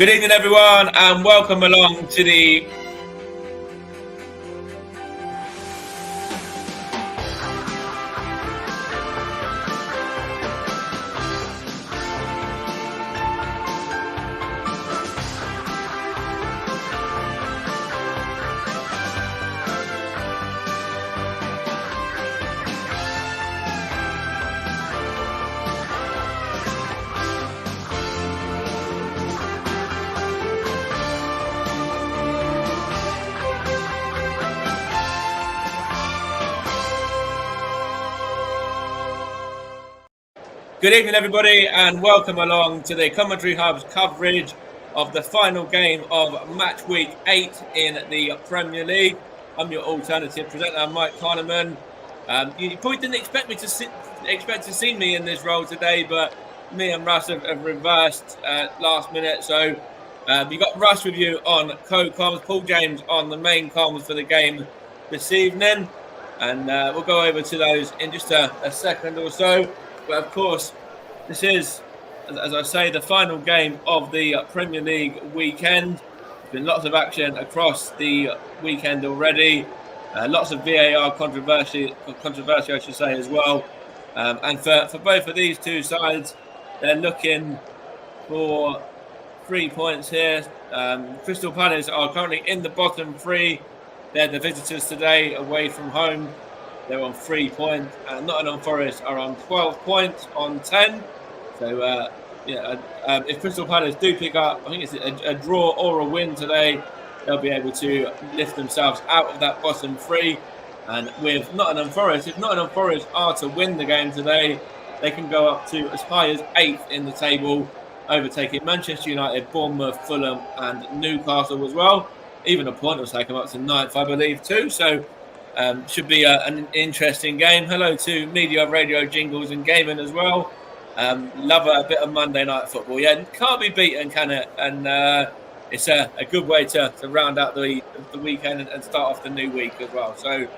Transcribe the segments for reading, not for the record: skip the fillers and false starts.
Good evening, everyone, and welcome along to the Good evening, everybody, and welcome along to the Commentary Hub's coverage of the final game of match week 8 in the Premier League. I'm your alternative presenter, Mike Kahneman. You probably didn't expect to see me in this role today, but me and Russ have reversed last minute. So you got Russ with you on co-comms, Paul James on the main comms for the game this evening, and we'll go over to those in just a second or so. But of course, this is, as I say, the final game of the Premier League weekend. There's been lots of action across the weekend already. Lots of VAR controversy, I should say, as well. And for both of these two sides, they're looking for 3 points here. Crystal Palace are currently in the bottom three. They're the visitors today, away from home. They're on 3 points, and Nottingham Forest are on 12 points on 10. So, if Crystal Palace do pick up, I think it's a draw or a win today, they'll be able to lift themselves out of that bottom three. And with Nottingham Forest, if Nottingham Forest are to win the game today, they can go up to as high as 8th in the table, overtaking Manchester United, Bournemouth, Fulham, and Newcastle as well. Even a point will take them up to 9th, I believe, too. So, should be an interesting game. Hello to media, radio, jingles, and gaming as well. Love a bit of Monday night football. Yeah, can't be beaten, can it? And it's a good way to round out the weekend and start off the new week as well. So,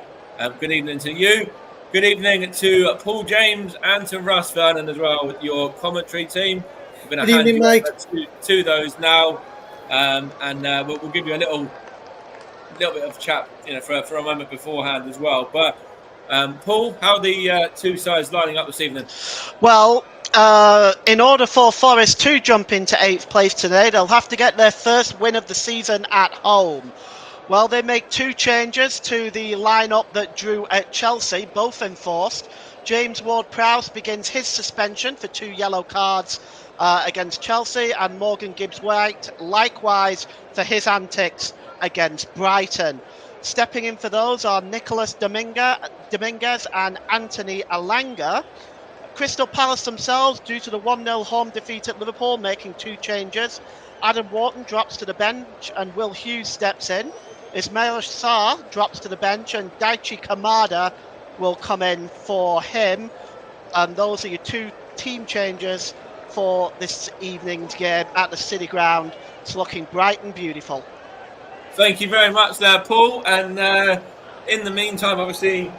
good evening to you. Good evening to Paul James and to Russ Vernon as well with your commentary team. We're going to hand you over to those now, and we'll give you a little bit of chat, for a moment beforehand as well. But Paul, how are the two sides lining up this evening? Well, in order for Forest to jump into 8th place today, they'll have to get their first win of the season at home. Well, they make 2 changes to the lineup that drew at Chelsea, both enforced. James Ward-Prowse begins his suspension for 2 yellow cards against Chelsea, and Morgan Gibbs-White likewise for his antics against Brighton. Stepping in for those are Nicolas Dominguez and Anthony Alanga. Crystal Palace themselves, due to the 1-0 home defeat at Liverpool, making 2 changes. Adam Wharton drops to the bench and Will Hughes steps in. Ismail Sarr drops to the bench and Daichi Kamada will come in for him. And those are your 2 team changes for this evening's game at the City Ground. It's looking bright and beautiful. Thank you very much there, Paul. And in the meantime, obviously,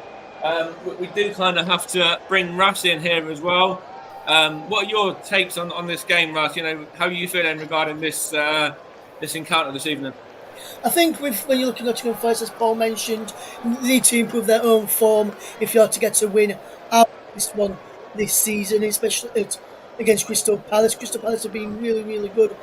we do kind of have to bring Russ in here as well. What are your takes on this game, Russ? How are you feeling regarding this encounter this evening? I think when you're looking at Nottingham Forest, as Paul mentioned, they need to improve their own form if you are to get a win out of this one this season, especially against Crystal Palace. Crystal Palace have been really, really good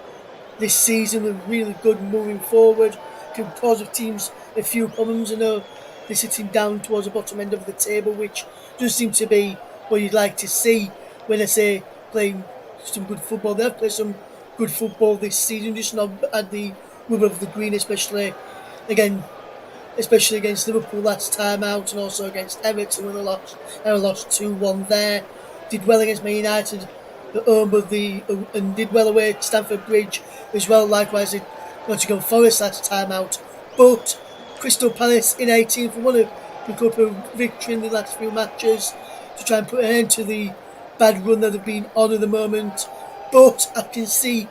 this season and really good moving forward. Can cause teams a few problems. I know they're sitting down towards the bottom end of the table, which does seem to be what you'd like to see when I say playing some good football. They've played some good football this season, just not at the rub of the green, especially against Liverpool last time out, and also against Everton when they lost 2-1 there. Did well against Man United at home, and did well away at Stamford Bridge as well. Likewise, Nottingham Forest last time out. But Crystal Palace in 18th want to pick up a victory in the last few matches to try and put an end to the bad run that they've been on at the moment. But I can see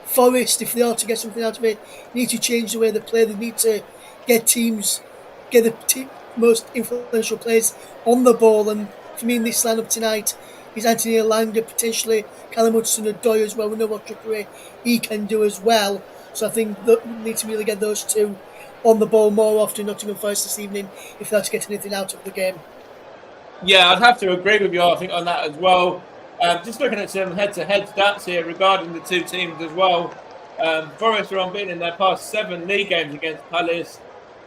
Forest, if they are to get something out of it, need to change the way they play. They need to get the most influential players on the ball. And for me, in this lineup tonight, is Anthony Elanga, potentially Callum Hudson-Odoi as well. We know what trickery he can do as well. So I think that we need to really get those two on the ball more often, Nottingham Forest this evening, if they're to get anything out of the game. Yeah, I'd have to agree with you, I think, on that as well. Just looking at some head-to-head stats here regarding the two teams as well. Forest are unbeaten in their past 7 league games against Palace,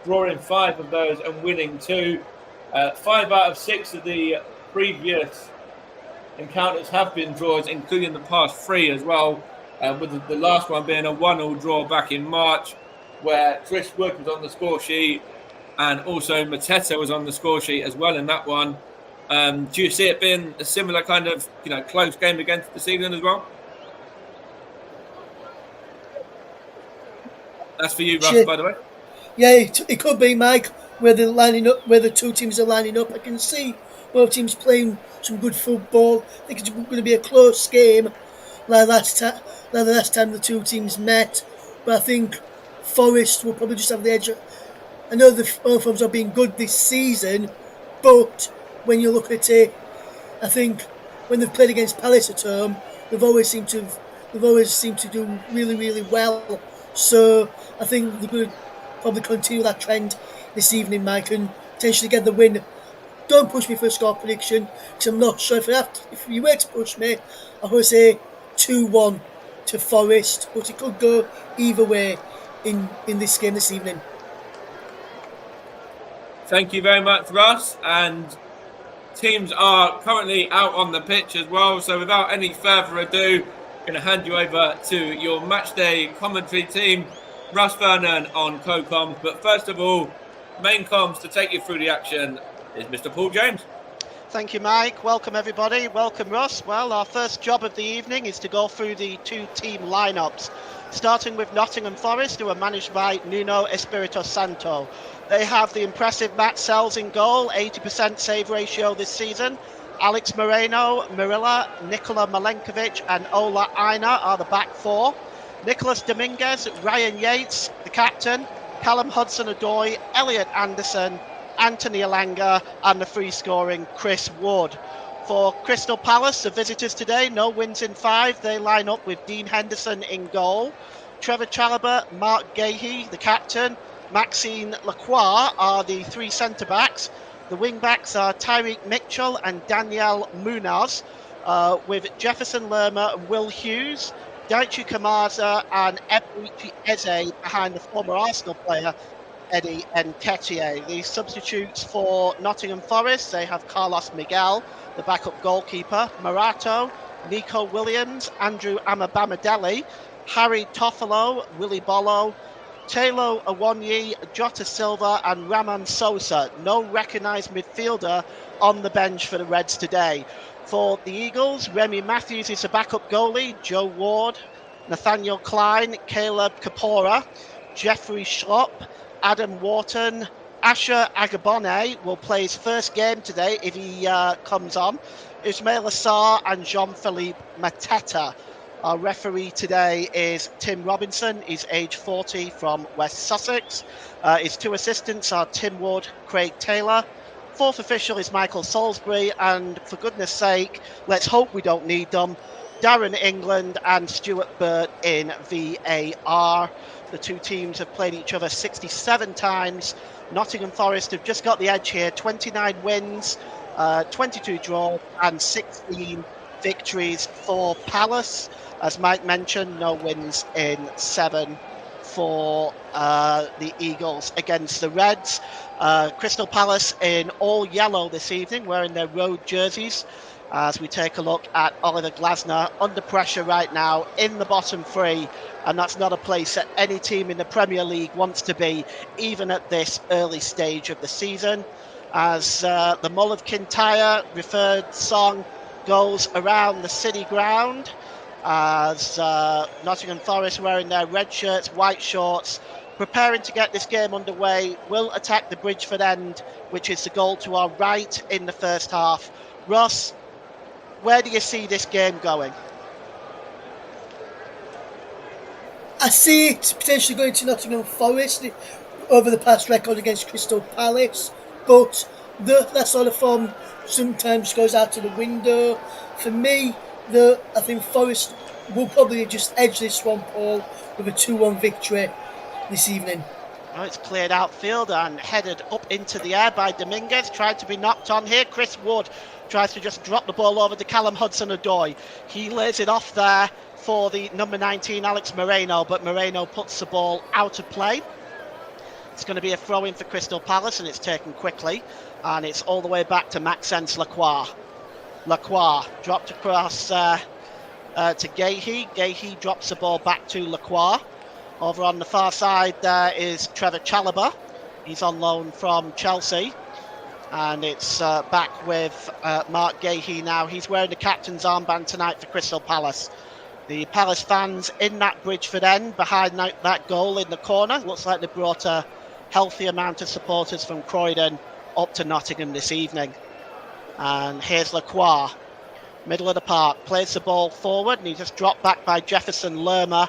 drawing 5 of those and winning 2. 5 out of 6 of the previous encounters have been draws, including the past 3 as well, with the last one being a 1-1 draw back in March, where Chris Wood was on the score sheet and also Mateta was on the score sheet as well in that one. Do you see it being a similar kind of close game against this evening as well? That's for you, Russ, by the way. Yeah, it could be, Mike, where they're lining up, where the two teams are lining up. I can see both teams playing some good football. I think it's going to be a close game, like the last time the two teams met. But I think Forest will probably just have the edge. I know the Earthworms have been good this season, but when you look at it, I think when they've played against Palace at home, they've always seemed to do really, really well. So I think they're going to probably continue that trend this evening, Mike, and potentially get the win. Don't push me for a score prediction, because I'm not sure if you were to push me, I would say 2-1 to Forest, but it could go either way in this game this evening. Thank you very much, Russ. And teams are currently out on the pitch as well. So without any further ado, I'm going to hand you over to your matchday commentary team, Russ Vernon on co-coms. But first of all, main comms to take you through the action is Mr. Paul James. Thank you, Mike. Welcome, everybody. Welcome, Russ. Well, our first job of the evening is to go through the two team lineups, starting with Nottingham Forest, who are managed by Nuno Espirito Santo. They have the impressive Matt Sells in goal, 80% save ratio this season. Alex Moreno, Marilla, Nikola Malenkovic and Ola Aina are the back 4. Nicholas Dominguez, Ryan Yates, the captain, Callum Hudson-Odoi, Elliot Anderson, Anthony Elanga and the free-scoring Chris Wood. For Crystal Palace, the visitors today, no wins in 5. They line up with Dean Henderson in goal. Trevor Chalobah, Mark Gahey, the captain, Maxine Lacroix are the 3 centre-backs. The wing-backs are Tyreek Mitchell and Daniel Munoz, with Jefferson Lerma and Will Hughes, Daichi Kamada and Eberechi Eze behind the former Arsenal player Eddie Nketiah. The substitutes for Nottingham Forest, they have Carlos Miguel, the backup goalkeeper, Marato, Nico Williams, Andrew Amabamadeli, Harry Toffolo, Willy Bollo, Taylor Awonyi, Jota Silva and Raman Sosa. No recognised midfielder on the bench for the Reds today. For the Eagles, Remy Matthews is the backup goalie, Joe Ward, Nathaniel Klein, Caleb Kapora, Jeffrey Schlopp, Adam Wharton, Asher Agabone will play his first game today if he comes on. Ismail Assar and Jean-Philippe Mateta. Our referee today is Tim Robinson. He's age 40 from West Sussex. His 2 assistants are Tim Wood, Craig Taylor. 4th official is Michael Salisbury. And for goodness sake, let's hope we don't need them, Darren England and Stuart Burt in VAR. The two teams have played each other 67 times. Nottingham Forest have just got the edge here. 29 wins, 22 draws and 16 victories for Palace. As Mike mentioned, no wins in 7 for the Eagles against the Reds. Crystal Palace in all yellow this evening, wearing their road jerseys. As we take a look at Oliver Glasner, under pressure right now in the bottom 3, and that's not a place that any team in the Premier League wants to be, even at this early stage of the season. As the Mull of Kintyre referred song goes around the city ground, as Nottingham Forest, wearing their red shirts, white shorts, preparing to get this game underway, will attack the Bridgeford end, which is the goal to our right in the first half. Ross, where do you see this game going? I see it potentially going to Nottingham Forest over the past record against Crystal Palace, but that sort of form sometimes goes out of the window For me, though, I think Forest will probably just edge this one, Paul, with a 2-1 victory this evening. Oh, it's cleared outfield and headed up into the air by Dominguez. Tried to be knocked on here. Chris Wood tries to just drop the ball over to Callum Hudson-Odoi. He lays it off there for the number 19, Alex Moreno, but Moreno puts the ball out of play. It's going to be a throw-in for Crystal Palace, and it's taken quickly. And it's all the way back to Maxence Lacroix. Lacroix dropped across to Gahey. Gahey drops the ball back to Lacroix. Over on the far side there is Trevor Chalobah. He's on loan from Chelsea. And it's back with Mark Gahey now. He's wearing the captain's armband tonight for Crystal Palace. The Palace fans in that Bridgeford end behind that goal in the corner. Looks like they brought a healthy amount of supporters from Croydon up to Nottingham this evening. And here's Lacroix, middle of the park, plays the ball forward, and he just dropped back by Jefferson Lerma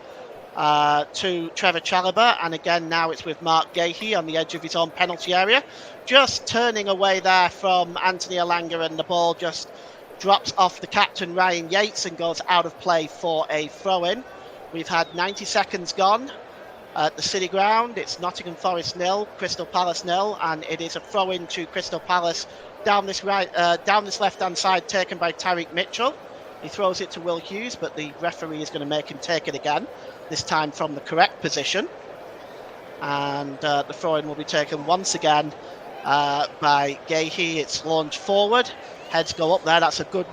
to Trevor Chalobah, and again now it's with Mark Gahey on the edge of his own penalty area, just turning away there from Anthony Elanga, and the ball just drops off the captain Ryan Yates and goes out of play for a throw-in. We've had 90 seconds gone at the City Ground. It's Nottingham Forest 0, Crystal Palace 0, and it is a throw-in to Crystal Palace down this left-hand side, taken by Tyreek Mitchell. He throws it to Will Hughes, but the referee is going to make him take it again, this time from the correct position. And the throw-in will be taken once again by Gahey. It's launched forward. Heads go up there. That's a good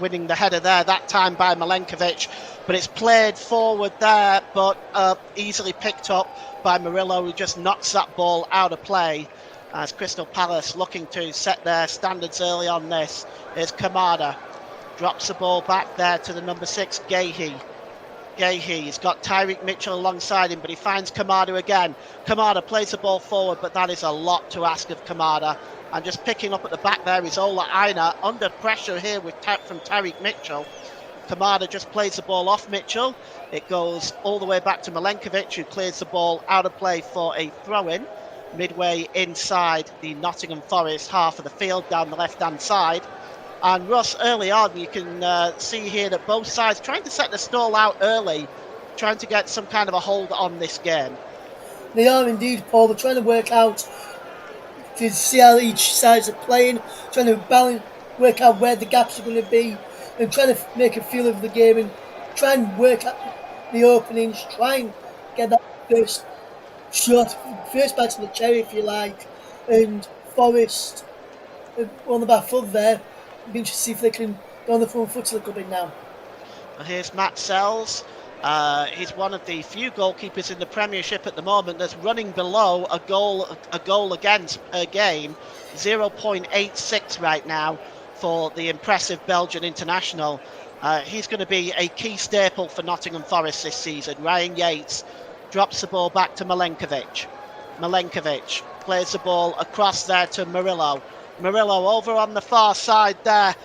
winning the header there, that time by Milenkovic. But it's played forward there, but easily picked up by Murillo, who just knocks that ball out of play. As Crystal Palace looking to set their standards early on this. Here's Kamada. Drops the ball back there to the number 6, Gahey. Gahey's got Tyreek Mitchell alongside him, but he finds Kamada again. Kamada plays the ball forward, but that is a lot to ask of Kamada. And just picking up at the back there is Ola Aina, under pressure here from Tyreek Mitchell. Kamada just plays the ball off Mitchell. It goes all the way back to Milenkovic, who clears the ball out of play for a throw-in, midway inside the Nottingham Forest half of the field, down the left-hand side. And Russ, early on, you can see here that both sides trying to set the stall out early, trying to get some kind of a hold on this game. They are indeed, Paul. They're trying to work out to see how each sides are playing, trying to balance, work out where the gaps are going to be, and trying to make a feel of the game and try and work out the openings, try and get that first bite of the cherry, if you like. And Forest on the back foot there. Be interested to see if they can go on the front foot a little bit now. Here's Matt Sells. He's one of the few goalkeepers in the Premiership at the moment that's running below a goal against per game, 0.86 right now for the impressive Belgian international. He's going to be a key staple for Nottingham Forest this season. Ryan Yates drops the ball back to Milenkovic. Milenkovic plays the ball across there to Murillo. Murillo over on the far side there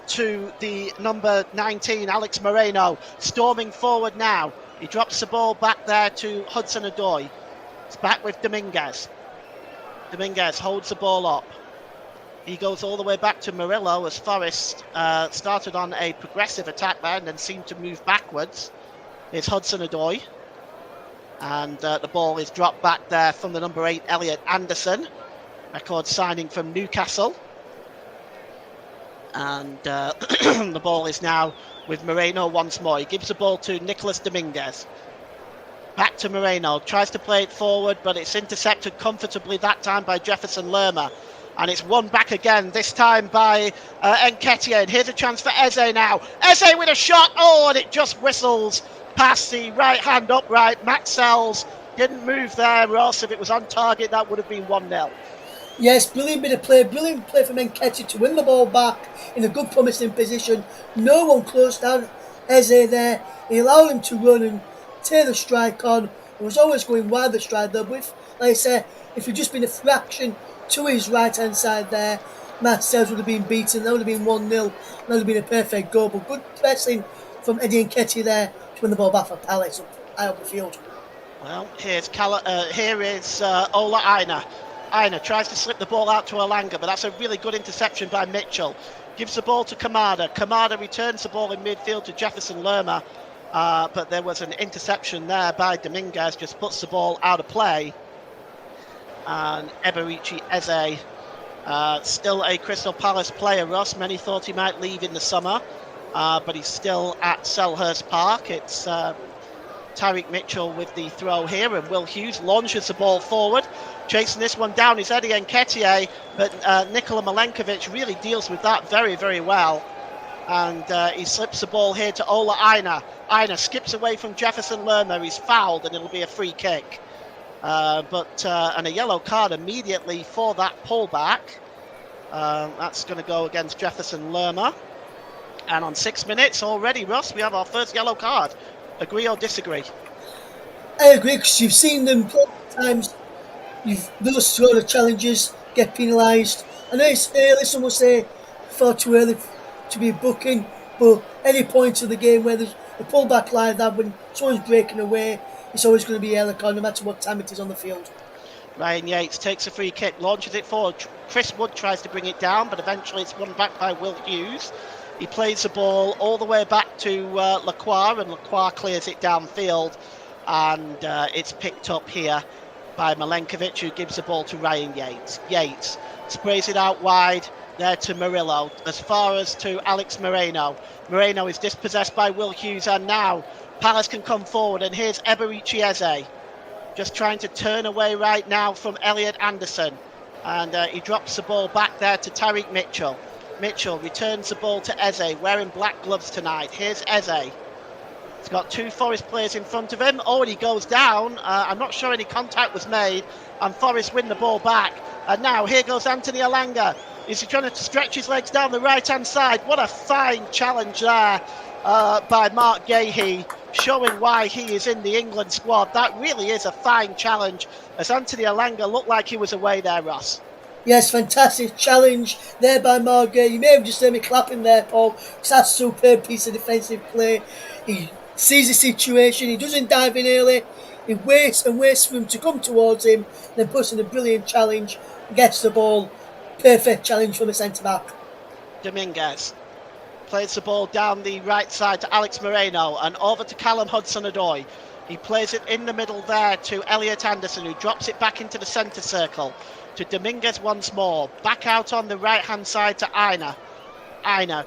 to the number 19, Alex Moreno, storming forward now. He drops the ball back there to Hudson-Odoi. It's back with Dominguez. Dominguez holds the ball up. He goes all the way back to Murillo as Forest started on a progressive attack there and then seemed to move backwards. It's Hudson-Odoi. And the ball is dropped back there from the number 8, Elliot Anderson. Record signing from Newcastle. And the ball is now with Moreno once more. He gives the ball to Nicolas Dominguez. Back to Moreno. Tries to play it forward, but it's intercepted comfortably that time by Jefferson Lerma. And it's won back again, this time by Nketiah. And here's a chance for Eze now. Eze with a shot. Oh, and it just whistles past the right-hand upright. Max Sells didn't move there, Ross. If it was on target, that would have been 1-0. Yes, brilliant bit of play. Brilliant play from Nketiah to win the ball back in a good promising position. No one closed down Eze there. He allowed him to run and tear the strike on. He was always going wide the stride though. But if, like I say, if he'd just been a fraction to his right-hand side there, Matt Sells would have been beaten. That would have been 1-0. That would have been a perfect goal. But good pressing from Eddie Nketiah there to win the ball back for Palace up high up the field. Well, here is Ola Aina. Aina tries to slip the ball out to Elanga, but that's a really good interception by Mitchell. gives the ball to Kamada. Kamada returns the ball in midfield to Jefferson Lerma, but there was an interception there by Dominguez, just puts the ball out of play. And Eberici Eze, still a Crystal Palace player, Ross. Many thought he might leave in the summer, but he's still at Selhurst Park. It's Tyreek Mitchell with the throw here, and Will Hughes launches the ball forward. Chasing this one down is Eddie Nketiah, but Nikola Milenkovic really deals with that very, very well. And he slips the ball here to Ola Aina. Aina skips away from Jefferson Lerma. He's fouled, and it'll be a free kick. And a yellow card immediately for that pullback. That's going to go against Jefferson Lerma. And on 6 minutes already, Ross, we have our first yellow card. Agree or disagree? I agree, because you've seen them plenty of times. Those sort of challenges get penalised. I know it's early, some will say far too early to be booking, but any point of the game where there's a pullback like that, when someone's breaking away, it's always going to be a yellow card no matter what time it is on the field. Ryan Yates takes a free kick, launches it forward. Chris Wood tries to bring it down, but eventually it's won back by Will Hughes. He plays the ball all the way back to Lacroix, and Lacroix clears it downfield, and it's picked up here by Milenkovic, who gives the ball to Ryan Yates. Yates sprays it out wide there to Murillo, as far as to Alex Moreno. Moreno is dispossessed by Will Hughes, and now Palace can come forward, and here's Eberici Eze, just trying to turn away right now from Elliot Anderson, and he drops the ball back there to Tyreek Mitchell. Mitchell returns the ball to Eze, wearing black gloves tonight. Here's Eze. He's got two Forest players in front of him. Oh, and he goes down. I'm not sure any contact was made, and Forest win the ball back. And now here goes Anthony Alanga. Is he trying to stretch his legs down the right-hand side? What a fine challenge there by Mark Gahey, showing why he is in the England squad. That really is a fine challenge, as Anthony Alanga looked like he was away there, Ross. Yes, fantastic challenge there by Margate. You may have just heard me clapping there, Paul, because that's a superb piece of defensive play. He sees the situation, he doesn't dive in early, he waits and waits for him to come towards him, then puts in a brilliant challenge, gets the ball. Perfect challenge from the centre-back. Dominguez plays the ball down the right side to Alex Moreno and over to Callum Hudson-Odoi. He plays it in the middle there to Elliot Anderson, who drops it back into the centre circle. To Dominguez once more, back out on the right-hand side to Aina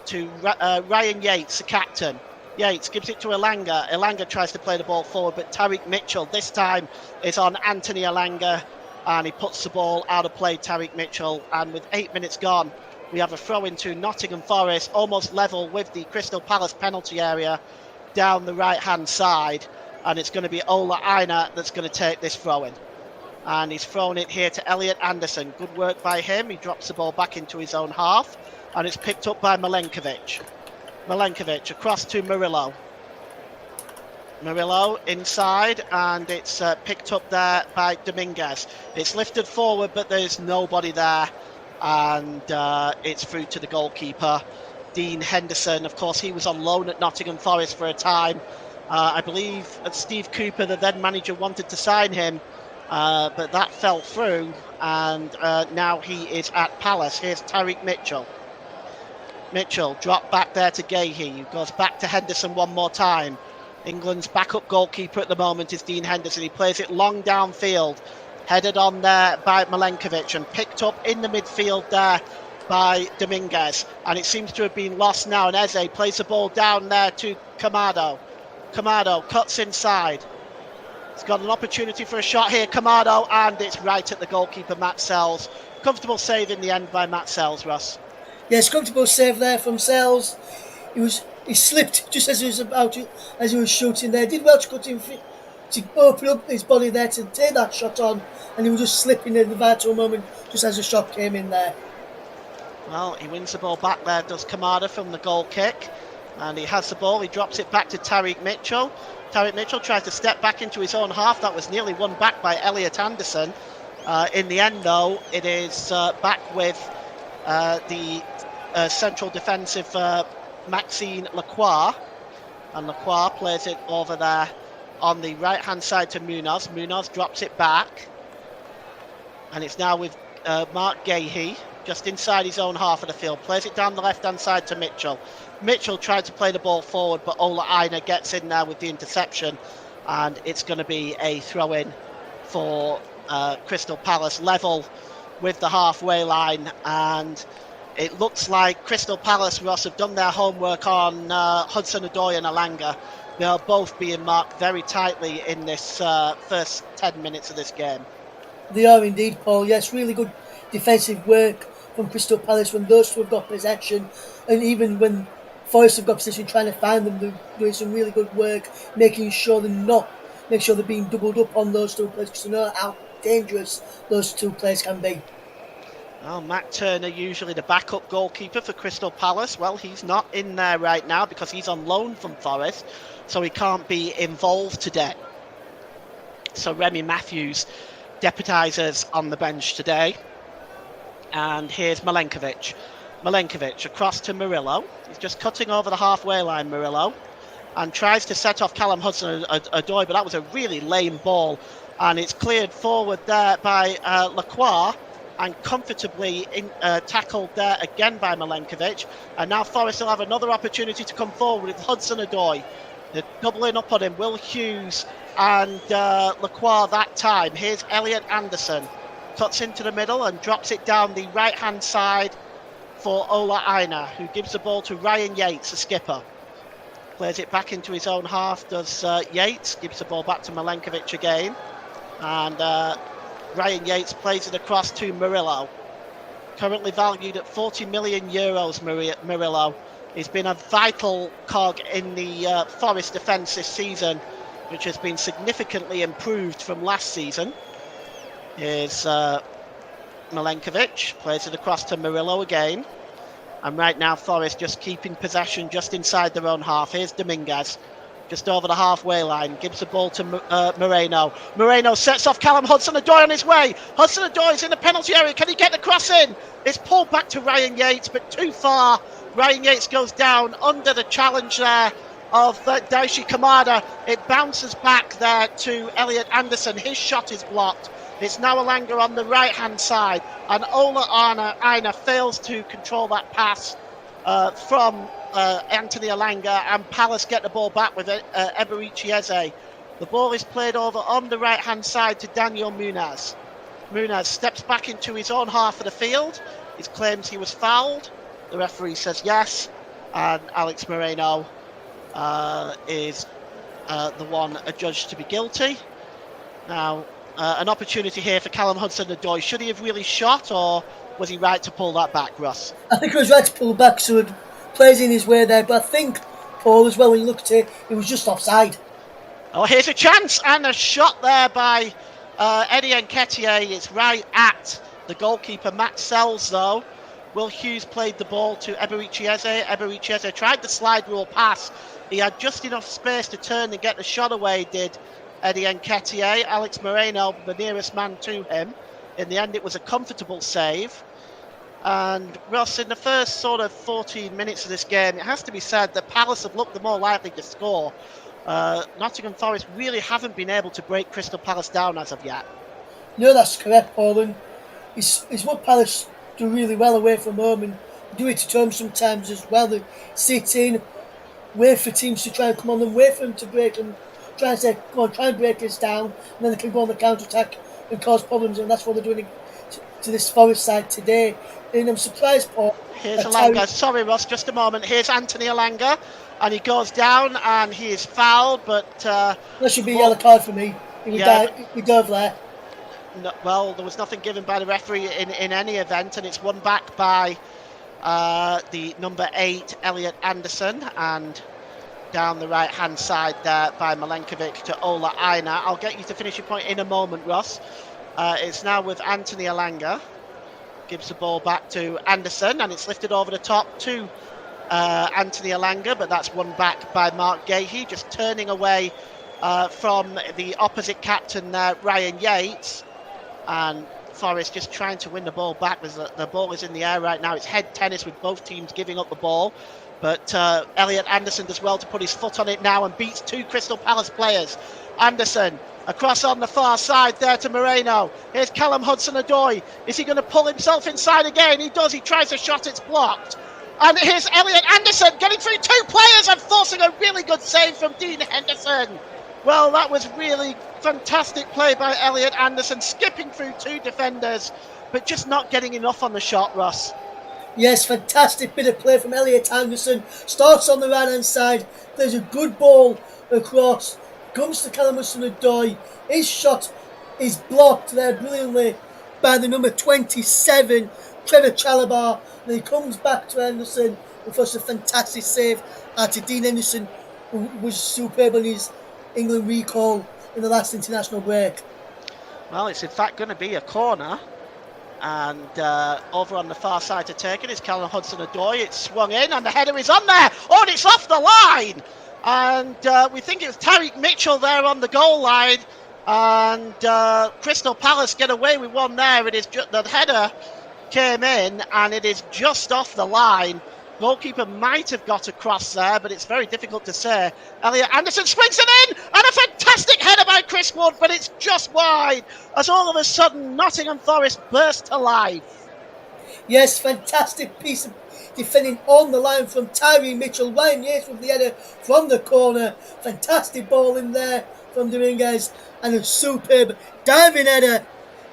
to Ryan Yates, the captain. Yates gives it to Elanga. Elanga tries to play the ball forward, but Tyreek Mitchell this time is on Anthony Elanga, and he puts the ball out of play, Tyreek Mitchell. And with 8 minutes gone, we have a throw into Nottingham Forest, almost level with the Crystal Palace penalty area down the right-hand side, and it's going to be Ola Aina that's going to take this throw in. And he's thrown it here to Elliot Anderson. Good work by him. He drops the ball back into his own half, and it's picked up by Milenkovic. Milenkovic across to Murillo. Murillo inside, and it's picked up there by Dominguez. It's lifted forward, but there's nobody there, and it's through to the goalkeeper, Dean Henderson. Of course, he was on loan at Nottingham Forest for a time. I believe Steve Cooper, the then manager, wanted to sign him, but that fell through, and now he is at Palace. Here's Tyreek Mitchell. Mitchell dropped back there to Gahey, who goes back to Henderson one more time. England's backup goalkeeper at the moment is Dean Henderson. He plays it long downfield, headed on there by Milenkovic, and picked up in the midfield there by Dominguez. And it seems to have been lost now, and Eze plays the ball down there to Kamado. Kamado cuts inside. He's got an opportunity for a shot here, Kamado, and it's right at the goalkeeper, Matt Sells. Comfortable save in the end by Matt Sells, Ross. Yes, comfortable save there from Sells. He slipped just as he was as he was shooting there. Did well to cut him to open up his body there to take that shot on, and he was just slipping in the vital moment just as the shot came in there. Well, he wins the ball back there, does Kamada, from the goal kick, and he has the ball. He drops it back to Tyreek Mitchell. Tyreek Mitchell tries to step back into his own half. That was nearly won back by Elliot Anderson. In the end, though, it is back with the central defensive Maxine Lacroix, and Lacroix plays it over there on the right hand side to Munoz. Munoz drops it back, and it's now with Mark Gahey, just inside his own half of the field, plays it down the left-hand side to Mitchell. Mitchell tried to play the ball forward, but Ola Aina gets in there with the interception, and it's going to be a throw-in for Crystal Palace, level with the halfway line. And it looks like Crystal Palace, Ross, have done their homework on Hudson-Odoi and Alanga. They'll both being marked very tightly in this first 10 minutes of this game. They are indeed, Paul. Yes, really good defensive work from Crystal Palace when those two have got possession, and even when Forest have got possession, trying to find them, they're doing some really good work, making sure they're being doubled up on those two players, because they know how dangerous those two players can be. Well, Matt Turner, usually the backup goalkeeper for Crystal Palace. Well, he's not in there right now because he's on loan from Forest, so he can't be involved today. So Remy Matthews deputises on the bench today. And here's Milenkovic. Milenkovic across to Murillo. He's just cutting over the halfway line, Murillo, and tries to set off Callum Hudson-Odoi, but that was a really lame ball. And it's cleared forward there by Lacroix, and comfortably tackled there again by Milenkovic. And now Forest will have another opportunity to come forward with Hudson-Odoi. They're doubling up on him, Will Hughes and Lacroix that time. Here's Elliot Anderson. Cuts into the middle and drops it down the right-hand side for Ola Aina, who gives the ball to Ryan Yates, the skipper. Plays it back into his own half, does Yates. Gives the ball back to Milenkovic again. And Ryan Yates plays it across to Murillo. Currently valued at 40 million euros, Murillo. He's been a vital cog in the Forest defence this season, which has been significantly improved from last season. Here's Milenkovic, plays it across to Murillo again. And right now Forest just keeping possession just inside their own half. Here's Dominguez, just over the halfway line, gives the ball to Moreno. Moreno sets off Callum Hudson-Odoi on his way. Hudson-Odoi is in the penalty area. Can he get the cross in? It's pulled back to Ryan Yates, but too far. Ryan Yates goes down under the challenge there of Daishi Kamada. It bounces back there to Elliot Anderson. His shot is blocked. It's now Alanga on the right-hand side, and Ola Aina fails to control that pass from Anthony Alanga, and Palace get the ball back with Eberici Eze. The ball is played over on the right-hand side to Daniel Munaz. Munaz steps back into his own half of the field. He claims he was fouled. The referee says yes, and Alex Moreno is the one adjudged to be guilty. Now, an opportunity here for Callum Hudson-Odoi. Should he have really shot, or was he right to pull that back, Ross? I think he was right to pull back, so it plays in his way there. But I think, Paul, as well, when you look at it, it was just offside. Oh, here's a chance, and a shot there by Eddie Nketiah. It's right at the goalkeeper, Matt Sells, though. Will Hughes played the ball to Eberici Eze. Eberici Eze tried the slide rule pass. He had just enough space to turn and get the shot away, did Eddie Nketiah. Alex Moreno, the nearest man to him. In the end, it was a comfortable save. And Ross, in the first sort of 14 minutes of this game, it has to be said that Palace have looked the more likely to score. Nottingham Forest really haven't been able to break Crystal Palace down as of yet. No, that's correct, Paul. And it's what Palace do really well away from home, and do it at home sometimes as well. They sit in, wait for teams to try and come on them, wait for them to break them, try and say, come on, try and break this down, and then they can go on the counter-attack and cause problems, and that's what they're doing to this Forest side today. And I'm surprised, Paul. Here's Alanga. Sorry, Ross, just a moment. Here's Anthony Alanga, and he goes down, and he is fouled, but... that should be a yellow card for me. He dove there. No, well, there was nothing given by the referee in any event, and it's won back by the number 8, Elliot Anderson, and down the right-hand side there by Milenkovic to Ola Aina. I'll get you to finish your point in a moment, Ross. It's now with Anthony Alanga. Gives the ball back to Anderson, and it's lifted over the top to Anthony Alanga, but that's won back by Mark Gahey, just turning away from the opposite captain there, Ryan Yates. And Forest just trying to win the ball back. The ball is in the air right now. It's head tennis with both teams giving up the ball. But Elliot Anderson does well to put his foot on it now and beats 2 Crystal Palace players. Anderson Across on the far side there to Moreno. Here's Callum Hudson-Odoi. Is he going to pull himself inside again? He does. He tries a shot. It's blocked. And here's Elliot Anderson getting through two players and forcing a really good save from Dean Henderson. Well, that was really fantastic play by Elliot Anderson, skipping through two defenders, but just not getting enough on the shot, Ross. Yes, fantastic bit of play from Elliot Anderson. Starts on the right hand side. There's a good ball across. Comes to Callum Hudson-Odoi. His shot is blocked there brilliantly by the number 27, Trevor Chalabar. Then he comes back to Anderson and first a fantastic save after Dean Henderson, who was superb on his England recall in the last international break. Well, it's in fact going to be a corner. And over on the far side to take it is Callum Hudson-Odoi. It's swung in and the header is on there. Oh, and it's off the line. And we think it was Tyreek Mitchell there on the goal line. And Crystal Palace get away with one there. It is the header came in and it is just off the line. Goalkeeper might have got across there, but it's very difficult to say. Elliot Anderson swings it in, and a fantastic header by Chris Wood, but it's just wide, as all of a sudden Nottingham Forest burst to life. Yes, fantastic piece of defending on the line from Tyree Mitchell. Ryan Yates with the header from the corner. Fantastic ball in there from Dominguez, and a superb diving header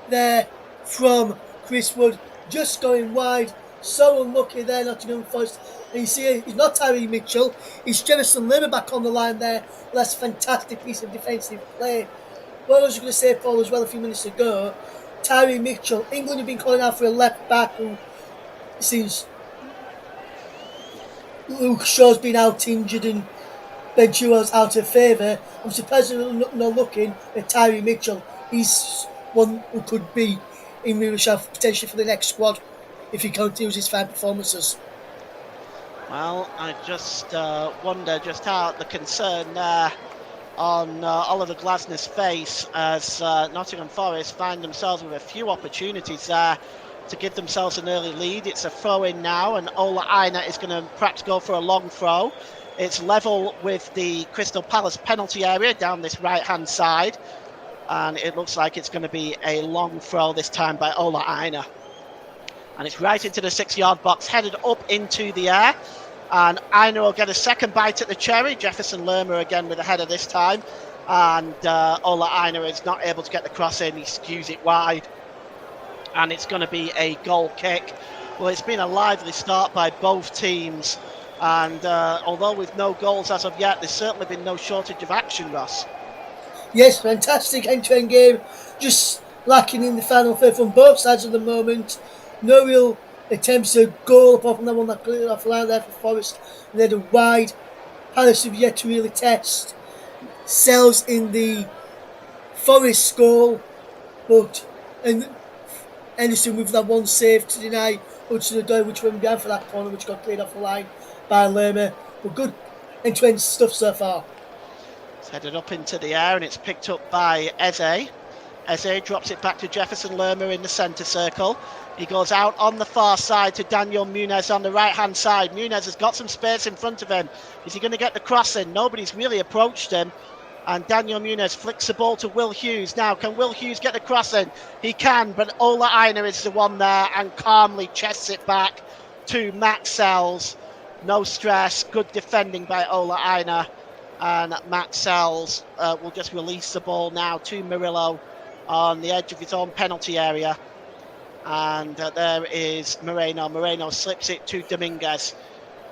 there from Chris Wood, just going wide. So unlucky there, Nottingham Forest. And you see, it's not Tyree Mitchell, it's Jefferson Lerma back on the line there. Well, that's a fantastic piece of defensive play. What I was going to say, Paul, as well a few minutes ago, Tyree Mitchell, England have been calling out for a left back who seems Luke Shaw's been out injured and Ben Chilwell's out of favour. I'm surprised they're not looking at Tyree Mitchell. He's one who could be in real shout potentially for the next squad if he continues his fine performances. Well, I just wonder just how the concern there on Oliver Glasner's face as Nottingham Forest find themselves with a few opportunities there to give themselves an early lead. It's a throw in now, and Ola Aina is going to perhaps go for a long throw. It's level with the Crystal Palace penalty area down this right hand side, and it looks like it's going to be a long throw this time by Ola Aina. And it's right into the 6-yard box, headed up into the air. And Aina will get a second bite at the cherry. Jefferson Lerma again with a header this time. And Ola Aina is not able to get the cross in. He skews it wide. And it's going to be a goal kick. Well, it's been a lively start by both teams. And although with no goals as of yet, there's certainly been no shortage of action, Ross. Yes, fantastic end-to-end game. Just lacking in the final third from both sides at the moment. No real attempts at goal apart from that one that cleared off the line there for Forest. And then a wide. Palace have yet to really test cells in the Forest goal. But and Anderson with that one save to deny Hudson-Odoi, which went behind for that corner, which got cleared off the line by Lerma. But good end-to-end stuff so far. It's headed up into the air and it's picked up by Eze. Eze drops it back to Jefferson Lerma in the centre circle. He goes out on the far side to Daniel Muniz on the right-hand side. Muniz has got some space in front of him. Is he going to get the cross in? Nobody's really approached him. And Daniel Muniz flicks the ball to Will Hughes. Now, can Will Hughes get the cross in? He can, but Ola Aina is the one there and calmly chests it back to Matt Sells. No stress. Good defending by Ola Aina. And Matt Sells will just release the ball now to Murillo on the edge of his own penalty area. And there is Moreno. Moreno slips it to Dominguez.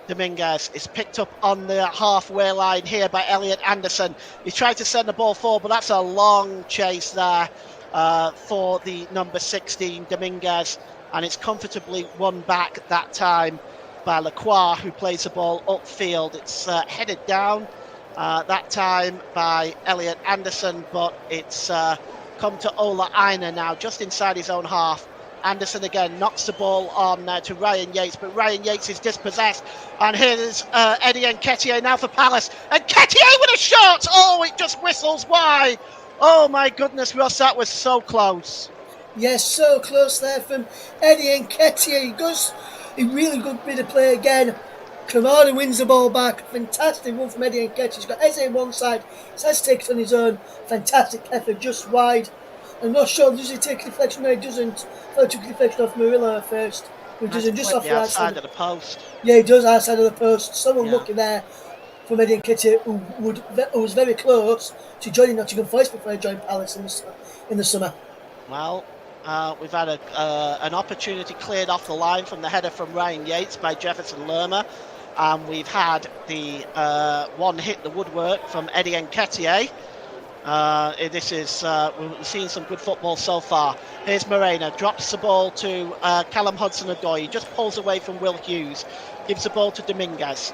Dominguez is picked up on the halfway line here by Elliot Anderson. He tried to send the ball forward, but that's a long chase there for the number 16, Dominguez. And it's comfortably won back that time by Lacroix, who plays the ball upfield. It's headed down that time by Elliot Anderson, but it's come to Ola Aina now, just inside his own half. Anderson again knocks the ball on to Ryan Yates, but Ryan Yates is dispossessed. And here's Eddie Nketiah now for Palace. And Nketiah with a shot! Oh, it just whistles wide. Oh my goodness, Ross, that was so close. Yes, so close there from Eddie Nketiah. He does a really good bit of play again. Kamara wins the ball back. Fantastic run from Eddie Nketiah. He's got Eze on one side. Says takes on his own. Fantastic effort, just wide. I'm not sure, does he take deflection? No, he doesn't. I thought he took deflection off Murillo first. He Nice doesn't, just flick off the the outside outside. of the post. Yeah, he does, outside of the post. So Yeah. unlucky there from Eddie Nketiah, who was very close to joining Nottingham Forest before he joined Palace in the summer. Well, we've had an opportunity cleared off the line from the header from Ryan Yates by Jefferson Lerma. And we've had the one hit the woodwork from Eddie Nketiah. This is we've seen some good football so far. Here's Moreno, drops the ball to Callum Hudson-Odoi. He just pulls away from Will Hughes, gives the ball to Dominguez,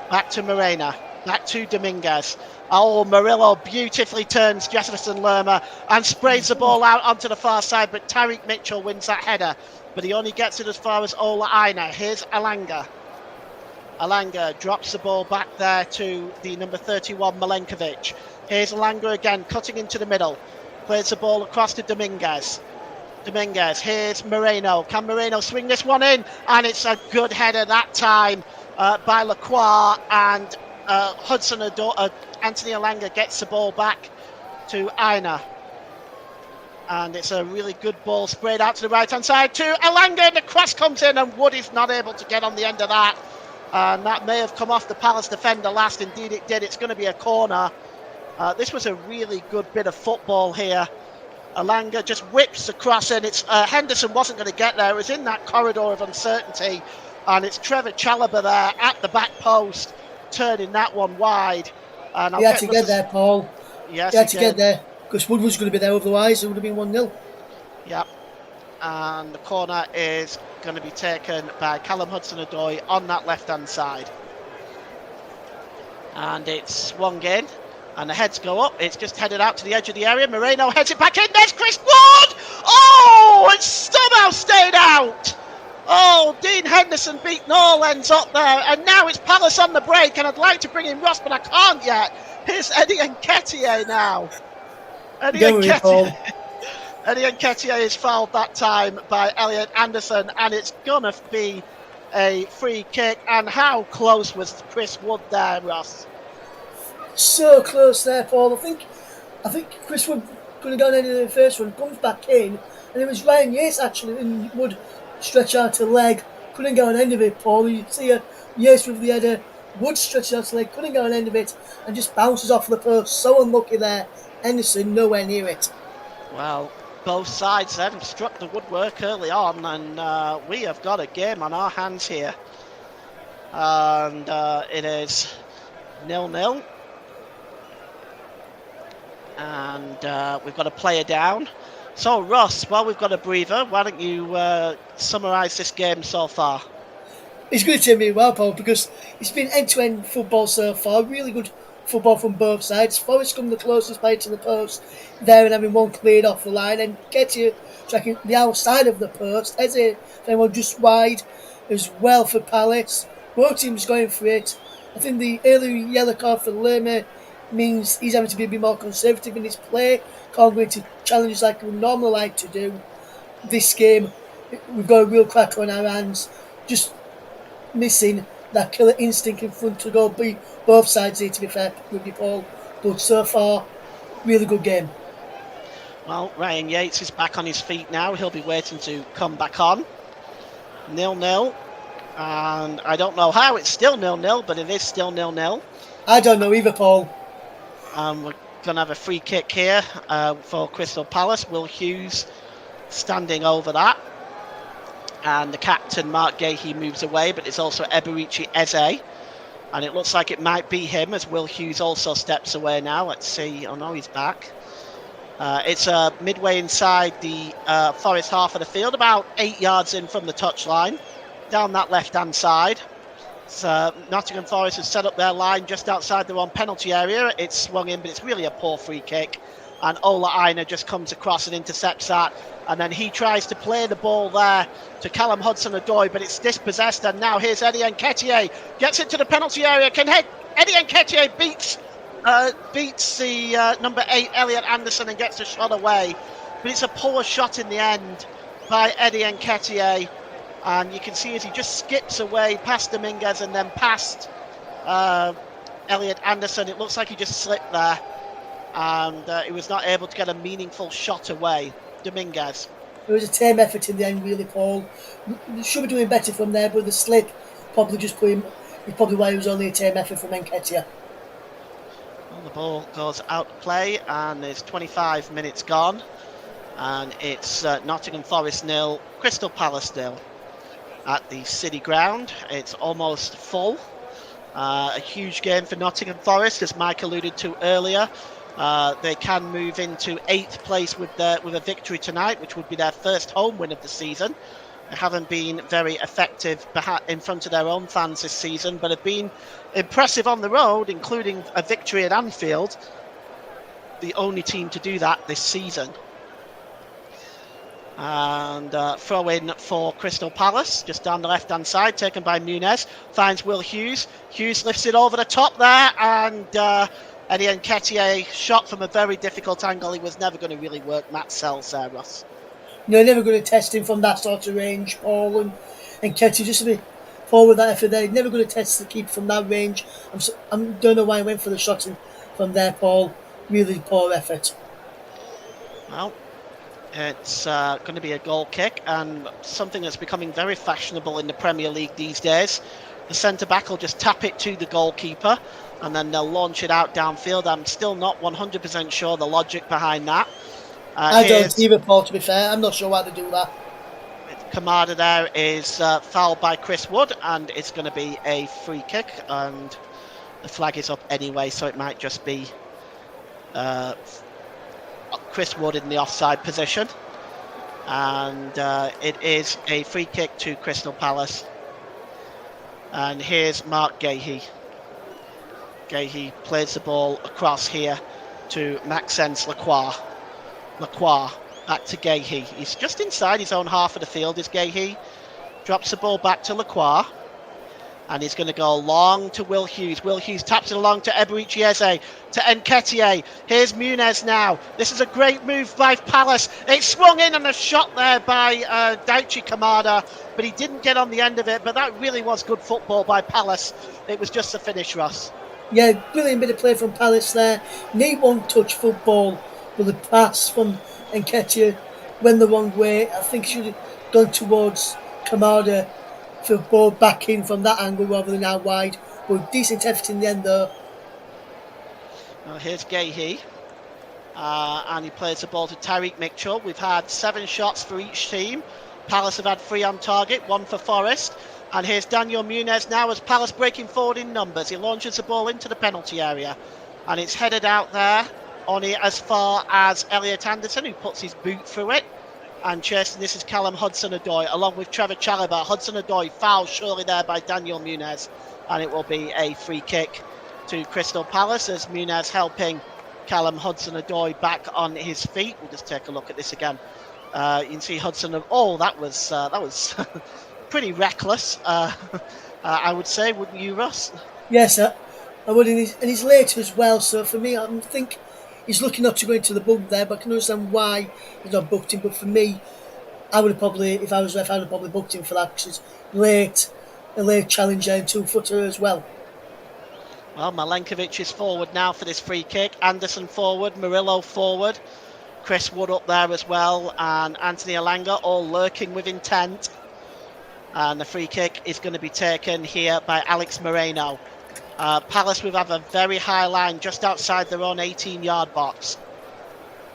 back to Moreno, back to Dominguez. Oh, Murillo beautifully turns Jefferson Lerma and sprays the ball out onto the far side, but Tyreek Mitchell wins that header, but he only gets it as far as Ola Aina. Here's Alanga. Alanga drops the ball back there to the number 31 Milenkovic. Here's Alanga again, cutting into the middle. Plays the ball across to Dominguez. Dominguez, here's Moreno. Can Moreno swing this one in? And it's a good header that time by Lacroix. And Anthony Alanga gets the ball back to Aina. And it's a really good ball sprayed out to the right-hand side to Alanga. And the cross comes in and Wood is not able to get on the end of that. And that may have come off the Palace defender last. Indeed it did. It's going to be a corner. This was a really good bit of football here. Alanga just whips the cross in. It's Henderson wasn't going to get there. It was in that corridor of uncertainty. And it's Trevor Chalobah there at the back post, turning that one wide. And he had to get there, Paul. Yes, he had to get there. Because Wood was going to be there, otherwise it would have been 1-0. Yep. And the corner is going to be taken by Callum Hudson-Odoi on that left-hand side. And it's swung in. And the heads go up. It's just headed out to the edge of the area. Moreno heads it back in. There's Chris Wood! Oh, it's somehow stayed out. Oh, Dean Henderson beat Norlands up there. And now it's Palace on the break. And I'd like to bring in Ross, but I can't yet. Here's Eddie Nketiah now. Eddie Nketiah is fouled that time by Elliot Anderson. And it's going to be a free kick. And how close was Chris Wood there, Ross? So close there, Paul. I think Chris Wood could have gone into the first one, comes back in, and it was Ryan Yates actually and Wood stretch out a leg, couldn't go on end of it, Paul. You see Yates with the header, Wood stretch out a leg, couldn't go on end of it, and just bounces off the post. So unlucky there. Henderson nowhere near it. Well, both sides then struck the woodwork early on, and we have got a game on our hands here. And it is 0-0. And we've got a player down. So, Ross, while we've got a breather, why don't you summarise this game so far? It's going to take me a while, Paul, because it's been end-to-end football so far. Really good football from both sides. Forest come the closest by to the post there and having one cleared off the line, and Nketiah tracking the outside of the post. Eze then just wide as well for Palace. Both teams going for it. I think the early yellow card for Lerma means he's having to be a bit more conservative in his play. Can't go into challenges like we normally like to do. This game, we've got a real crack on our hands. Just missing that killer instinct in front to go beat both sides here, to be fair with you, Paul. But so far, really good game. Well, Ryan Yates is back on his feet now. He'll be waiting to come back on. 0-0. And I don't know how it's still 0-0, but it is still 0-0. I don't know either, Paul. We're going to have a free kick here for Crystal Palace. Will Hughes standing over that. And the captain, Mark Gahey, moves away, but it's also Eberici Eze. And it looks like it might be him as Will Hughes also steps away now. Let's see. Oh, no, he's back. It's midway inside the Forest half of the field, about 8 yards in from the touchline, down that left-hand side. So Nottingham Forest has set up their line just outside their own penalty area. It's swung in, but it's really a poor free kick. And Ola Aina just comes across and intercepts that. And then he tries to play the ball there to Callum Hudson-Odoi, but it's dispossessed. And now here's Eddie Nketiah. Gets into the penalty area. Eddie Nketiah beats the number 8, Elliot Anderson, and gets the shot away. But it's a poor shot in the end by Eddie Nketiah. And you can see as he just skips away past Dominguez and then past Elliot Anderson, it looks like he just slipped there. And he was not able to get a meaningful shot away. Dominguez. It was a tame effort in the end, really, Paul. Should be doing better from there, but the slip probably just put him. It's probably why it was only a tame effort from Nketiah. Well, the ball goes out to play, and there's 25 minutes gone, and it's Nottingham Forest 0, Crystal Palace 0 at the City Ground. It's almost full. A huge game for Nottingham Forest, as Mike alluded to earlier. They can move into 8th place with a victory tonight, which would be their first home win of the season. They haven't been very effective in front of their own fans this season, but have been impressive on the road, including a victory at Anfield. The only team to do that this season. And throw in for Crystal Palace, just down the left-hand side, taken by Muniz. Finds Will Hughes. Hughes lifts it over the top there, and Eddie Nketiah shot from a very difficult angle. He was never going to really work Matt Sells there, Ross. No, never going to test him from that sort of range, Paul. And Nketiah just a bit forward that effort there. Never going to test the keeper from that range. I don't know why I went for the shot from there, Paul. Really poor effort. Well, it's going to be a goal kick, and something that's becoming very fashionable in the Premier League these days. The centre-back will just tap it to the goalkeeper, and then they'll launch it out downfield. I'm still not 100% sure the logic behind that. I don't either, Paul, to be fair. I'm not sure why they do that. Kamada there is fouled by Chris Wood, and it's going to be a free kick, and the flag is up anyway, so it might just be Chris Wood in the offside position. And it is a free kick to Crystal Palace. And here's Mark Gahey. Gahey plays the ball across here to Maxence Lacroix. Lacroix back to Gahey. He's just inside his own half of the field, is Gahey. Drops the ball back to Lacroix. And he's going to go long to Will Hughes. Will Hughes taps it along to Eberechi Eze, to Nketiah. Here's Muniz now. This is a great move by Palace. It's swung in on a shot there by Daichi Kamada, but he didn't get on the end of it. But that really was good football by Palace. It was just a finish, Ross. Yeah, brilliant bit of play from Palace there. Neat one-touch football, but the pass from Nketiah went the wrong way. I think he should have gone towards Kamada for ball back in from that angle rather than out wide. But decent effort in the end, though. Well, here's Gahey. And he plays the ball to Tyreek Mitchell. We've had 7 shots for each team. Palace have had 3 on target, 1 for Forest. And here's Daniel Muniz now as Palace breaking forward in numbers. He launches the ball into the penalty area. And it's headed out there on it as far as Elliot Anderson, who puts his boot through it. And chasing this is Callum Hudson-Odoi along with Trevor Chalobah. Hudson-Odoi fouled surely there by Daniel Muniz. And it will be a free kick to Crystal Palace as Muniz helping Callum Hudson-Odoi back on his feet. We'll just take a look at this again. You can see Hudson. Oh, that was pretty reckless. I would say, wouldn't you, Ross? Yes, I would, and he's late as well. So for me, I think he's lucky not to go into the bump there, but I can understand why he's not booked him. But for me, I would have probably, if I was ref, I would have probably booked him for that because it's a late challenger and 2-footer as well. Well, Malenkovic is forward now for this free kick. Anderson forward, Murillo forward. Chris Wood up there as well, and Anthony Elanga all lurking with intent. And the free kick is going to be taken here by Alex Moreno. Palace will have a very high line just outside their own 18-yard box.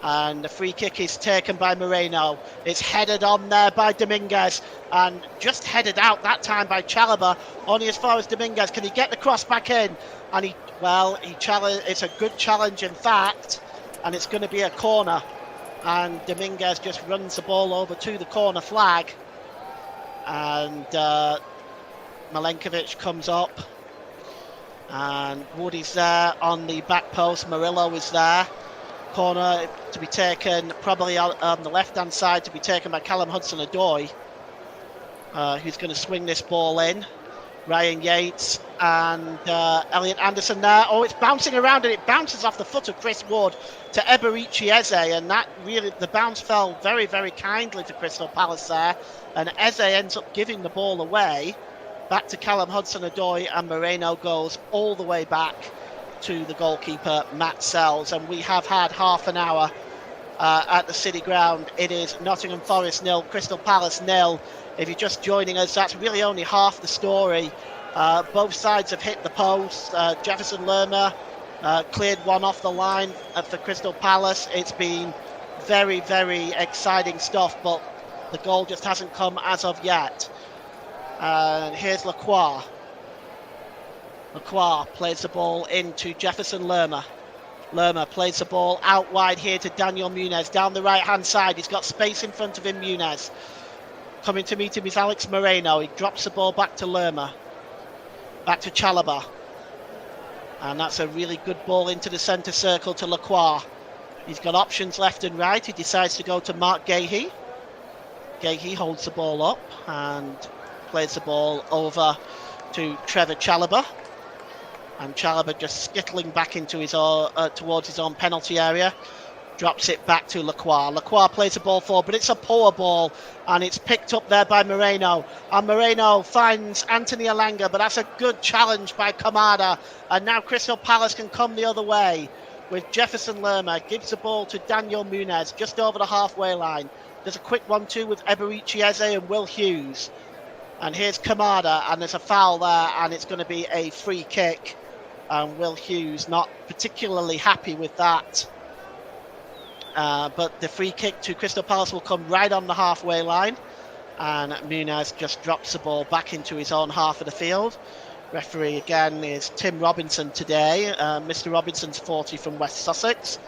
And the free kick is taken by Moreno. It's headed on there by Dominguez. And just headed out that time by Chalobah. Only as far as Dominguez. Can he get the cross back in? And it's a good challenge, in fact. And it's going to be a corner. And Dominguez just runs the ball over to the corner flag. And Malenkovic comes up. And Wood is there on the back post. Murillo is there. Corner to be taken probably on the left-hand side to be taken by Callum Hudson-Odoi, who's going to swing this ball in. Ryan Yates and Elliot Anderson there. Oh, it's bouncing around and it bounces off the foot of Chris Wood to Eberici Eze, and that really, the bounce fell very, very kindly to Crystal Palace there, and Eze ends up giving the ball away back to Callum Hudson-Odoi, and Moreno goes all the way back to the goalkeeper, Matt Sells, and we have had half an hour at the City Ground. It is Nottingham Forest 0, Crystal Palace 0. If you're just joining us, that's really only half the story. Both sides have hit the post. Jefferson Lerma cleared one off the line for Crystal Palace. It's been very, very exciting stuff, but the goal just hasn't come as of yet. Here's Lacroix. Lacroix plays the ball into Jefferson Lerma. Lerma plays the ball out wide here to Daniel Munez down the right hand side. He's got space in front of him. Munez coming to meet him is Alex Moreno. He drops the ball back to Lerma, back to Chalobah, and that's a really good ball into the centre circle to Lacroix. He's got options left and right. He decides to go to Mark Gahey. Gahey holds the ball up and plays the ball over to Trevor Chalobah. And Chalobah just skittling back into his towards his own penalty area. Drops it back to Lacroix. Lacroix plays the ball forward, but it's a poor ball, and it's picked up there by Moreno. And Moreno finds Anthony Alanga, but that's a good challenge by Kamada. And now Crystal Palace can come the other way with Jefferson Lerma. Gives the ball to Daniel Munez just over the halfway line. There's a quick 1-2 with Eberici Eze and Will Hughes. And here's Kamada, and there's a foul there, and it's going to be a free kick. And Will Hughes not particularly happy with that. But the free kick to Crystal Palace will come right on the halfway line. And Munez just drops the ball back into his own half of the field. Referee again is Tim Robinson today. Mr. Robinson's 40 from West Sussex.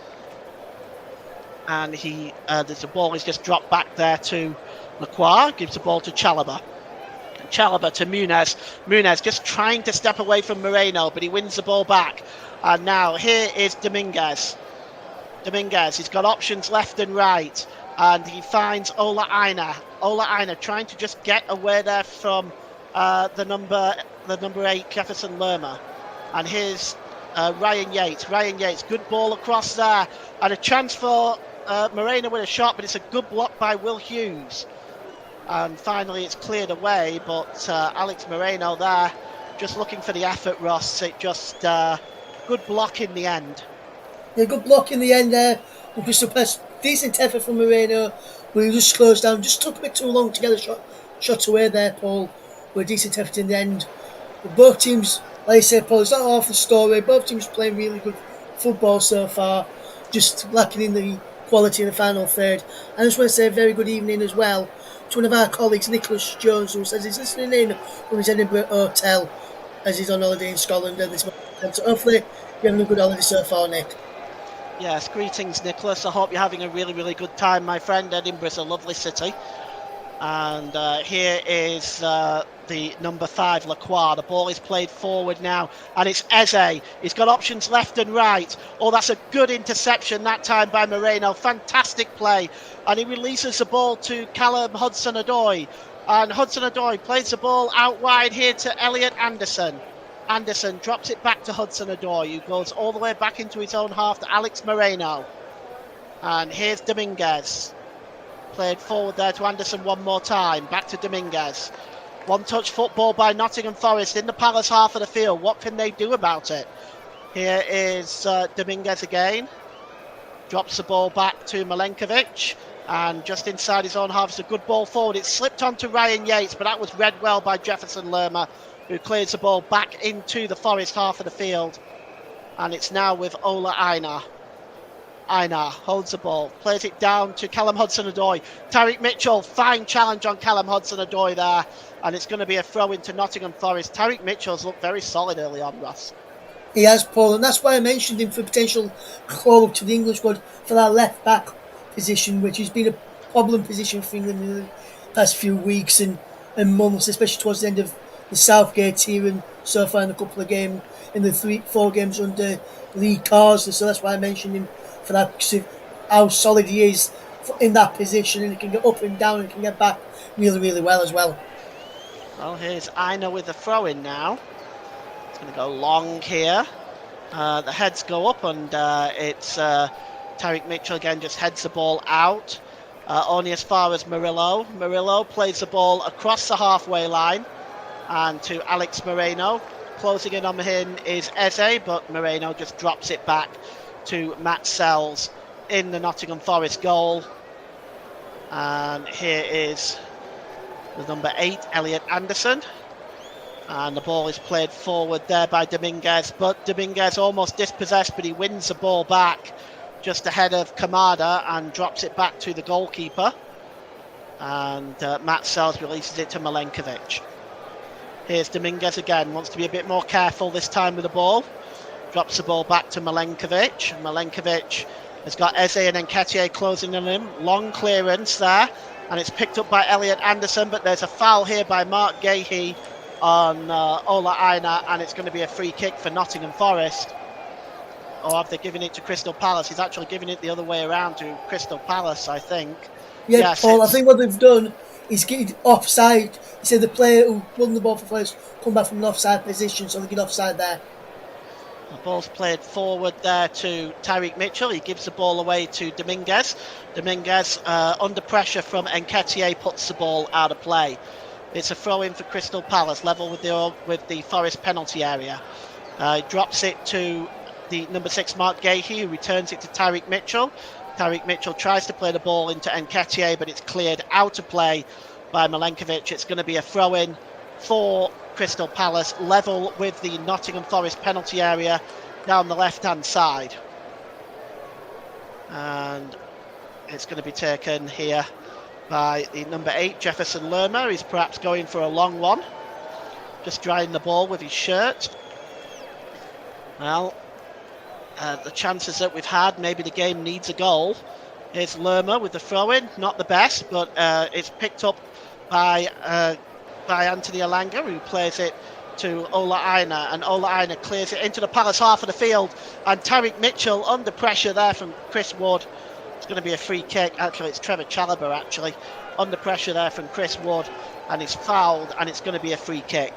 And the ball is just dropped back there to Lacroix. Gives the ball to Chalobah. Chalobah to Munez. Munez just trying to step away from Moreno, but he wins the ball back. And now here is Dominguez. Dominguez, he's got options left and right, and he finds Ola Aina. Ola Aina trying to just get away there from the number 8 Jefferson Lerma. And here's Ryan Yates. Ryan Yates, good ball across there, and a chance for Moreno with a shot, but it's a good block by Will Hughes. And finally it's cleared away, but Alex Moreno there just looking for the effort, Ross. It just good block in the end. Yeah, good block in the end there. Crystal Palace, decent effort from Moreno, but he just closed down. Just took a bit too long to get a shot away there, Paul. But a decent effort in the end. But both teams, like I said, Paul, it's not half the story. Both teams playing really good football so far, just lacking in the quality in the final third. And I just want to say a very good evening as well to one of our colleagues, Nicholas Jones, who says he's listening in from his Edinburgh hotel as he's on holiday in Scotland at this moment. So hopefully you're having a good holiday so far, Nick. Yes, greetings, Nicholas. I hope you're having a really, really good time, my friend. Edinburgh's a lovely city. And here is the number 5, Lacroix. The ball is played forward now, and it's Eze. He's got options left and right. Oh, that's a good interception that time by Moreno. Fantastic play. And he releases the ball to Callum Hudson-Odoi. And Hudson-Odoi plays the ball out wide here to Elliot Anderson. Anderson drops it back to Hudson-Odoi, who goes all the way back into his own half to Alex Moreno. And here's Dominguez. Played forward there to Anderson one more time. Back to Dominguez. One-touch football by Nottingham Forest in the Palace half of the field. What can they do about it? Here is Dominguez again. Drops the ball back to Milenkovic. And just inside his own half, it's a good ball forward. It slipped onto Ryan Yates, but that was read well by Jefferson Lerma, who clears the ball back into the Forest half of the field. And it's now with Ola Aina. Aina holds the ball, plays it down to Callum Hudson-Odoi. Tyreek Mitchell, fine challenge on Callum Hudson-Odoi there. And it's going to be a throw into Nottingham Forest. Tyreek Mitchell's looked very solid early on, Ross. He has, Paul, and that's why I mentioned him for potential call up to the English squad for that left back position, which has been a problem position for England in the past few weeks and months, especially towards the end of the Southgate era and so far in a couple of games, in the 3-4 games under Lee Carsley. So that's why I mentioned him for that, how solid he is in that position, and he can get up and down and can get back really, really well as well. Well, here's Aina with the throw in now. It's going to go long here. The heads go up, and it's Tyreek Mitchell again, just heads the ball out. Only as far as Murillo. Murillo plays the ball across the halfway line and to Alex Moreno. Closing in on him is Eze, but Moreno just drops it back to Matt Sells in the Nottingham Forest goal. And here is the number 8, Elliot Anderson. And the ball is played forward there by Dominguez, but Dominguez almost dispossessed, but he wins the ball back just ahead of Kamada and drops it back to the goalkeeper. And Matt Sells releases it to Milenkovic. Here's Dominguez again, wants to be a bit more careful this time with the ball. Drops the ball back to Milenkovic. Milenkovic has got Eze and Nketiah closing on him. Long clearance there, and it's picked up by Elliot Anderson, but there's a foul here by Mark Gahey on Ola Aina, and it's going to be a free kick for Nottingham Forest. Or have they given it to Crystal Palace? He's actually giving it the other way around to Crystal Palace, I think. Yeah, Yes, Paul, I think what they've done is get offside. He said the player who won the ball for Forest come back from an offside position, so they get offside there. The ball's played forward there to Tyreek Mitchell. He gives the ball away to Dominguez. Dominguez, under pressure from Nketiah, puts the ball out of play. It's a throw-in for Crystal Palace, level with the Forest penalty area. Drops it to the number 6, Mark Gahey, who returns it to Tyreek Mitchell. Tyreek Mitchell tries to play the ball into Nketiah, but it's cleared out of play by Milenkovic. It's going to be a throw-in for Crystal Palace, level with the Nottingham Forest penalty area down the left-hand side. And it's going to be taken here by the number 8, Jefferson Lerma. He's perhaps going for a long one. Just drying the ball with his shirt. Well, the chances that we've had, maybe the game needs a goal. Here's Lerma with the throw-in. Not the best, but it's picked up by Anthony Alanga, who plays it to Ola Aina, and Ola Aina clears it into the Palace half of the field, and Tyreek Mitchell under pressure there from Chris Wood. It's going to be a free kick. Actually, it's Trevor Chalobah actually under pressure there from Chris Wood, and he's fouled, and it's going to be a free kick.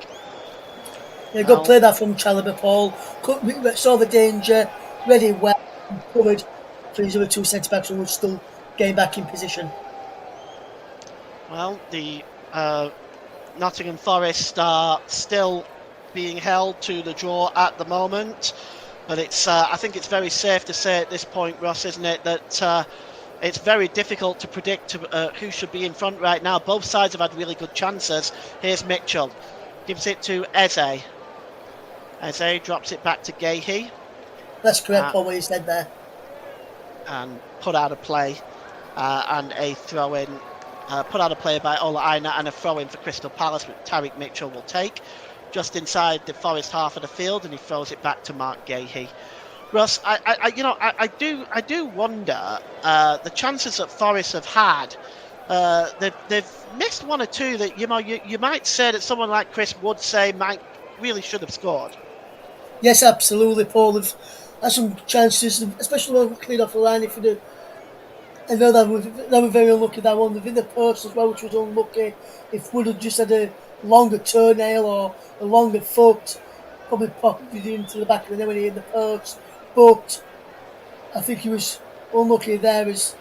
Yeah, good play that from Chalobah, Paul. Saw the danger, read it well, covered for his other 2 centre-backs who were still getting back in position. Well, the Nottingham Forest are still being held to the draw at the moment, but it's I think it's very safe to say at this point, Ross, isn't it, that it's very difficult to predict who should be in front right now. Both sides have had really good chances. Here's Mitchell, gives it to Eze. Eze drops it back to Gahey. That's correct, Paul, what you said there. And put out of play, and a throw-in. Put out of play by Ola Aina, and a throw-in for Crystal Palace, which Tyreek Mitchell will take just inside the Forest half of the field, and he throws it back to Mark Gahey. Russ, I do wonder the chances that Forest have had. They've missed one or two that you might say that someone like Chris Wood really should have scored. Yes, absolutely, Paul. They've had some chances, especially when we cleared off the line. I know that were very unlucky, that one. They've in the post as well, which was unlucky. If Wood had just had a longer toenail or a longer foot, probably popped it into the back of the net when he hit the post. But I think he was unlucky there as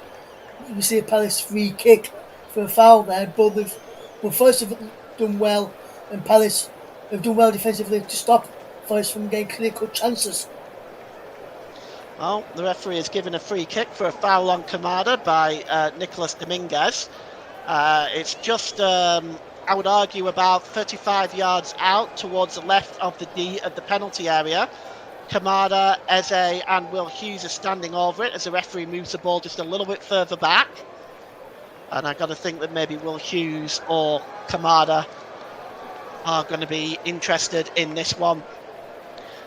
we see a Palace free kick for a foul there. But Forest have done well, and Palace have done well defensively to stop Forest from getting clear-cut chances. Well, the referee has given a free kick for a foul on Kamada by Nicolas Dominguez. It's just, I would argue, about 35 yards out towards the left of the penalty area. Kamada, Eze and Will Hughes are standing over it as the referee moves the ball just a little bit further back. And I've got to think that maybe Will Hughes or Kamada are going to be interested in this one.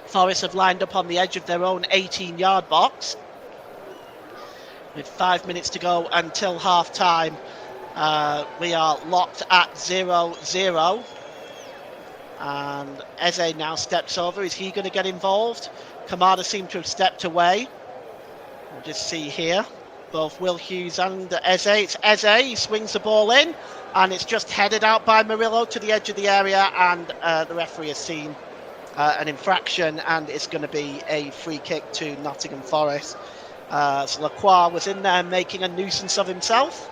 Forest have lined up on the edge of their own 18-yard box. With 5 minutes to go until half-time, we are locked at 0-0. And Eze now steps over. Is he going to get involved? Kamada seemed to have stepped away. We'll just see here. both Will Hughes and Eze. It's Eze, he swings the ball in, and it's just headed out by Murillo to the edge of the area, and the referee has seen an infraction, and it's going to be a free kick to Nottingham Forest. So Lacroix was in there making a nuisance of himself,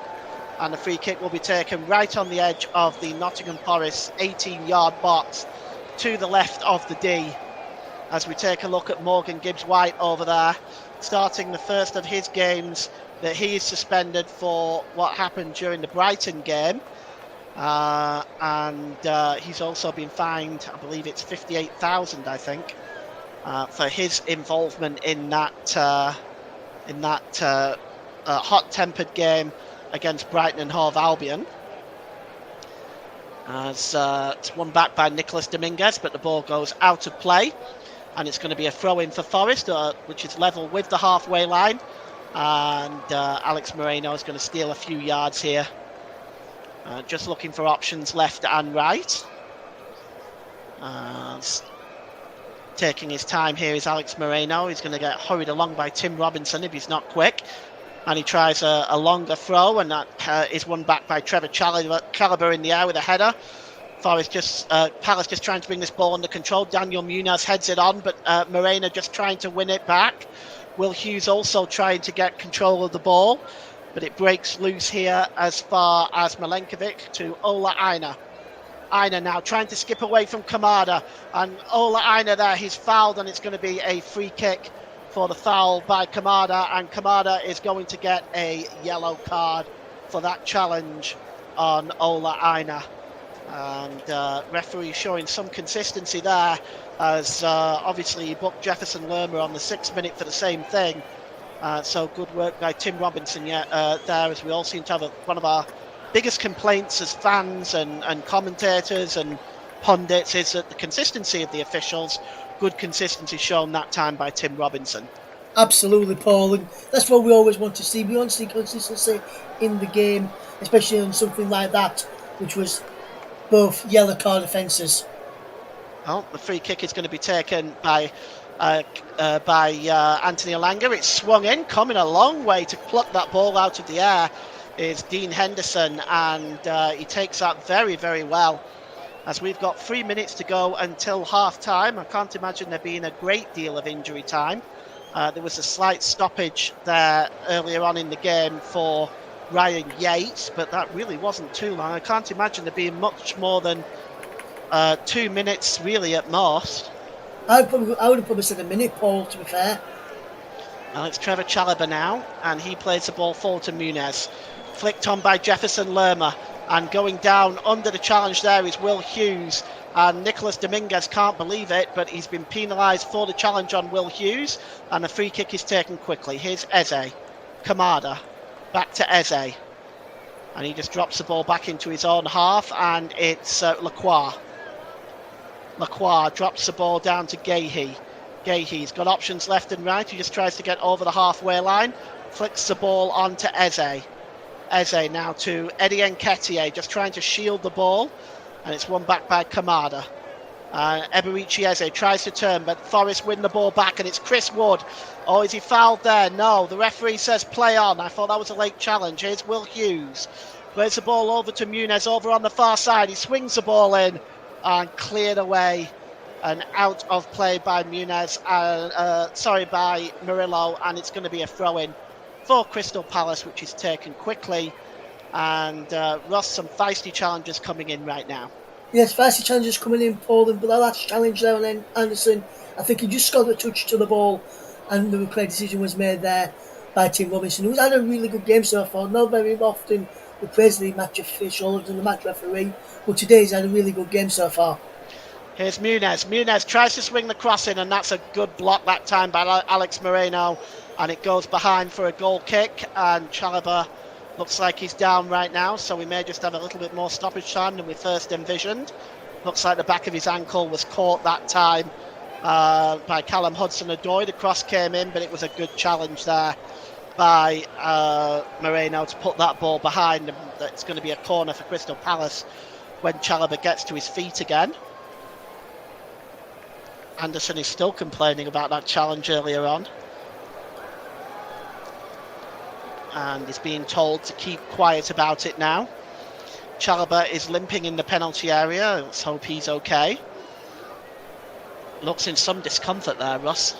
and the free kick will be taken right on the edge of the Nottingham Forest 18-yard box to the left of the D. As we take a look at Morgan Gibbs-White over there, starting the first of his games that he is suspended for what happened during the Brighton game. And he's also been fined, I believe it's 58,000, I think, for his involvement in that hot-tempered game against Brighton and Hove Albion. As it's won back by Nicholas Dominguez, but the ball goes out of play, and it's going to be a throw-in for Forest, which is level with the halfway line, and Alex Moreno is going to steal a few yards here. Just looking for options left and right. Taking his time here is Alex Moreno. He's going to get hurried along by Tim Robinson if he's not quick. And he tries a longer throw, and that is won back by Trevor Caliber in the air with a header. Palace just trying to bring this ball under control. Daniel Munoz heads it on, but Moreno just trying to win it back. Will Hughes also trying to get control of the ball, but it breaks loose here as far as Milenkovic to Ola Aina. Aina now trying to skip away from Kamada, and Ola Aina there, he's fouled, and it's going to be a free kick for the foul by Kamada, and Kamada is going to get a yellow card for that challenge on Ola Aina. And referee showing some consistency there, as obviously he booked Jefferson Lerma on the 6th minute for the same thing. So good work by Tim Robinson there, as we all seem to have one of our biggest complaints as fans and commentators and pundits is that the consistency of the officials. Good consistency shown that time by Tim Robinson. Absolutely, Paul, and that's what we always want to see. We want to see consistency in the game, especially on something like that, which was both yellow card offences. Oh, the free kick is going to be taken by Anthony Alanga. It's swung in, coming a long way to pluck that ball out of the air is Dean Henderson, and he takes that very, very well. As we've got 3 minutes to go until half time, I can't imagine there being a great deal of injury time. There was a slight stoppage there earlier on in the game for Ryan Yates, but that really wasn't too long. I can't imagine there being much more than 2 minutes really at most. I would have probably said a minute, Paul, to be fair. Well, it's Trevor Chalobah now, and he plays the ball forward to Muniz. Flicked on by Jefferson Lerma, and going down under the challenge there is Will Hughes. And Nicholas Dominguez can't believe it, but he's been penalised for the challenge on Will Hughes, and the free kick is taken quickly. Here's Eze. Kamada. Back to Eze. And he just drops the ball back into his own half, and it's Lacroix. Lacroix drops the ball down to Gahey. Gahey's got options left and right. He just tries to get over the halfway line. Flicks the ball on to Eze. Eze now to Eddie Nketiah, just trying to shield the ball. And it's won back by Kamada. Eberici Eze tries to turn, but Forest win the ball back, and it's Chris Wood. Oh, is he fouled there? No, the referee says play on. I thought that was a late challenge. Here's Will Hughes. Plays the ball over to Muniz over on the far side. He swings the ball in and cleared away. And out of play by Muniz, by Murillo, and it's going to be a throw-in for Crystal Palace, which is taken quickly. And Ross, some feisty challenges coming in right now. Yes, feisty challenges coming in, Paul, but that last challenge there on Anderson, I think he just got a touch to the ball, and the correct decision was made there by Tim Robinson, who's had a really good game so far. Not very often we praise the match officials and the match referee, but today he's had a really good game so far. Here's Muniz. Muniz tries to swing the cross in, and that's a good block that time by Alex Moreno, and it goes behind for a goal kick, and Chalobah looks like he's down right now, so we may just have a little bit more stoppage time than we first envisioned. Looks like the back of his ankle was caught that time by Callum Hudson-Odoi. The cross came in, but it was a good challenge there by Moreno to put that ball behind, and it's going to be a corner for Crystal Palace when Chalobah gets to his feet again. Anderson is still complaining about that challenge earlier on. and is being told to keep quiet about it now. Chalobah is limping in the penalty area. Let's hope he's okay. Looks in some discomfort there, Russ.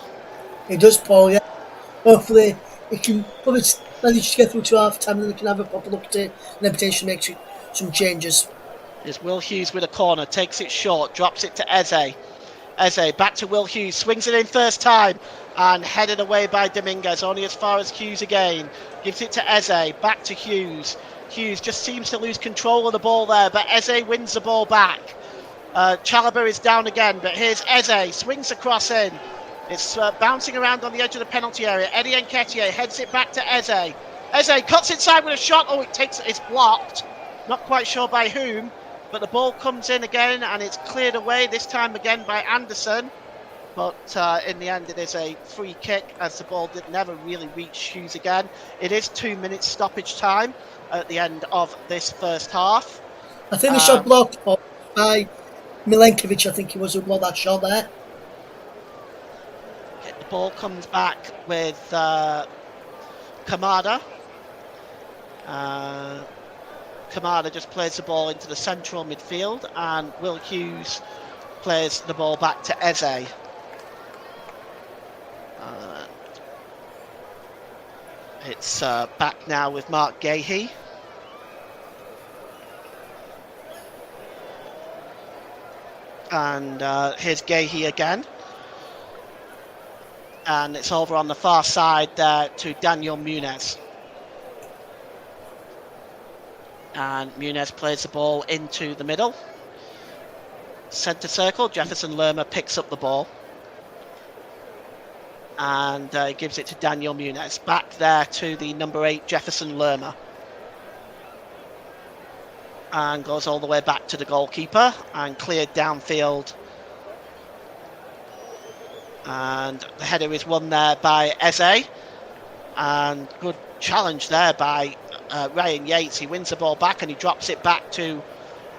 It does, Paul, yeah. Hopefully, it can probably manage to get through to half time and they can have a proper look at it and then potentially make some changes. There's Will Hughes with a corner, takes it short, drops it to Eze. Eze back to Will Hughes, swings it in first time and headed away by Dominguez, only as far as Hughes again. Gives it to Eze, back to Hughes. Hughes just seems to lose control of the ball there, but Eze wins the ball back. Chalobah is down again, but here's Eze, swings across in. It's bouncing around on the edge of the penalty area. Eddie Nketiah heads it back to Eze. Eze cuts inside with a shot. Oh, it's blocked. Not quite sure by whom, but the ball comes in again and it's cleared away, this time again by Anderson. But in the end, it is a free kick as the ball did never really reach Hughes again. It is 2 minutes stoppage time at the end of this first half. I think the shot blocked by Milenkovic, I think he was who blocked that shot there. The ball comes back with Kamada. Kamada just plays the ball into the central midfield and Will Hughes plays the ball back to Eze. It's back now with Mark Gahey. And here's Gahey again. And it's over on the far side there to Daniel Muniz. And Muniz plays the ball into the middle. Centre circle, Jefferson Lerma picks up the ball. And gives it to Daniel Muniz. Back there to the number 8, Jefferson Lerma. And goes all the way back to the goalkeeper and cleared downfield. And the header is won there by Eze. And good challenge there by Ryan Yates. He wins the ball back and he drops it back to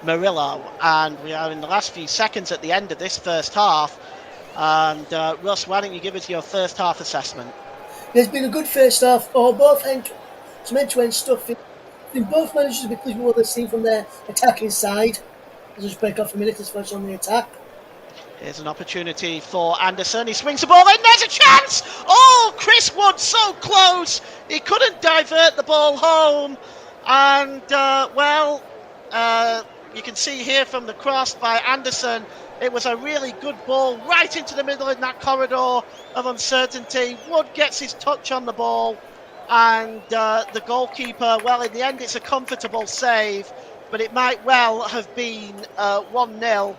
Murillo. And we are in the last few seconds at the end of this first half. And Russ, why don't you give us your first half assessment? There's been a good first half, or both end, some end-to-end stuff. In both managers to be pleased with what they've seen from their attacking side. I'll just break off a minute as far as on the attack. Here's an opportunity for Anderson. He swings the ball in. There's a chance! Oh, Chris Wood so close. He couldn't divert the ball home. And, you can see here from the cross by Anderson, it was a really good ball right into the middle in that corridor of uncertainty. Wood gets his touch on the ball. And the goalkeeper, well, in the end, it's a comfortable save. But it might well have been 1-0.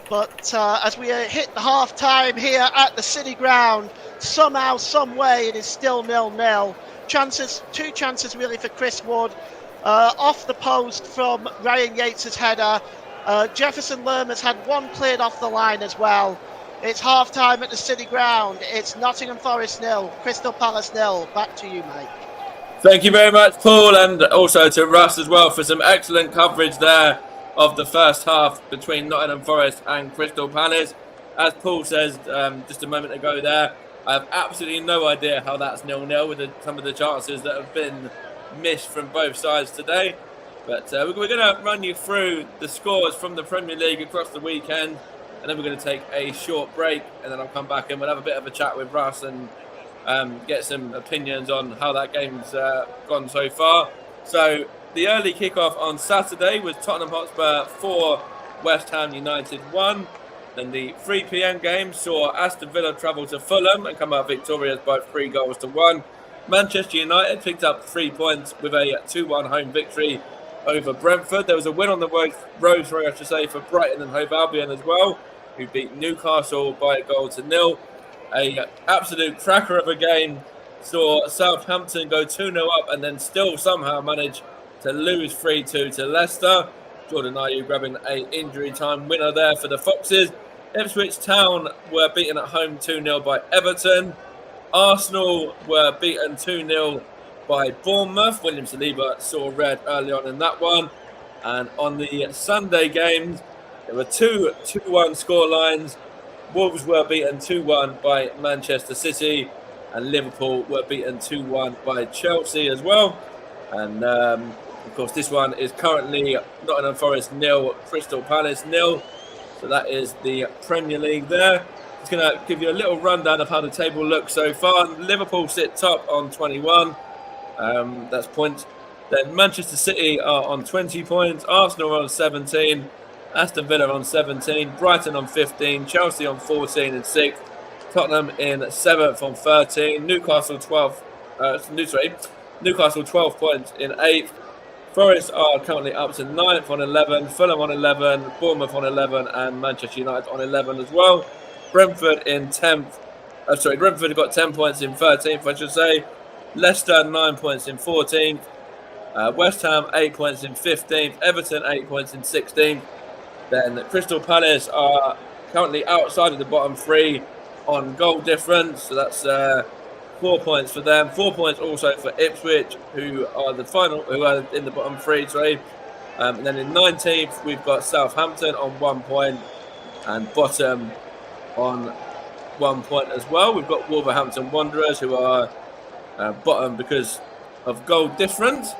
But as we hit the half-time here at the City Ground, somehow, some way, it is still 0-0. Two chances really for Chris Wood. Off the post from Ryan Yates' header. Jefferson Lerma's had one cleared off the line as well. It's half-time at the City Ground. It's Nottingham Forest 0, Crystal Palace 0. Back to you, mate. Thank you very much, Paul, and also to Russ as well for some excellent coverage there of the first half between Nottingham Forest and Crystal Palace. As Paul says just a moment ago there, I have absolutely no idea how that's 0-0 with some of the chances that have been missed from both sides today. But we're going to run you through the scores from the Premier League across the weekend, and then we're going to take a short break, and then I'll come back and we'll have a bit of a chat with Russ and get some opinions on how that game's gone so far. So the early kickoff on Saturday was Tottenham Hotspur 4, West Ham United 1. Then the 3 p.m. game saw Aston Villa travel to Fulham and come out victorious by 3-1. Manchester United picked up 3 points with a 2-1 home victory over Brentford. There was a win on the road, for Brighton and Hove Albion as well, who beat Newcastle by 1-0. A absolute cracker of a game saw Southampton go 2-0 up and then still somehow manage to lose 3-2 to Leicester. Jordan Ayew grabbing an injury time winner there for the Foxes. Ipswich Town were beaten at home 2-0 by Everton. Arsenal were beaten 2-0 by Bournemouth. William Saliba saw red early on in that one. And on the Sunday games, there were 2-1 scorelines. Wolves were beaten 2-1 by Manchester City. and Liverpool were beaten 2-1 by Chelsea as well. And of course, this one is currently Nottingham Forest 0, Crystal Palace 0. So that is the Premier League there. Just going to give you a little rundown of how the table looks so far. Liverpool sit top on 21. That's points. Then Manchester City are on 20 points. Arsenal are on 17. Aston Villa on 17. Brighton on 15. Chelsea on 14 and 6th. Tottenham in 7th on 13. Newcastle 12. Newcastle 12 points in 8th. Forest are currently up to 9th on 11, Fulham on 11, Bournemouth on 11, and Manchester United on 11 as well. Brentford in 10th. Brentford got 10 points in 13th, I should say. Leicester 9 points in 14th. West Ham 8 points in 15th. Everton 8 points in 16th. Then Crystal Palace are currently outside of the bottom 3 on goal difference. So that's 4 points for them. 4 points also for Ipswich, who are in the bottom 3. And then in 19th, we've got Southampton on 1 point, and bottom on 1 point as well. We've got Wolverhampton Wanderers, who are bottom because of goal difference.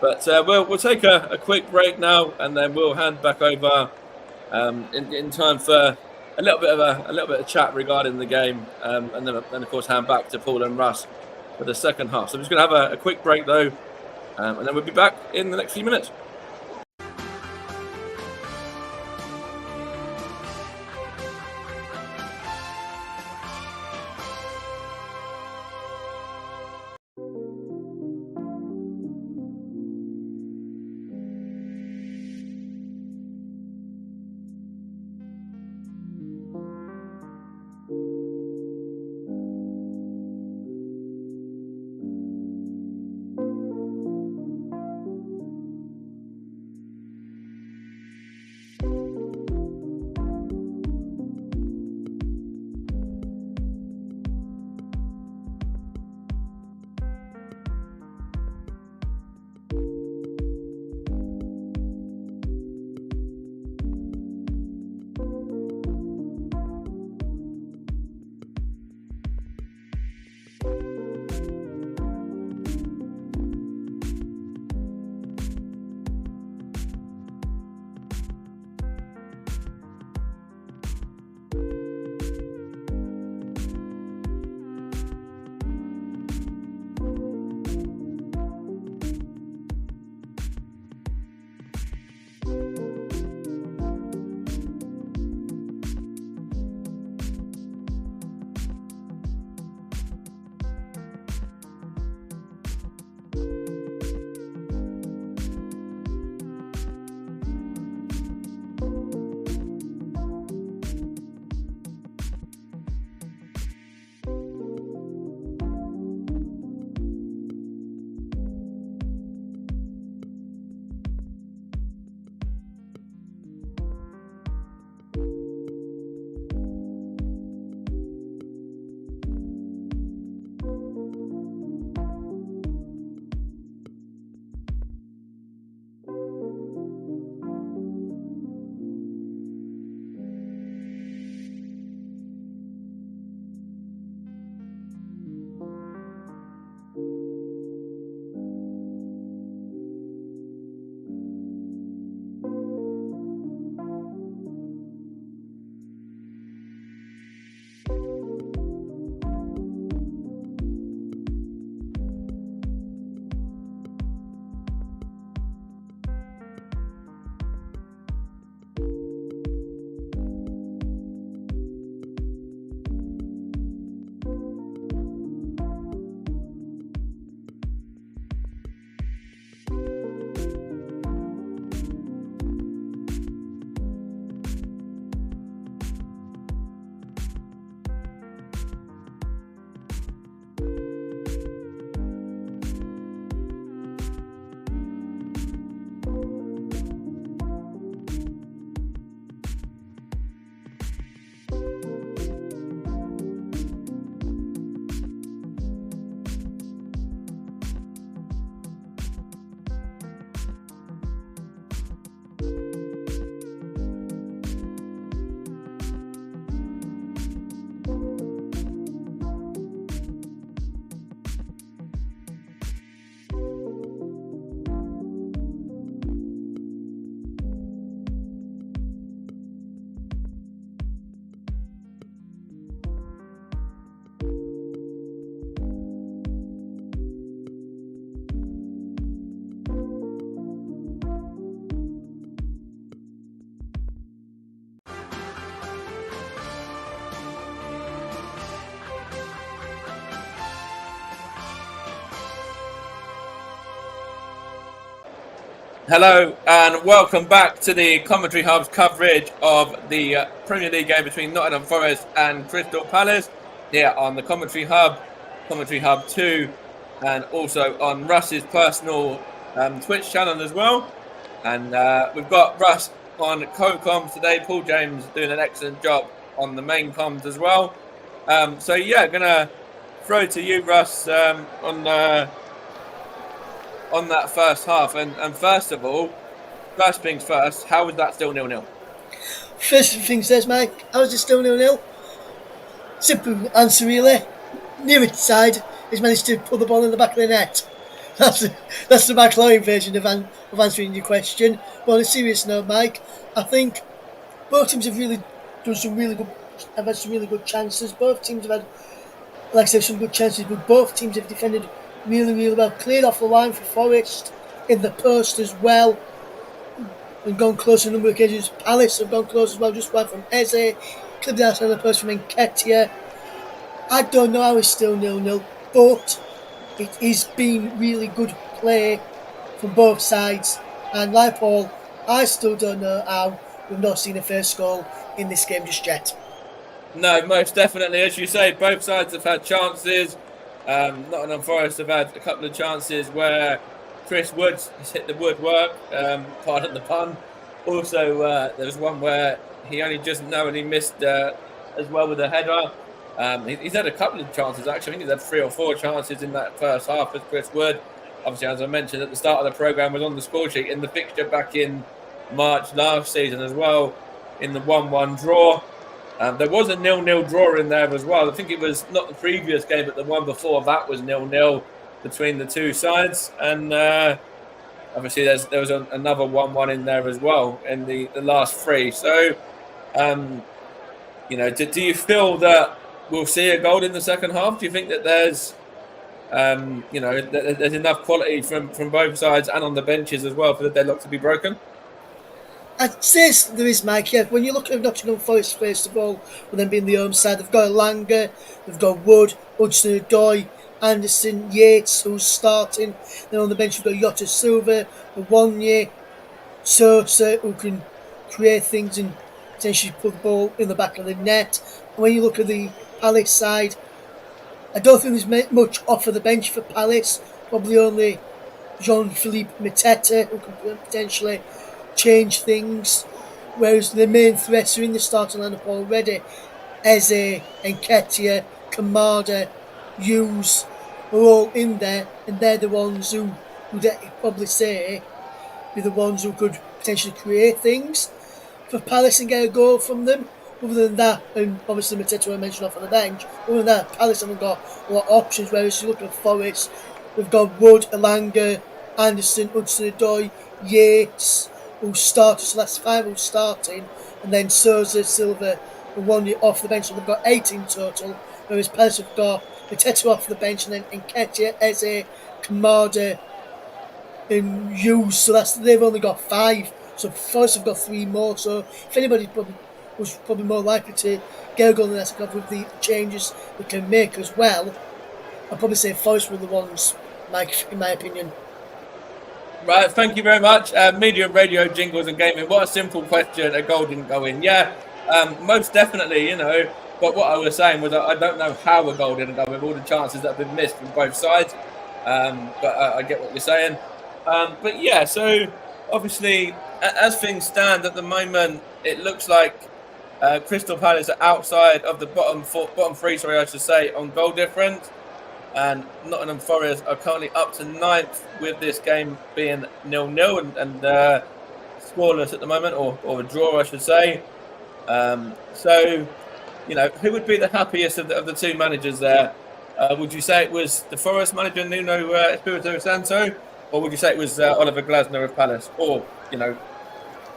But we'll take a quick break now, and then we'll hand back over in time for a little bit of chat regarding the game, and then of course hand back to Paul and Russ for the second half. So I'm just going to have a quick break though, and then we'll be back in the next few minutes. Hello and welcome back to the Commentary Hub's coverage of the Premier League game between Nottingham Forest and Crystal Palace here on the Commentary Hub 2, and also on Russ's personal Twitch channel as well. And we've got Russ on co-coms today, Paul James doing an excellent job on the main comms as well. So yeah, gonna throw to you, Russ, on that first half. And first of all, first things first, how was that still 0-0? First things first, Mike. How is it still 0-0? Simple answer, really. Neither side has managed to put the ball in the back of the net. That's the McLaren version of answering your question. But on a serious note, Mike, I think both teams have really done some really good. Have had some really good chances. Both teams have had, like I said, some good chances. But both teams have defended really, really well. Cleared off the line for Forest in the post as well. And gone close on a number of occasions. Palace have gone close as well, just one from Eze, clipped outside of the post from Nketiah. I don't know how it's still 0-0, but it has been really good play from both sides. And like Paul, I still don't know how we've not seen a first goal in this game just yet. No, most definitely. As you say, both sides have had chances. Nottingham Forest have had a couple of chances where Chris Woods has hit the woodwork, pardon the pun. Also, there was one where he only just narrowly missed as well with a header. He's had a couple of chances, actually. I think he's had 3 or 4 chances in that first half as Chris Wood. Obviously, as I mentioned at the start of the programme, was on the score sheet in the fixture back in March last season as well, in the 1-1 draw. There was a 0-0 draw in there as well. I think it was not the previous game, but the one before that was 0-0 between the two sides. And obviously there was another 1-1 in there as well in the last 3. So, do you feel that we'll see a goal in the second half? Do you think that there's there's enough quality from both sides and on the benches as well for the deadlock to be broken? I'd say there is, Mike. Yeah, when you look at Nottingham Forest, first of all, with them being the home side, they've got Elanga, they've got Wood, Hudson-Odoi, Anderson, Yates, who's starting. Then on the bench, you've got Jota Silva, Awonye, Sosa, who can create things and potentially put the ball in the back of the net. And when you look at the Palace side, I don't think there's much off of the bench for Palace. Probably only Jean-Philippe Mateta, who can potentially change things, whereas the main threats are in the starting lineup already. Eze, Nketiah, Kamada, Hughes are all in there, and they're the ones who would probably say be the ones who could potentially create things for Palace and get a goal from them. Other than that, and obviously Mateta I mentioned off on the bench, other than that, Palace haven't got a lot of options, whereas you look at Forest, we've got Wood, Elanga, Anderson, Hudson-Odoi, Yates, who started, so that's 5 who's starting, and then Sosa, Silva, and 1 off the bench, so they've got 8 in total, whereas Palace have got Mateta off the bench, and then Nketiah, Eze, Kamada, and Hughes, so they've only got 5, so Forest have got 3 more, so if anybody was probably more likely to get a goal in the second half with the changes they can make as well, I'd probably say Forest were the ones, Mike, in my opinion. Right, thank you very much. Media, radio, jingles and gaming. What a simple question. A goal didn't go in. Yeah, most definitely, But what I was saying was I don't know how a goal didn't go in with all the chances that have been missed from both sides. But I get what you're saying. But yeah, so obviously, as things stand at the moment, it looks like Crystal Palace are outside of the bottom 3, I should say, on goal difference. And Nottingham Forest are currently up to 9th with this game being 0-0 and scoreless at the moment, or a draw, I should say. So, who would be the happiest of the two managers there? Would you say it was the Forest manager, Nuno Espirito Santo, or would you say it was Oliver Glasner of Palace? Or,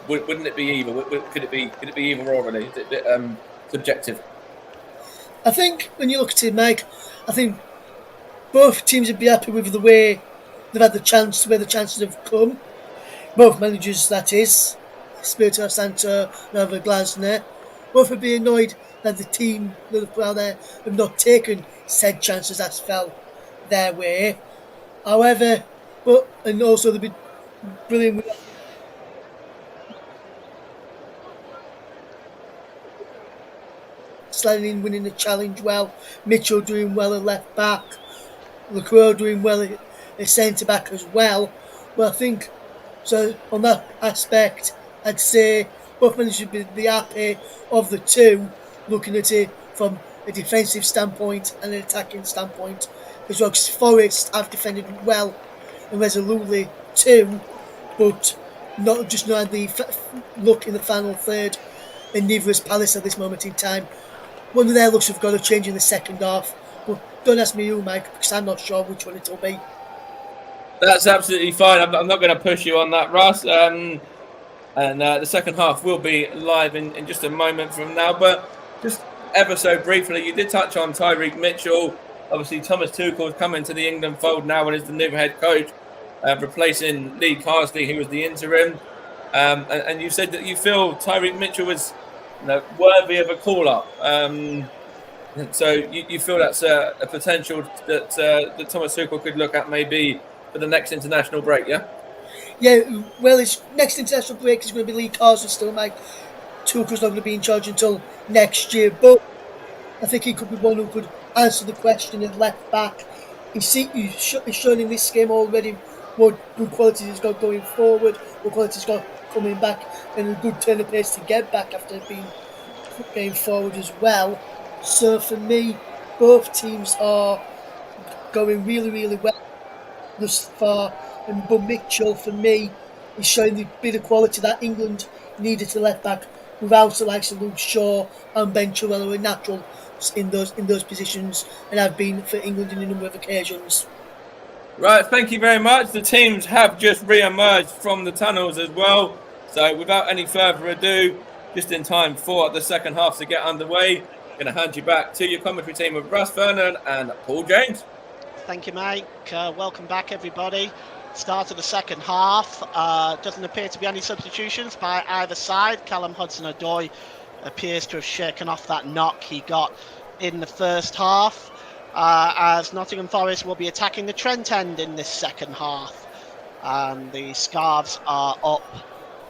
wouldn't it be either? Could it be either or, really? Is it a bit subjective? I think when you look at it, Mike, I think both teams would be happy with the way they've had the chance, where the chances have come. Both managers, that is, Espirito Santo and Oliver Glasner. Both would be annoyed that the team that have put out there have not taken said chances that fell their way. However, and also they'd be brilliant with sliding in, winning the challenge well. Mitchell doing well at left back. Lacroix doing well at centre back as well. Well, I think so. On that aspect, I'd say both men should be happy of the two, looking at it from a defensive standpoint and an attacking standpoint. As well, because Forest have defended well and resolutely too, but not had the look in the final third, and neither has Palace at this moment in time. One of their looks have got to change in the second half, but don't ask me who, Mike, because I'm not sure which one it'll be. That's absolutely fine. I'm not going to push you on that, Russ. And the second half will be live in just a moment from now. But just ever so briefly, you did touch on Tyreek Mitchell. Obviously, Thomas Tuchel's coming to the England fold now and is the new head coach, replacing Lee Carsley, who was the interim. And you said that you feel Tyreek Mitchell was worthy of a call-up. So you feel that's a potential that Thomas Tuchel could look at maybe for the next international break, yeah? Yeah, well, his next international break is going to be Lee Carsley still, Mike. Tuchel's not going to be in charge until next year, but I think he could be one who could answer the question at left back. He's shown in this game already what good qualities he's got going forward, what qualities he's got coming back, and a good turn of pace to get back after being going forward as well. So for me, both teams are going really, really well thus far. But Mitchell, for me, is showing the bit of quality that England needed to left back without the likes of Luke Shaw and Ben Chilwell, who are natural in those positions and have been for England in a number of occasions. Right, thank you very much. The teams have just re-emerged from the tunnels as well. So without any further ado, just in time for the second half to get underway, I'm going to hand you back to your commentary team of Russ Vernon and Paul James. Thank you, Mike. Welcome back, everybody. Start of the second half. Doesn't appear to be any substitutions by either side. Callum Hudson-Odoi appears to have shaken off that knock he got in the first half, as Nottingham Forest will be attacking the Trent end in this second half. And the Scarves are up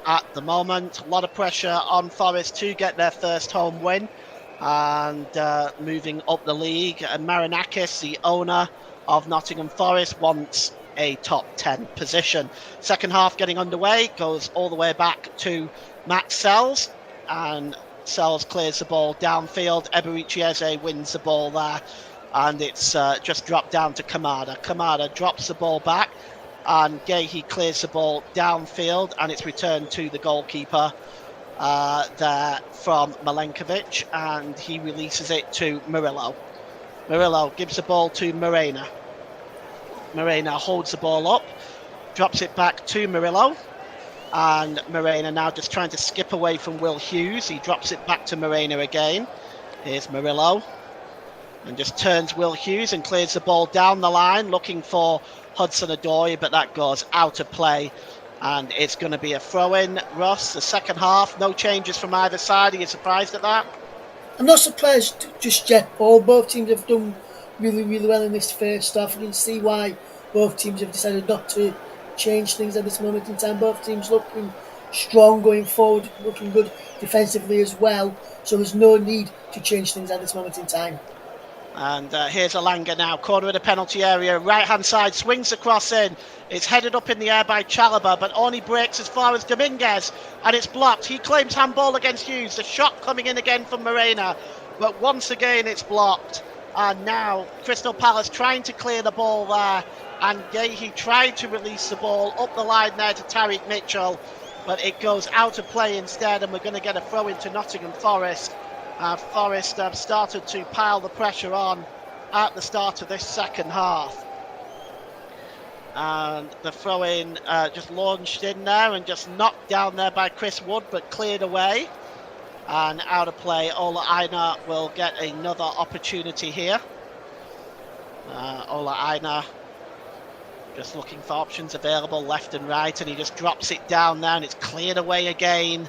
at the moment. A lot of pressure on Forest to get their first home win and moving up the league. And Marinakis, the owner of Nottingham Forest, wants a top 10 position. Second half getting underway, goes all the way back to Matt Sells, and Sells clears the ball downfield. Eberichieze wins the ball there, and it's just dropped down to Kamada. Kamada drops the ball back, and Gahey clears the ball downfield, and it's returned to the goalkeeper there from Milenkovic, and he releases it to Murillo. Murillo gives the ball to Morena. Morena holds the ball up, drops it back to Murillo, and Morena now just trying to skip away from Will Hughes. He drops it back to Morena again. Here's Murillo, and just turns Will Hughes and clears the ball down the line, looking for Hudson-Odoi, but that goes out of play, and it's going to be a throw-in. Russ, the second half, no changes from either side. Are you surprised at that? I'm not surprised just yet, Paul. Both teams have done really, really well in this first half. You can see why both teams have decided not to change things at this moment in time. Both teams looking strong going forward, looking good defensively as well. So there's no need to change things at this moment in time. And here's Alanga now, corner of the penalty area, right-hand side, swings the cross in. It's headed up in the air by Chalobah, but only breaks as far as Dominguez, and it's blocked. He claims handball against Hughes. The shot coming in again from Morena, but once again it's blocked. And now Crystal Palace trying to clear the ball there, and Gahey tried to release the ball up the line there to Tyreek Mitchell, but it goes out of play instead, and we're going to get a throw into Nottingham Forest. Forest have started to pile the pressure on at the start of this second half. And the throw-in just launched in there and just knocked down there by Chris Wood, but cleared away. And out of play, Ola Aina will get another opportunity here. Ola Aina just looking for options available left and right, and he just drops it down there, and it's cleared away again.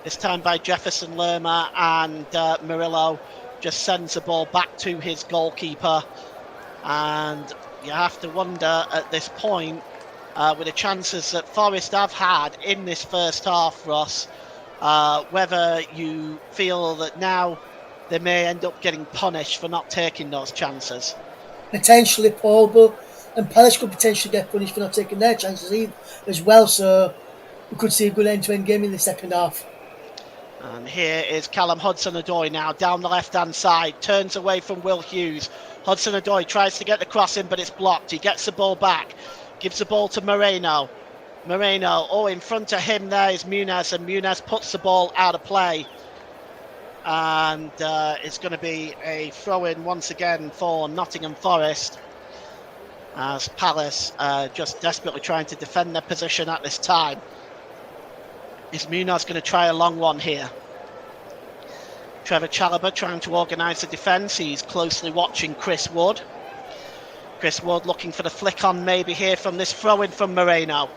This time by Jefferson Lerma, and Murillo just sends the ball back to his goalkeeper. And you have to wonder at this point, with the chances that Forest have had in this first half, Ross, whether you feel that now they may end up getting punished for not taking those chances. Potentially, Paul, and Palace could potentially get punished for not taking their chances as well. So we could see a good end-to-end game in the second half. And here is Callum Hudson-Odoi now down the left-hand side, turns away from Will Hughes. Hudson-Odoi tries to get the cross in, but it's blocked. He gets the ball back, gives the ball to Moreno. In front of him there is Muniz, and Muniz puts the ball out of play. And it's going to be a throw-in once again for Nottingham Forest, as Palace just desperately trying to defend their position at this time. Is Muniz going to try a long one here? Trevor Chalobah trying to organise the defence. He's closely watching Chris Wood. Chris Wood looking for the flick on maybe here from this throw-in from Moreno.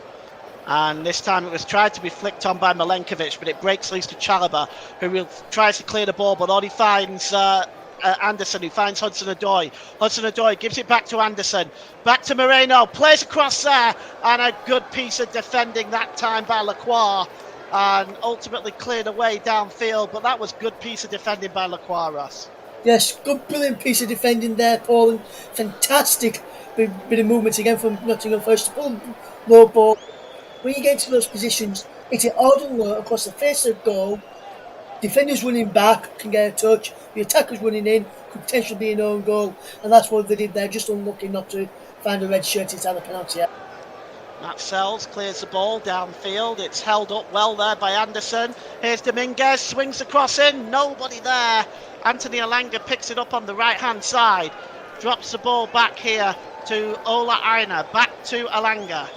And this time it was tried to be flicked on by Milenkovic, but it breaks loose to Chalobah, who tries to clear the ball, but only finds Anderson, who finds Hudson-Odoi. Hudson-Odoi gives it back to Anderson, back to Moreno, plays across there, and a good piece of defending that time by Lacroix, and ultimately cleared away downfield, but that was good piece of defending by Lacroix, Ross. Yes, good, brilliant piece of defending there, Paul, and fantastic bit of movement again from Nottingham Forest to pull low ball. When you get into those positions, hit it hard and low across the face of goal. Defenders running back can get a touch. The attackers running in could potentially be an own goal, and that's what they did there. Just unlucky not to find a red shirt inside the penalty area. Matt Sells clears the ball downfield. It's held up well there by Anderson. Here's Dominguez, swings the cross in. Nobody there. Anthony Alanga picks it up on the right-hand side. Drops the ball back here to Ola Aina. Back to Alanga.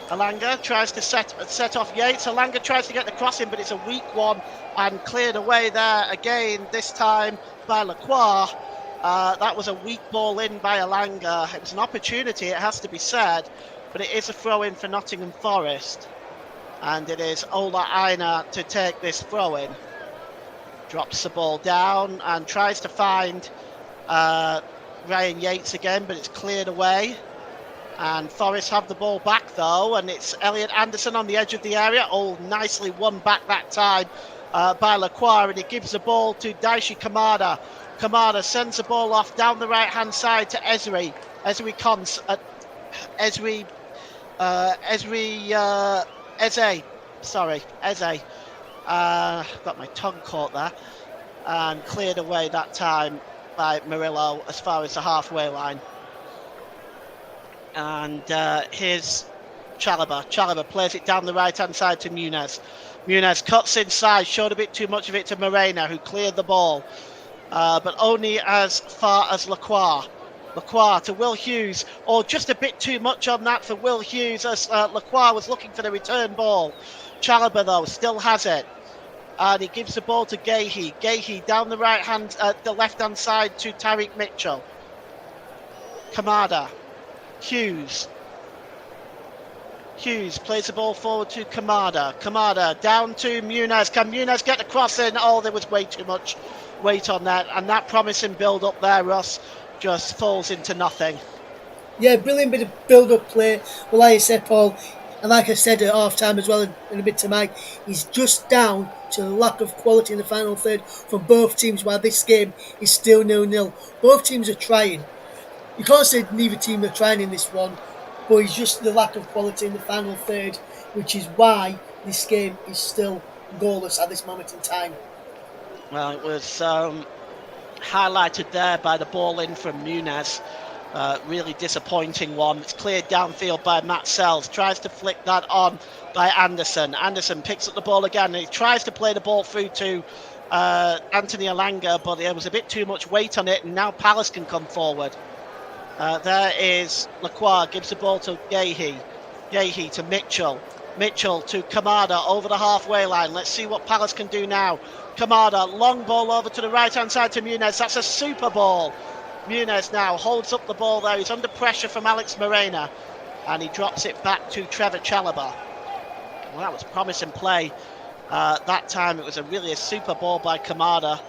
Alanga tries to set off Yates. Alanga tries to get the cross in, but it's a weak one and cleared away there again, this time by Lacroix. That was a weak ball in by Alanga. It was an opportunity, it has to be said, but it is a throw-in for Nottingham Forest. And it is Ola Aina to take this throw-in. Drops the ball down and tries to find Ryan Yates again, but it's cleared away. And Forest have the ball back though, and it's Elliot Anderson on the edge of the area. Oh, nicely won back that time by Lacroix, and he gives the ball to Daishi Kamada. Kamada sends the ball off down the right-hand side to Eze. Eze. Got my tongue caught there. And cleared away that time by Murillo as far as the halfway line. And here's Chalobah. Chalobah plays it down the right-hand side to Muniz. Muniz cuts inside, showed a bit too much of it to Moreno, who cleared the ball. But only as far as Lacroix. Lacroix to Will Hughes. Oh, just a bit too much on that for Will Hughes as Lacroix was looking for the return ball. Chalobah, though, still has it. And he gives the ball to Gahey. Gahey down the left-hand side to Tariq Mitchell. Kamada. Hughes plays the ball forward to Kamada down to Muniz. Can Muniz get the cross in? Oh, there was way too much weight on that, and that promising build up there, Ross, just falls into nothing. Yeah, brilliant bit of build up play. Well, like I said, Paul, and like I said at half time as well, and a bit to Mike, he's just down to the lack of quality in the final third for both teams, while this game is still 0-0. Both teams are trying. You can't say neither team are trying in this one, but it's just the lack of quality in the final third, which is why this game is still goalless at this moment in time. Well, it was highlighted there by the ball in from Muniz. Really disappointing one. It's cleared downfield by Matt Sells. Tries to flick that on by Anderson. Anderson picks up the ball again, and he tries to play the ball through to Anthony Alanga, but there was a bit too much weight on it, and now Palace can come forward. There is Lacroix, gives the ball to Gahey. Gahey to Mitchell. Mitchell to Kamada over the halfway line. Let's see what Palace can do now. Kamada, long ball over to the right-hand side to Muniz. That's a super ball. Muniz now holds up the ball there. He's under pressure from Alex Morena. And he drops it back to Trevor Chalobah. Well, that was promising play. That time it was really a super ball by Kamada.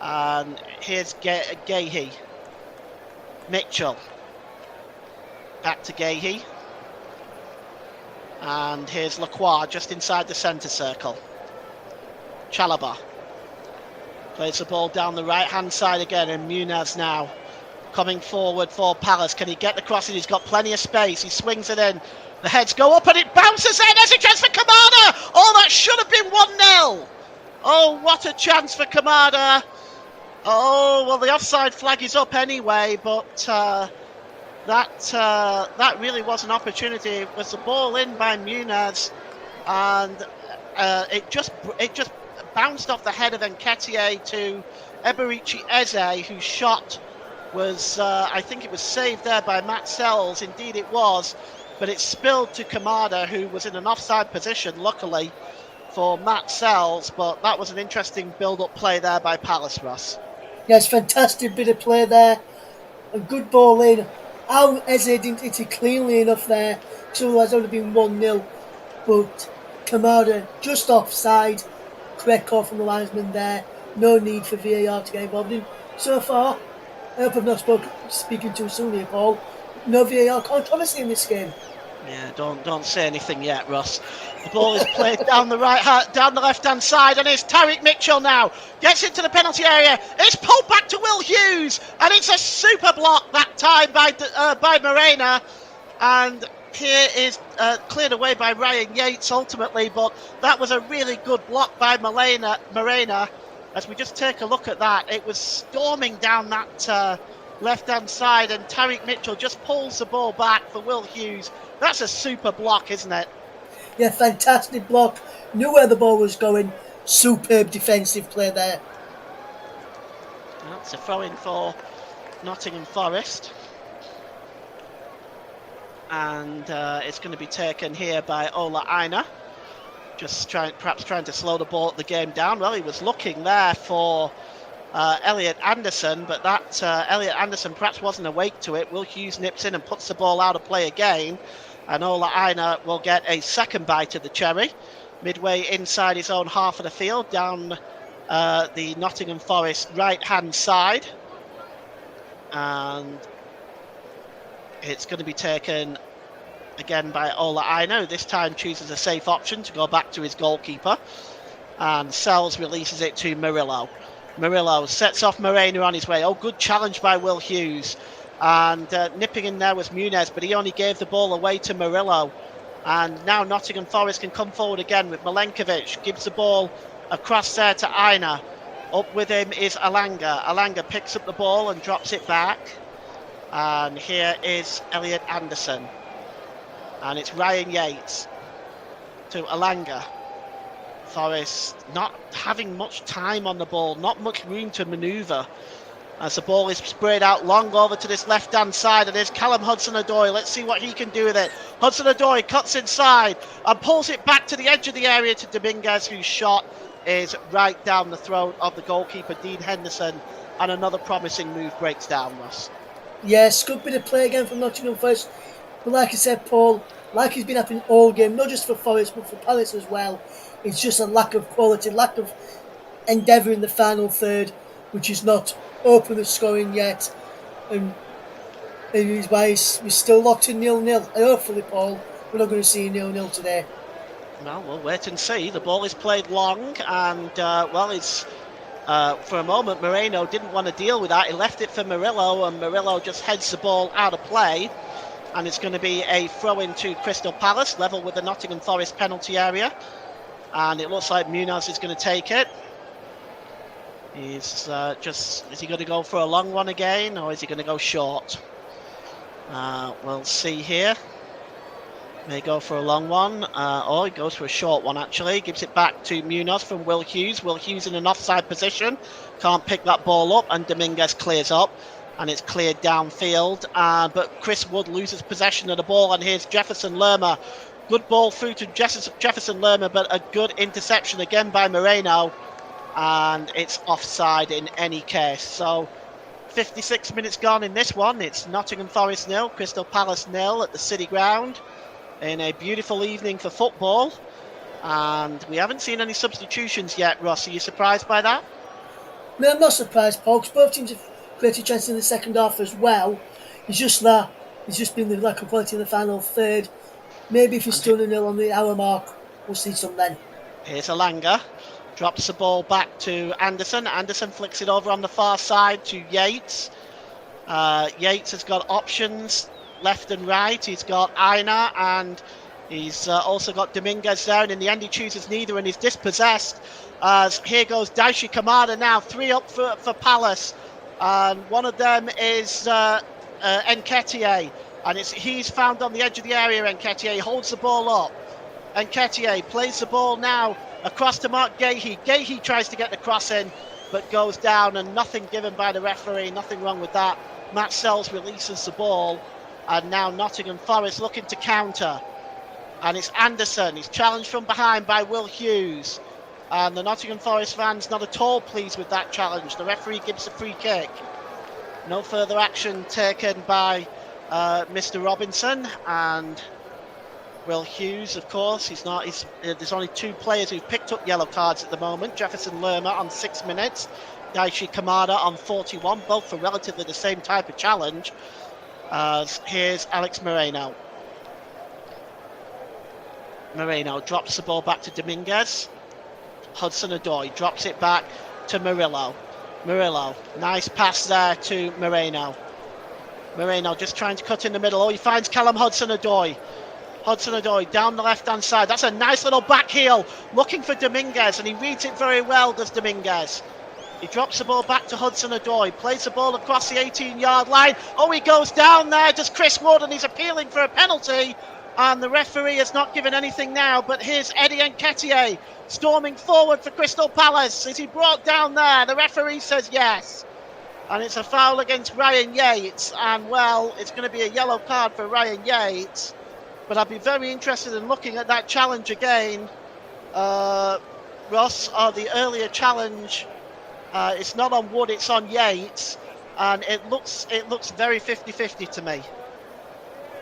And here's Gahey. Mitchell. Back to Gahey. And here's Lacroix just inside the centre circle. Chalobah Plays the ball down the right-hand side again, and Muniz now coming forward for Palace. Can he get the crossing? He's got plenty of space. He swings it in. The heads go up and it bounces in. There's a chance for Kamada. Oh, that should have been 1-0. Oh, what a chance for Kamada. Oh, well, the offside flag is up anyway, but that really was an opportunity. It was the ball in by Muniz, and it just bounced off the head of Nketiah to Eberici Eze, whose shot was, I think it was saved there by Matt Sells. Indeed it was, but it spilled to Kamada, who was in an offside position, luckily for Matt Sells. But that was an interesting build-up play there by Palace, Ross. Yes, fantastic bit of play there. A good ball in. How Eze didn't hit it cleanly enough there, so otherwise it would have been 1-0. But Kamada just offside. Correct call from the linesman there. No need for VAR to get involved in. So far, I hope I'm not speaking too soon here, Paul. No VAR controversy in this game. Yeah, don't say anything yet, Ross. The ball is played down the left-hand side, and it's Tyreek Mitchell now. Gets into the penalty area. It's pulled back to Will Hughes, and it's a super block that time by Morena. And here is cleared away by Ryan Yates ultimately, but that was a really good block by Morena. As we just take a look at that, it was storming down that left-hand side, and Tyreek Mitchell just pulls the ball back for Will Hughes. That's a super block, isn't it? Yeah, fantastic block. Knew where the ball was going. Superb defensive play there. That's a throw-in for Nottingham Forest. And it's going to be taken here by Ola Aina. Just perhaps trying to slow the game down. Well, he was looking there for Elliot Anderson, but that Elliot Anderson perhaps wasn't awake to it. Will Hughes nips in and puts the ball out of play again, and Ola Aina will get a second bite of the cherry, midway inside his own half of the field, down the Nottingham Forest right-hand side, and it's going to be taken again by Ola Aina, who this time chooses a safe option to go back to his goalkeeper, and Sells releases it to Murillo. Murillo sets off Morena on his way. Oh, good challenge by Will Hughes. And nipping in there was Muniz, but he only gave the ball away to Murillo. And now Nottingham Forest can come forward again with Milenkovic. Gives the ball across there to Aina. Up with him is Alanga. Alanga picks up the ball and drops it back. And here is Elliot Anderson. And it's Ryan Yates to Alanga. Forest not having much time on the ball, not much room to manoeuvre as the ball is sprayed out long over to this left-hand side, and there's Callum Hudson-Odoi. Let's see what he can do with it. Hudson-Odoi cuts inside and pulls it back to the edge of the area to Dominguez, whose shot is right down the throat of the goalkeeper, Dean Henderson, and another promising move breaks down, Ross. Yes, good bit of play again from Nottingham Forest. But like I said, Paul, like it's been happening all game, not just for Forest, but for Palace as well, it's just a lack of quality, lack of endeavour in the final third, which is not open the scoring yet. And is why we're still locked in 0-0. And hopefully, Paul, we're not going to see 0-0 today. Well, we'll wait and see. The ball is played long, and, it's... for a moment, Moreno didn't want to deal with that. He left it for Murillo, and Murillo just heads the ball out of play. And it's going to be a throw-in to Crystal Palace, level with the Nottingham Forest penalty area. And it looks like Muniz is going to take it. Is he going to go for a long one again, or is he going to go short? We'll see here. May go for a long one, or he goes for a short one actually. Gives it back to Muniz from Will Hughes. Will Hughes in an offside position. Can't pick that ball up, and Dominguez clears up. And it's cleared downfield. But Chris Wood loses possession of the ball, and here's Jefferson Lerma. Good ball through to Jefferson Lerma, but a good interception again by Moreno. And it's offside in any case. So 56 minutes gone in this one. It's Nottingham Forest 0, Crystal Palace 0 at the City Ground in a beautiful evening for football. And we haven't seen any substitutions yet, Ross. Are you surprised by that? No, I'm not surprised, Paul, because both teams have created chances in the second half as well. It's just been the lack of quality in the final third. Maybe if it's still 0 on the hour mark, we'll see some then. Here's Alanga. Drops the ball back to Anderson. Anderson flicks it over on the far side to Yates. Yates has got options left and right. He's got Aina and he's also got Dominguez there. And in the end, he chooses neither and he's dispossessed. As here goes Daishi Kamada now. 3 up for Palace. And one of them is Nketiah. And he's found on the edge of the area, Nketiah. He holds the ball up. Nketiah plays the ball now across to Mark Gahey. Gahey tries to get the cross in, but goes down, and nothing given by the referee. Nothing wrong with that. Matt Sells releases the ball, and now Nottingham Forest looking to counter. And it's Anderson. He's challenged from behind by Will Hughes. And the Nottingham Forest fans not at all pleased with that challenge. The referee gives a free kick. No further action taken by Mr. Robinson, and Will Hughes, of course, there's only 2 players who've picked up yellow cards at the moment. Jefferson Lerma on 6 minutes, Daishi Kamada on 41, both for relatively the same type of challenge. Here's Alex Moreno. Moreno drops the ball back to Dominguez. Hudson-Odoi drops it back to Murillo. Murillo, nice pass there to Moreno. Moreno just trying to cut in the middle. Oh, he finds Callum Hudson-Odoi. Hudson-Odoi down the left-hand side. That's a nice little back heel, looking for Dominguez, and he reads it very well, does Dominguez. He drops the ball back to Hudson-Odoi, plays the ball across the 18-yard line. Oh, he goes down there, does Chris Wood, and he's appealing for a penalty. And the referee has not given anything now, but here's Eddie Nketiah storming forward for Crystal Palace. Is he brought down there? The referee says yes. And it's a foul against Ryan Yates. And, well, it's going to be a yellow card for Ryan Yates. But I'd be very interested in looking at that challenge again. Ross, the earlier challenge, it's not on Wood, it's on Yates. And it looks very 50-50 to me.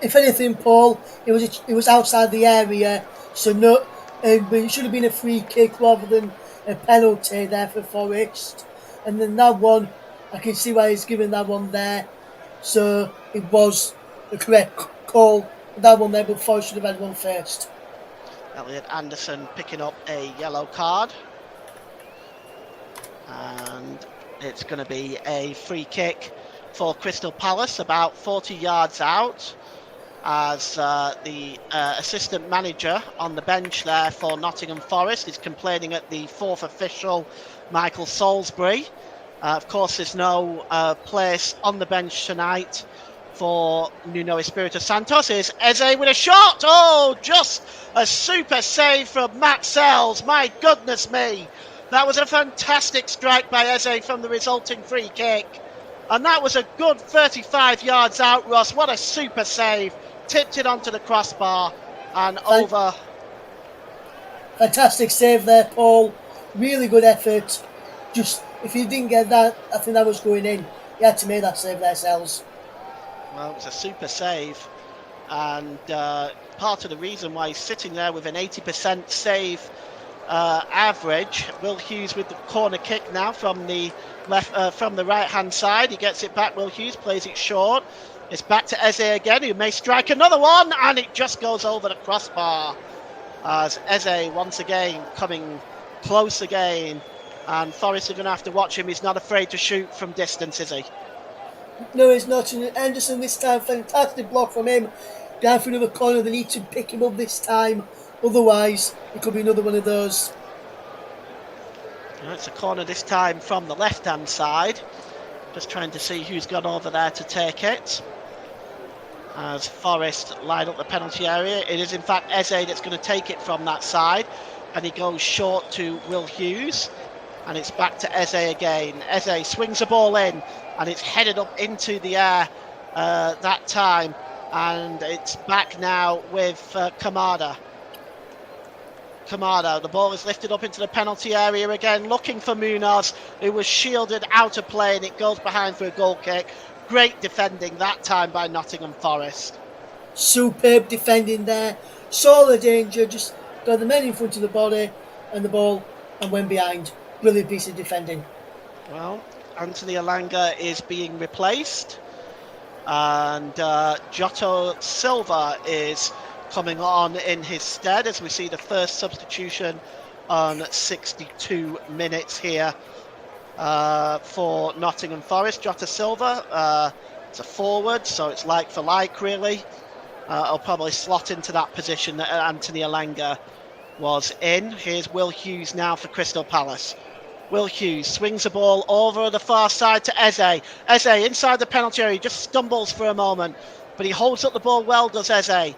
If anything, Paul, it was outside the area, so no, but it should have been a free kick rather than a penalty there for Forest. And then that one, I can see why he's given that one there. So it was the correct call. That one there, but Forest should have had one first. Elliot Anderson picking up a yellow card. And it's going to be a free kick for Crystal Palace, about 40 yards out, as the assistant manager on the bench there for Nottingham Forest is complaining at the 4th official, Michael Salisbury. Of course, there's no place on the bench tonight for Nuno Espirito Santos. Here's Eze with a shot. Oh, just a super save from Matt Sells. My goodness me. That was a fantastic strike by Eze from the resulting free kick. And that was a good 35 yards out, Ross. What a super save. Tipped it onto the crossbar and over. Fantastic save there, Paul. Really good effort. Just, if you didn't get that, I think that was going in. You had to make that save there, Sells. Well, it was a super save. And part of the reason why he's sitting there with an 80% save average. Will Hughes with the corner kick now from the right-hand side. He gets it back. Will Hughes plays it short. It's back to Eze again, who may strike another one, and it just goes over the crossbar. As Eze once again coming close again, and Forrest are going to have to watch him. He's not afraid to shoot from distance, is he? No, he's not. And Anderson this time, fantastic block from him. Down for another corner. They need to pick him up this time. Otherwise, it could be another one of those. It's a corner this time from the left-hand side. Just trying to see who's gone over there to take it. As Forrest line up the penalty area. It is in fact Eze that's going to take it from that side. And he goes short to Will Hughes. And it's back to Eze again. Eze swings the ball in. And it's headed up into the air that time. And it's back now with Kamada. Kamada, the ball is lifted up into the penalty area again, looking for Munoz, who was shielded out of play, and it goes behind for a goal kick. Great defending that time by Nottingham Forest. Superb defending there. Saw the danger, just got the men in front of the body and the ball and went behind. Brilliant piece of defending. Well, Anthony Alanga is being replaced, and Jotto Silva is coming on in his stead, as we see the first substitution on 62 minutes here for Nottingham Forest. Jota Silva, it's a forward, so it's like for like, really. I'll probably slot into that position that Anthony Alenga was in. Here's Will Hughes now for Crystal Palace. Will Hughes swings the ball over the far side to Eze. Eze inside the penalty area, just stumbles for a moment, but he holds up the ball well, does Eze.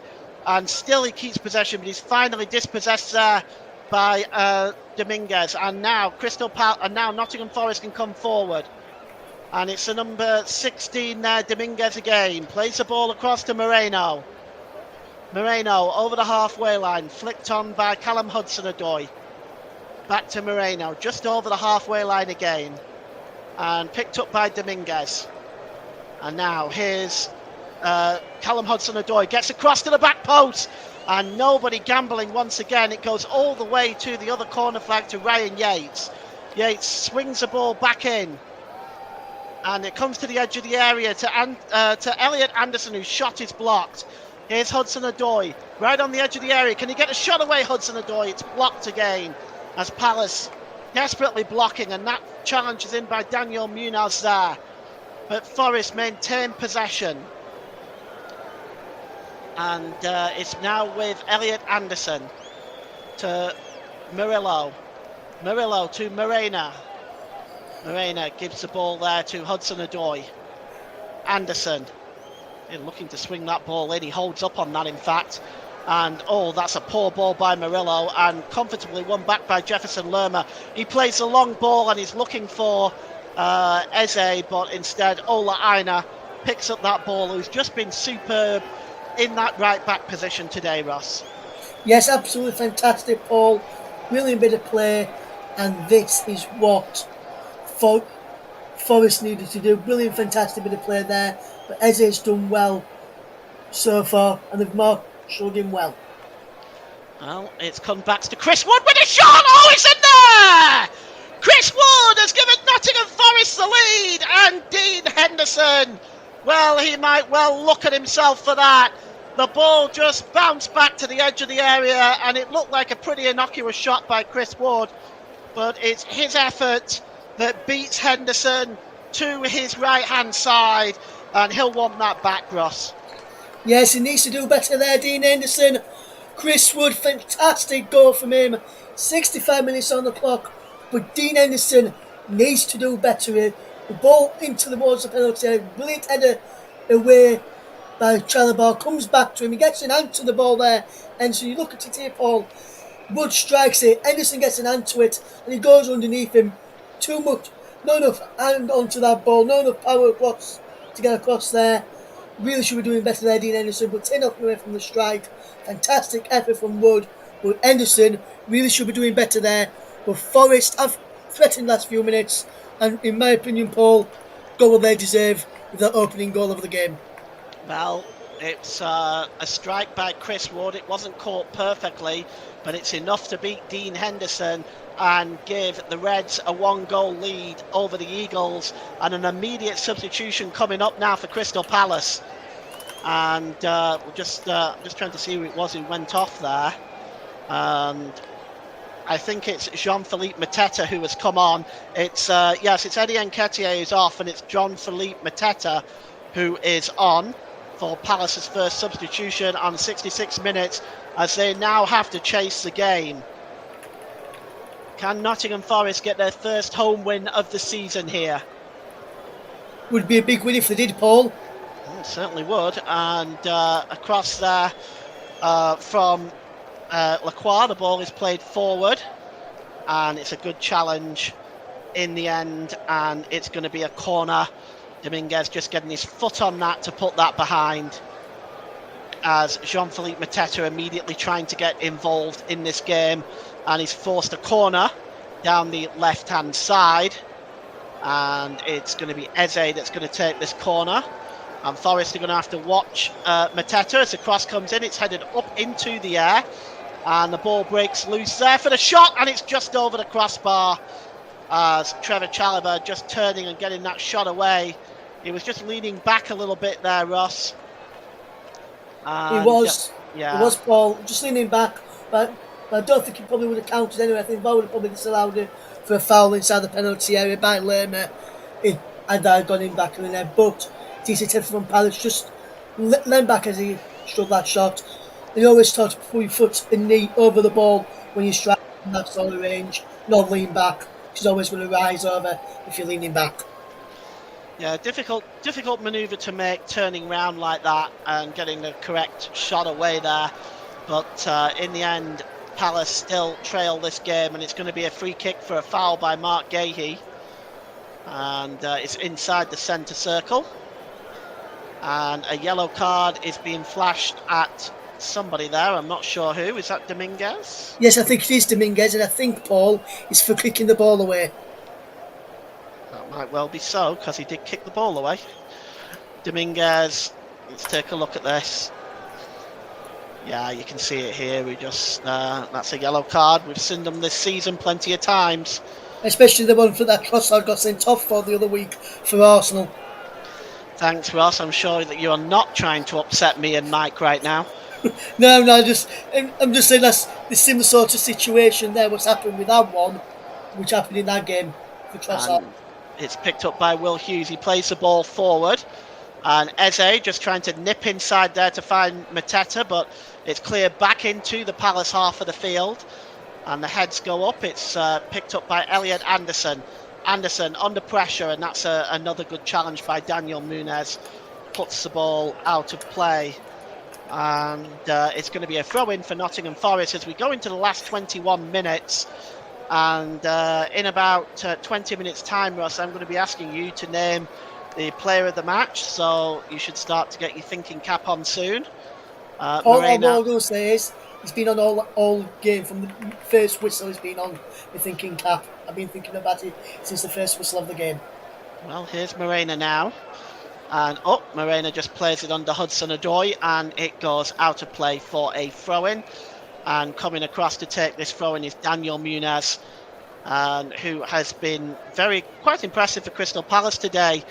And still he keeps possession, but he's finally dispossessed there by Dominguez. And now Nottingham Forest can come forward. And it's the number 16 there, Dominguez again. Plays the ball across to Moreno. Moreno over the halfway line, flicked on by Callum Hudson-Odoi. Back to Moreno, just over the halfway line again. And picked up by Dominguez. And now here's Callum Hudson-Odoi, gets across to the back post. And nobody gambling once again. It goes all the way to the other corner flag to Ryan Yates. Yates swings the ball back in. And it comes to the edge of the area to Elliot Anderson, whose shot is blocked. Here's Hudson-Odoi, right on the edge of the area. Can he get a shot away, Hudson-Odoi? It's blocked again as Palace desperately blocking, and that challenge is in by Daniel Munoz there. But Forest maintain possession. And it's now with Elliot Anderson to Murillo. Murillo to Morena. Morena gives the ball there to Hudson-Odoi. Anderson looking to swing that ball in. He holds up on that, in fact. And that's a poor ball by Murillo, and comfortably won back by Jefferson Lerma. He plays a long ball and he's looking for Eze, but instead Ola Aina picks up that ball, who's just been superb in that right back position today, Ross. Yes, absolutely fantastic, Paul. Brilliant bit of play, and this is what Forest needed to do. Brilliant, fantastic bit of play there. But Eze's done well so far, and they've marshalled him well. Well, it's come back to Chris Wood with a shot. Oh, it's in there! Chris Wood has given Nottingham Forest the lead, and Dean Henderson, well, he might well look at himself for that. The ball just bounced back to the edge of the area, and it looked like a pretty innocuous shot by Chris Wood, but it's his effort that beats Henderson to his right-hand side, and he'll want that back, Ross. Yes, he needs to do better there, Dean Henderson. Chris Wood, fantastic goal from him. 65 minutes on the clock, but Dean Henderson needs to do better here. The ball into the walls of the penalty area. Brilliant header away by Chalabar. Comes back to him. He gets an hand to the ball there. And so you look at it here, Paul. Wood strikes it. Henderson gets an hand to it. And he goes underneath him. Too much. Not enough hand onto that ball. Not enough power across to get across there. Really should be doing better there, Dean Henderson. But 10 off away from the strike. Fantastic effort from Wood. But Henderson really should be doing better there. But Forest have threatened the last few minutes. And in my opinion, Paul, goal they deserve with that opening goal of the game. Well, it's a strike by Chris Wood. It wasn't caught perfectly, but it's enough to beat Dean Henderson and give the Reds a 1-goal lead over the Eagles, and an immediate substitution coming up now for Crystal Palace. And just trying to see who it was who went off there. And I think it's Jean-Philippe Mateta who has come on. It's Eddie Nketiah who's off, and it's Jean-Philippe Mateta who is on for Palace's first substitution on 66 minutes, as they now have to chase the game. Can Nottingham Forest get their first home win of the season here? Would be a big win if they did, Paul. It certainly would. And across there from Lacroix, the ball is played forward, and it's a good challenge in the end, and it's going to be a corner. Dominguez just getting his foot on that to put that behind, as Jean-Philippe Mateta immediately trying to get involved in this game, and he's forced a corner down the left-hand side, and it's going to be Eze that's going to take this corner. And Forest are going to have to watch Mateta as the cross comes in. It's headed up into the air, and the ball breaks loose there for the shot, and it's just over the crossbar as Trevor Chalobah just turning and getting that shot away. He was just leaning back a little bit there, Ross. And, he was, Paul, just leaning back. But But I don't think he probably would have counted anyway. I think VAR would have probably disallowed it for a foul inside the penalty area by Lerma. Had I gone in back in the net. But decent attempt from Palace, just leaned back as he struck that shot. They always taught to put your foot and knee over the ball when you strike from that sort of range, not lean back. She's always going to rise over if you're leaning back. Yeah, difficult manoeuvre to make, turning round like that and getting the correct shot away there. But in the end, Palace still trail this game, and it's going to be a free kick for a foul by Mark Gahey. And it's inside the centre circle. And a yellow card is being flashed at somebody there. I'm not sure who. Is that Dominguez? Yes, I think it is Dominguez, and I think Paul is for kicking the ball away. That might well be so, because he did kick the ball away. Dominguez, let's take a look at this. Yeah, you can see it here. We just that's a yellow card. We've seen them this season plenty of times. Especially the one for that Trossard got sent off for the other week for Arsenal. Thanks, Ross. I'm sure that you are not trying to upset me and Mike right now. No, I'm just saying that's the similar sort of situation there. What's happened with that one, which happened in that game for Trossard. And it's picked up by Will Hughes. He plays the ball forward, and Eze just trying to nip inside there to find Mateta, but it's cleared back into the Palace half of the field, and the heads go up. It's picked up by Elliot Anderson. Anderson under pressure, and that's another good challenge by Daniel Munez. Puts the ball out of play, and it's going to be a throw-in for Nottingham Forest as we go into the last 21 minutes. And in about 20 minutes' time, Ross, I'm going to be asking you to name the player of the match, so you should start to get your thinking cap on soon. All I'm going to say is he's been on all game from the first whistle. He's been on the thinking cap. I've been thinking about it since the first whistle of the game. Well, here's Morena now. And Morena just plays it under Hudson-Odoi, and it goes out of play for a throw-in. And coming across to take this throw-in is Daniel Munez, who has been quite impressive for Crystal Palace today.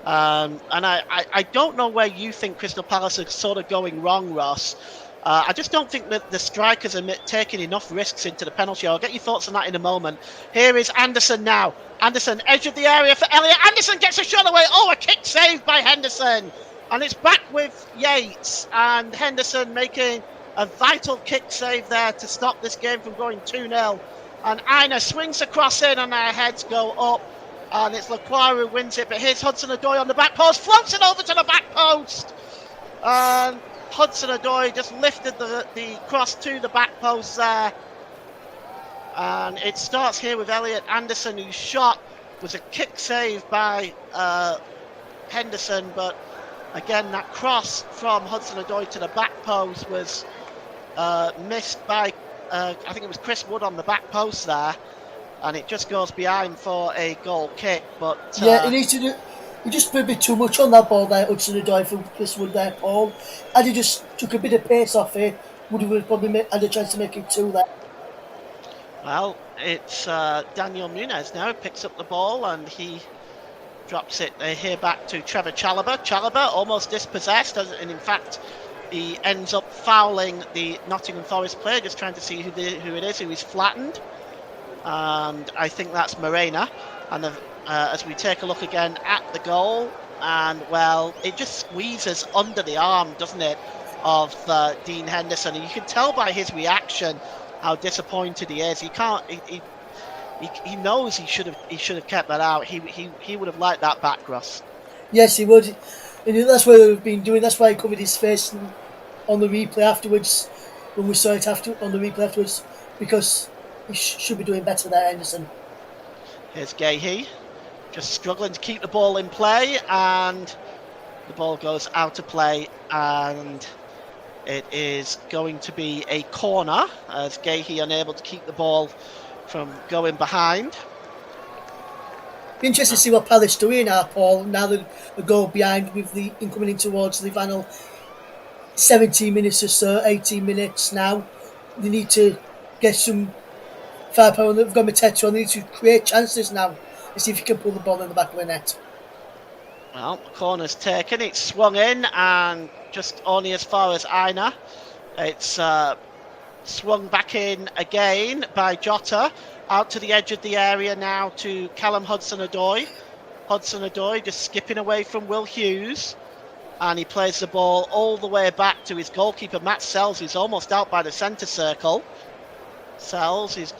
And I don't know where you think Crystal Palace are sort of going wrong, Ross. I just don't think that the strikers are taking enough risks into the penalty. I'll get your thoughts on that in a moment. Here is Anderson now. Anderson, edge of the area for Elliot. Anderson gets a shot away. Oh, a kick saved by Henderson. And it's back with Yates. And Henderson making a vital kick save there to stop this game from going 2-0. And Aina swings across in, and their heads go up. And it's Lacroix who wins it. But here's Hudson-Odoi on the back post. Floats it over to the back post. And Hudson-Odoi just lifted the cross to the back post there. And it starts here with Elliot Anderson, whose shot was a kick save by Henderson. But again, that cross from Hudson-Odoi to the back post was missed by, I think it was Chris Wood on the back post there. And it just goes behind for a goal kick. But yeah, he just put a bit too much on that ball there, Hudson-Odoi from Chris Wood there, Paul. And he just took a bit of pace off it. Would have probably had a chance to make it 2 there. Well, it's Daniel Munez now picks up the ball, and he drops it here back to Trevor Chalobah. Chalobah almost dispossessed, and in fact he ends up fouling the Nottingham Forest player, just trying to see who it is who is flattened. And I think that's Morena. And as we take a look again at the goal, and well, it just squeezes under the arm, doesn't it, of Dean Henderson. And you can tell by his reaction how disappointed he is. He can't. He knows he should have kept that out. He would have liked that back, Ross. Yes, he would. And that's what we've been doing. That's why he covered his face on the replay afterwards. When we saw it on the replay afterwards, because he should be doing better there, Henderson. Here's Gahey, just struggling to keep the ball in play, and the ball goes out of play, and it is going to be a corner as Gahey unable to keep the ball from going behind. Be interesting to see what Palace doing now, Paul. Now that the goal behind with the incoming in towards the final 17 minutes or so, 18 minutes now. They need to get some firepower. They've got Mateta on. They need to create chances now and see if you can pull the ball in the back of the net. Well, the corner's taken. It's swung in and just only as far as Aina. It's swung back in again by Jota. Out to the edge of the area now to Callum Hudson-Odoi. Hudson-Odoi just skipping away from Will Hughes. And he plays the ball all the way back to his goalkeeper, Matt Sells, who's almost out by the centre circle. Sells is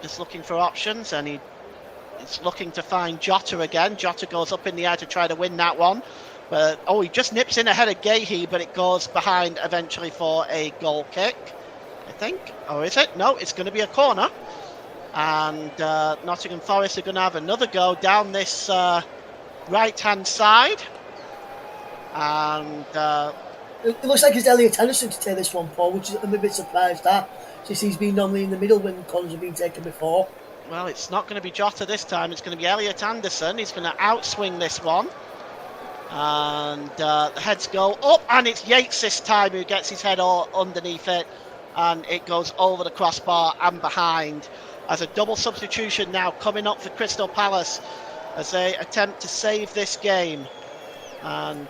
just looking for options, and he's looking to find Jota again. Jota goes up in the air to try to win that one. But, he just nips in ahead of Gahey, but it goes behind eventually for a goal kick, I think. Or is it? No, it's going to be a corner. And Nottingham Forest are going to have another go down this right-hand side. And it looks like it's Elliot Anderson to take this one, Paul, which I'm a bit surprised at, since he's been normally in the middle when corners have been taken before. Well, it's not going to be Jota this time. It's going to be Elliot Anderson. He's going to outswing this one. And the heads go up, and it's Yates this time who gets his head all underneath it. And it goes over the crossbar and behind. As a double substitution now coming up for Crystal Palace as they attempt to save this game. And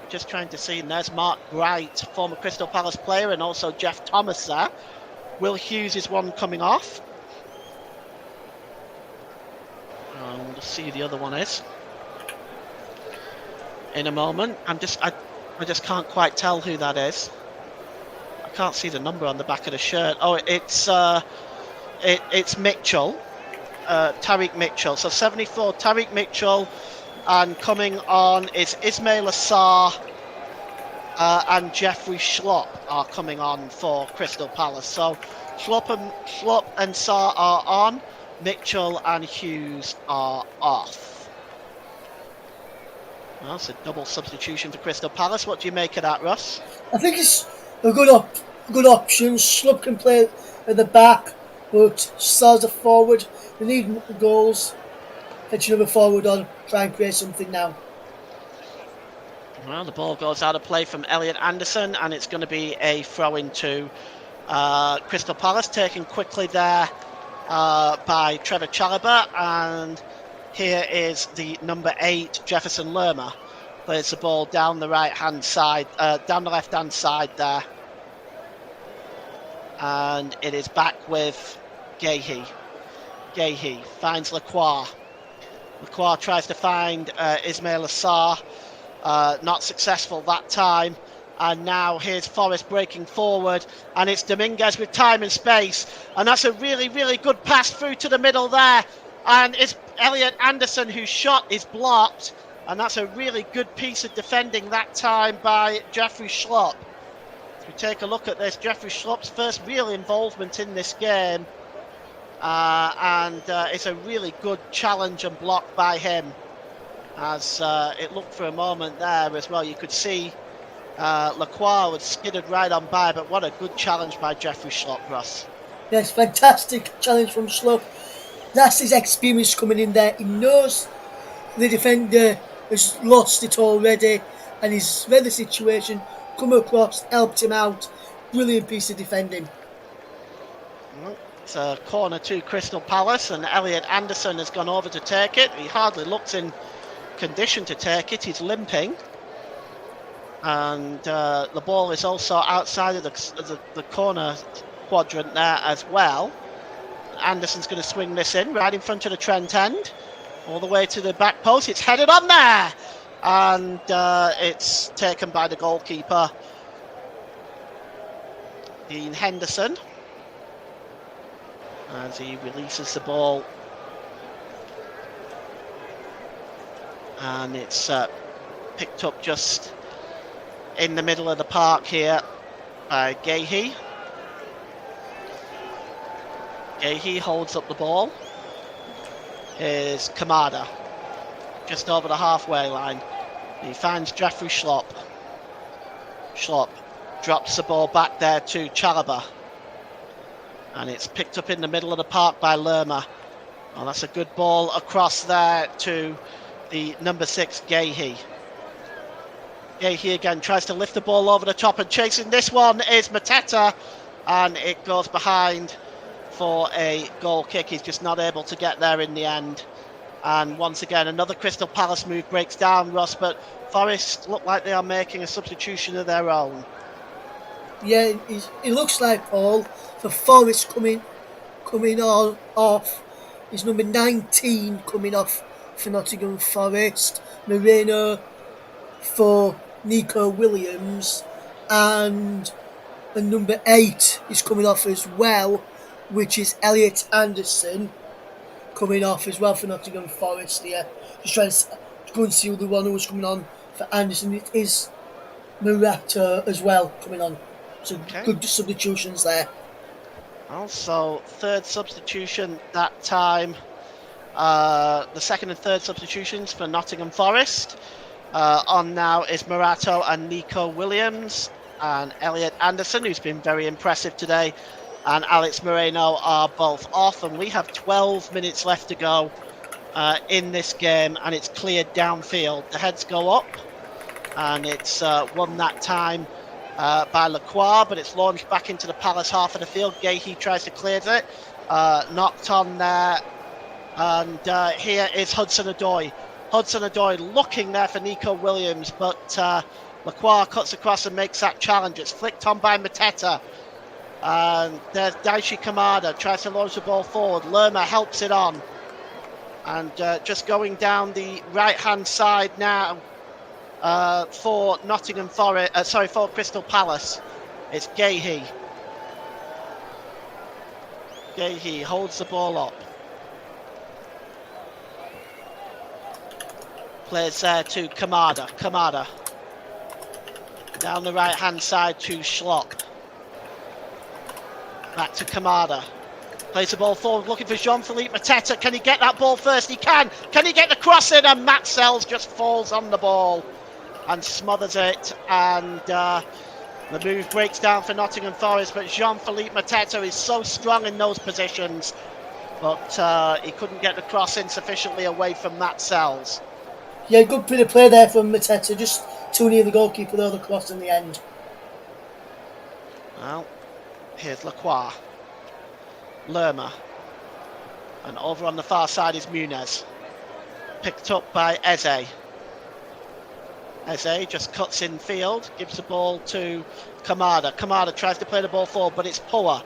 just trying to see, and there's Mark Bright, former Crystal Palace player, and also Jeff Thomas there. Will Hughes is one coming off. And we'll see who the other one is in a moment. I just can't quite tell who that is. I can't see the number on the back of the shirt. Oh, it's Mitchell, Tariq Mitchell. So 74, Tariq Mitchell, and coming on is Ismail Assar and Jeffrey Schlupp are coming on for Crystal Palace. So Schlupp and Sarr are on, Mitchell and Hughes are off. Well, it's a double substitution for Crystal Palace. What do you make of that, Russ? I think it's a good option. Schlupp can play at the back, but Sarr's a forward. They need goals. Fetch another forward on, try and create something now. Well, the ball goes out of play from Elliot Anderson, and it's going to be a throw-in to Crystal Palace, taken quickly there by Trevor Chalobah. And here is the number 8, Jefferson Lerma. Plays the ball down the right-hand side, down the left-hand side there. And it is back with Gahey. Gahey finds Lacroix. Lacroix tries to find Ismail Assar. Not successful that time. And now here's Forest breaking forward. And it's Dominguez with time and space. And that's a really, really good pass through to the middle there. And it's Elliot Anderson whose shot is blocked. And that's a really good piece of defending that time by Jeffrey Schlupp. If we take a look at this, Jeffrey Schlupp's first real involvement in this game. And it's a really good challenge and block by him. As it looked for a moment there as well. You could see Lacroix was skidded right on by, but what a good challenge by Jeffrey Schlupp, Ross. Yes, fantastic challenge from Schlupp. That's his experience coming in there. He knows the defender has lost it already, and he's read the situation, come across, helped him out. Brilliant piece of defending. It's a corner to Crystal Palace, and Elliot Anderson has gone over to take it. He hardly looks in condition to take it. He's limping, and the ball is also outside of the corner quadrant there as well. Anderson's going to swing this in right in front of the Trent end, all the way to the back post. It's headed on there, and it's taken by the goalkeeper, Dean Henderson, as he releases the ball. And it's picked up just in the middle of the park here by Gahey. Gahey holds up the ball. Is Kamada just over the halfway line. He finds Jeffrey Schlupp. Schlupp drops the ball back there to Chalobah. And it's picked up in the middle of the park by Lerma. Oh, that's a good ball across there to the number 6, Gahey. Gahey again tries to lift the ball over the top, and chasing this one is Mateta, and it goes behind for a goal kick. He's just not able to get there in the end. And once again, another Crystal Palace move breaks down, Ross, but Forest look like they are making a substitution of their own. Yeah, it looks like Paul for Forest coming on off. Is number 19 coming off for Nottingham Forest. Moreno for Nico Williams, and number 8 is coming off as well, which is Elliot Anderson coming off as well for Nottingham Forest here. Just trying to go and see the one who was coming on for Anderson. It is Murata as well coming on. So good substitutions there. Also, third substitution that time. The second and third substitutions for Nottingham Forest. On now is Murato and Nico Williams, and Elliot Anderson, who's been very impressive today, and Alex Moreno are both off, and we have 12 minutes left to go in this game, and it's cleared downfield. The heads go up, and it's won that time by Lacroix, but it's launched back into the Palace half of the field. Gahey tries to clear it, knocked on there, and here is Hudson-Odoi. Hudson-Odoi looking there for Nico Williams, but Lacroix cuts across and makes that challenge. It's flicked on by Mateta. And there's Daichi Kamada, tries to launch the ball forward. Lerma helps it on. And just going down the right-hand side now for Nottingham Forest, for Crystal Palace. It's Gahey. Gahey holds the ball up. Plays there to Kamada. Kamada. Down the right-hand side to Schlopp. Back to Kamada. Plays the ball forward, looking for Jean-Philippe Mateta. Can he get that ball first? He can. Can he get the cross in? And Matt Sells just falls on the ball and smothers it. And the move breaks down for Nottingham Forest. But Jean-Philippe Mateta is so strong in those positions. But he couldn't get the cross in sufficiently away from Matt Sells. Yeah, good bit of play there from Mateta. Just too near the goalkeeper, though, the cross in the end. Well, here's Lacroix. Lerma. And over on the far side is Muniz. Picked up by Eze. Eze just cuts in field, gives the ball to Kamada. Kamada tries to play the ball forward, but it's poor.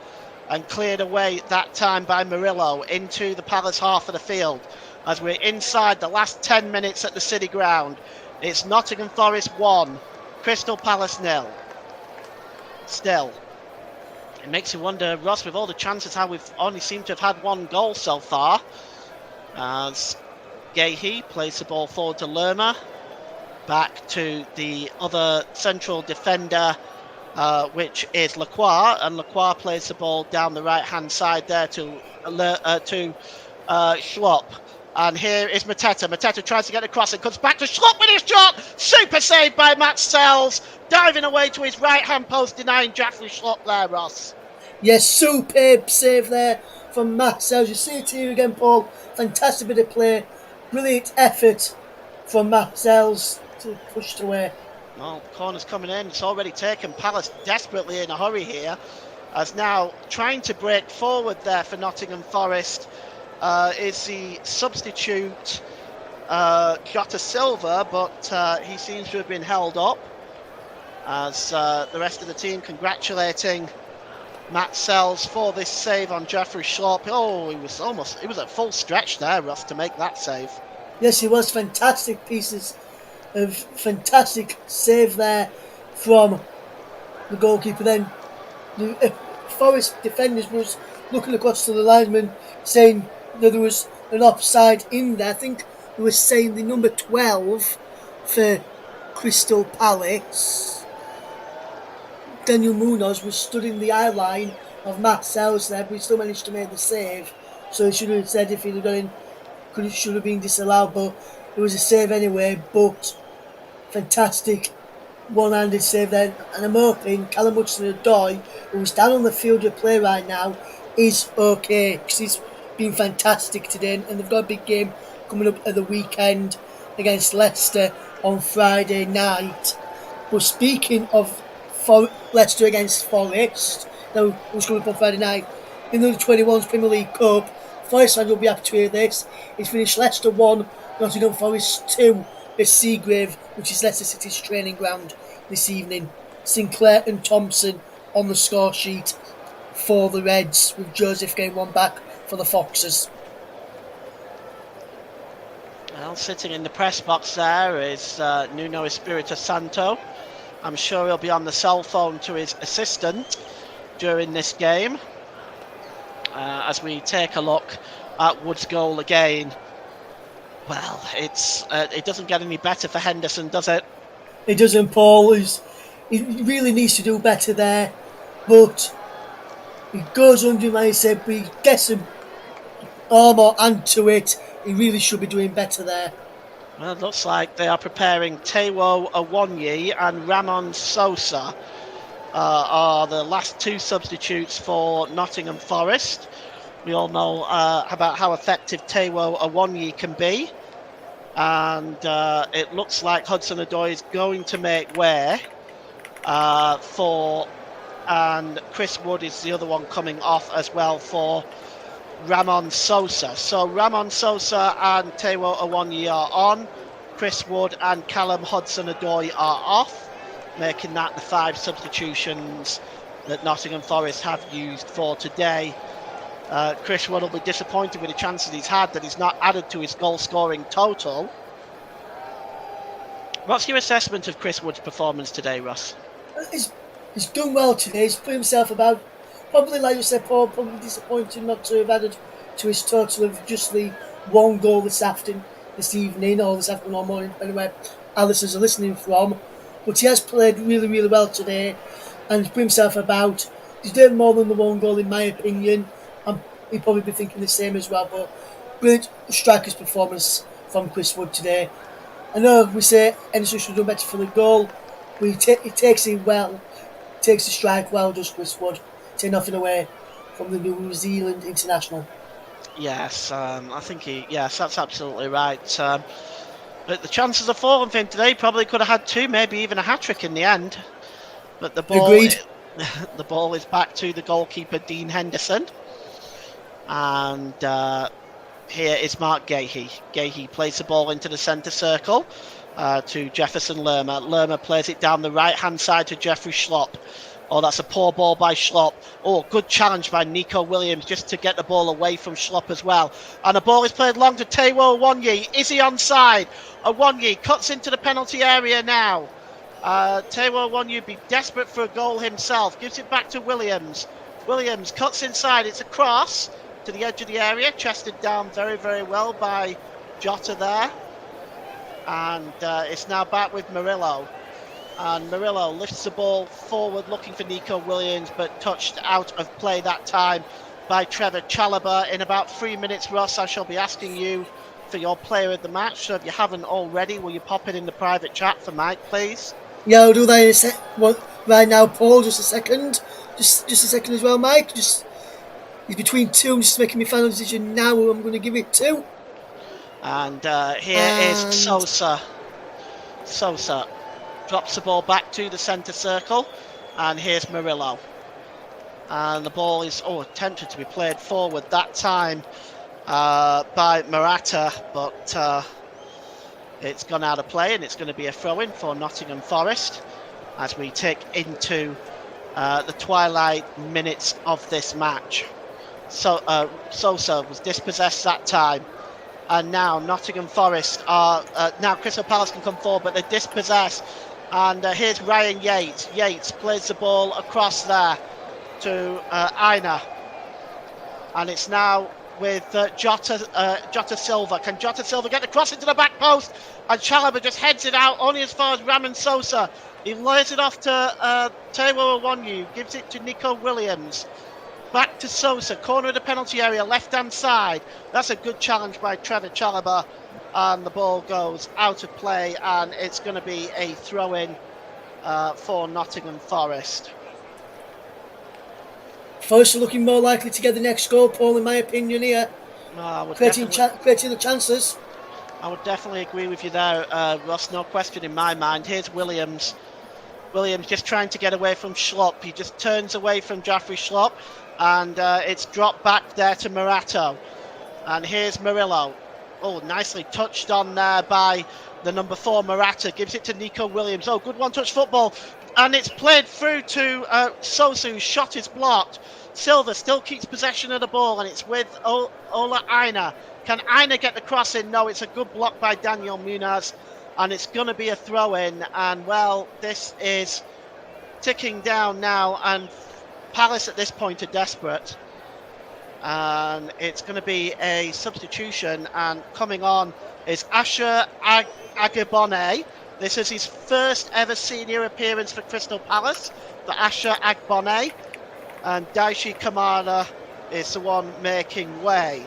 And cleared away that time by Murillo into the Palace half of the field. As we're inside the last 10 minutes at the City Ground. It's Nottingham Forest 1, Crystal Palace 0. Still, it makes you wonder, Ross, with all the chances, how we've only seemed to have had one goal so far. As Gahey plays the ball forward to Lerma. Back to the other central defender, which is Lacroix. And Lacroix plays the ball down the right-hand side there to Schlopp. And here is Mateta. Mateta tries to get across. It comes back to Schlopp with his shot. Super save by Matt Sells. Diving away to his right-hand post, denying Jaffrey Schlopp there, Ross. Yes, superb save there from Matt Sells. You see it here again, Paul. Fantastic bit of play. Brilliant effort from Matt Sells to push it away. Well, the corner's coming in. It's already taken. Palace desperately in a hurry here. As now trying to break forward there for Nottingham Forest. Is the substitute Jota Silva, but he seems to have been held up, as the rest of the team congratulating Matt Sells for this save on Jeffrey Schlopp. Oh, it was a full stretch there, Russ, to make that save. Yes, it was fantastic pieces of fantastic save there from the goalkeeper. Then the Forest defenders was looking across to the linesman saying that there was an offside in there. I think they were saying the number 12 for Crystal Palace, Daniel Munoz, was stood in the eye line of Matt Sells there, but he still managed to make the save. So he should have said if he'd have gone in, it should have been disallowed, but it was a save anyway. But fantastic one-handed save there. And I'm hoping Callum Hudson-Odoi, who's down on the field of play right now, is okay, because he's been fantastic today, and they've got a big game coming up at the weekend against Leicester on Friday night. But speaking of Leicester against Forest, now who's coming up on Friday night, in the Under-21s Premier League Cup, Forest fans will be happy to hear this. It's finished Leicester 1, Nottingham Forest 2 at Seagrave, which is Leicester City's training ground this evening. Sinclair and Thompson on the score sheet for the Reds, with Joseph getting one back for the Foxes. Well, sitting in the press box there is Nuno Espirito Santo. I'm sure he'll be on the cell phone to his assistant during this game. As we take a look at Wood's goal again. Well, it doesn't get any better for Henderson, does it? It doesn't, Paul. He really needs to do better there, but he goes under my head, but he gets some arm or hand to it. He really should be doing better there. Well, it looks like they are preparing Taiwo Awonyi and Ramon Sosa are the last two substitutes for Nottingham Forest. We all know about how effective Taiwo Awonyi can be. And it looks like Hudson-Odoi is going to make way for... And Chris Wood is the other one coming off as well for Ramon Sosa. So Ramon Sosa and Taiwo Awonyi are on. Chris Wood and Callum Hudson-Odoi are off, making that the 5 substitutions that Nottingham Forest have used for today. Chris Wood will be disappointed with the chances he's had that he's not added to his goal-scoring total. What's your assessment of Chris Wood's performance today, Ross? He's done well today. He's put himself about. Probably, like you said, Paul, probably disappointed not to have added to his total of just the one goal this evening, or this afternoon or morning, depending where Alison's are listening from. But he has played really, really well today, and he's put himself about. He's done more than the one goal, in my opinion. He'd probably be thinking the same as well. But brilliant striker's performance from Chris Wood today. I know we say Henderson should do better for the goal, but he takes it well. Takes the strike well, does Chris Wood. Take nothing away from the New Zealand international. Yes, I think yes, that's absolutely right. But the chances are falling for him today. Probably could have had 2, maybe even a hat-trick in the end. But the ball, agreed. The ball is back to the goalkeeper, Dean Henderson. And here is Mark Gahey. Gahey plays the ball into the centre circle to Jefferson Lerma. Lerma plays it down the right-hand side to Jeffrey Schlopp. Oh, that's a poor ball by Schlopp. Oh, good challenge by Nico Williams just to get the ball away from Schlopp as well. And the ball is played long to Taiwo Awonyi. Is he onside? Awonyi cuts into the penalty area now. Taiwo Awonyi would be desperate for a goal himself. Gives it back to Williams. Williams cuts inside. It's a cross to the edge of the area. Chested down very, very well by Jota there. And it's now back with Murillo. And Murillo lifts the ball forward looking for Nico Williams, but touched out of play that time by Trevor Chalobah. In about 3 minutes, Ross, I shall be asking you for your player of the match. So if you haven't already, will you pop it in the private chat for Mike, please? Yeah, I'll do that in a sec. Right now, Paul, just a second. Just a second as well, Mike. He's between 2 and just making my final decision now who I'm going to give it to. And here is Sosa. Sosa drops the ball back to the centre circle, and here's Murillo. And the ball is attempted to be played forward that time by Morata, but it's gone out of play, and it's going to be a throw-in for Nottingham Forest as we take into the twilight minutes of this match. So Sosa was dispossessed that time. And now Nottingham Forest are... now Crystal Palace can come forward, but they're dispossessed. And here's Ryan Yates. Yates plays the ball across there to Aina. And it's now with Jota Silva. Can Jota Silva get the cross into the back post? And Chalobah just heads it out only as far as Ramon Sosa. He lays it off to Taiwo Awonyi. Gives it to Nico Williams. Back to Sosa, corner of the penalty area, left-hand side. That's a good challenge by Trevor Chalobah. And the ball goes out of play, and it's going to be a throw-in for Nottingham Forest. Forest are looking more likely to get the next goal, Paul, in my opinion here. Creating the chances. I would definitely agree with you there, Ross, no question in my mind. Here's Williams. Williams just trying to get away from Schlopp. He just turns away from Jeffrey Schlopp. And it's dropped back there to Morato. And here's Murillo. Oh, nicely touched on there by the number 4 Morata. Gives it to Nico Williams. Oh, good one-touch football. And it's played through to Sosu. Shot is blocked. Silva still keeps possession of the ball, and it's with Ola Aina. Can Aina get the cross in? No, it's a good block by Daniel Munoz, and it's going to be a throw in. And well, this is ticking down now, and Palace at this point are desperate. And it's going to be a substitution, and coming on is Asher Agbone. This is his first ever senior appearance for Crystal Palace, for Asher Agbone, and Daishi Kamada is the one making way.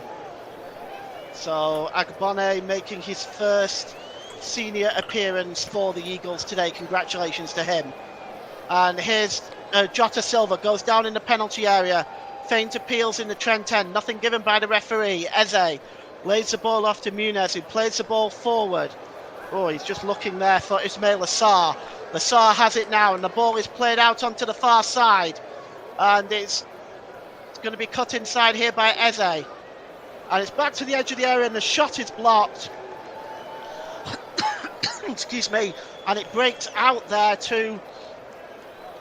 So Agbone making his first senior appearance for the Eagles today. Congratulations to him. And here's Jota Silva, goes down in the penalty area. Feint appeals in the Trent end. Nothing given by the referee. Eze lays the ball off to Muniz, who plays the ball forward. Oh, he's just looking there for Ismail Assar. Assar has it now, and the ball is played out onto the far side. And it's going to be cut inside here by Eze. And it's back to the edge of the area, and the shot is blocked. Excuse me. And it breaks out there to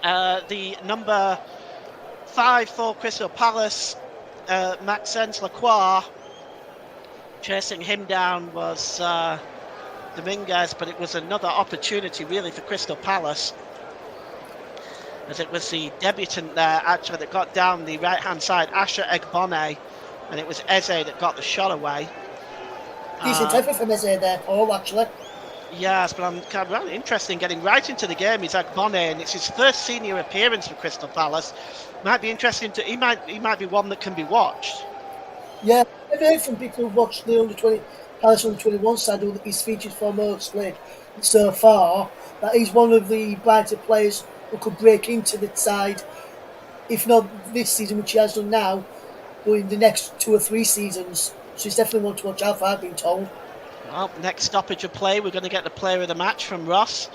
the number 5 for Crystal Palace, Maxence Lacroix. Chasing him down was Dominguez, but it was another opportunity really for Crystal Palace, as it was the debutant there actually that got down the right hand side, Asher Egbone, and it was Eze that got the shot away. Decent effort from Eze there, Paul, actually. Yes, but I'm kind of really interested in getting right into the game. He's Agbone, and it's his first senior appearance for Crystal Palace. Might be interesting to. He might be one that can be watched. Yeah, I've heard from people who've watched the under-20 Palace under-21 side who he's featured for mostly so far, that he's one of the brighter players who could break into the side, if not this season, which he has done now, but in the next 2 or 3 seasons. So he's definitely one to watch out for, I've been told. Well, next stoppage of play, we're going to get the player of the match from Ross.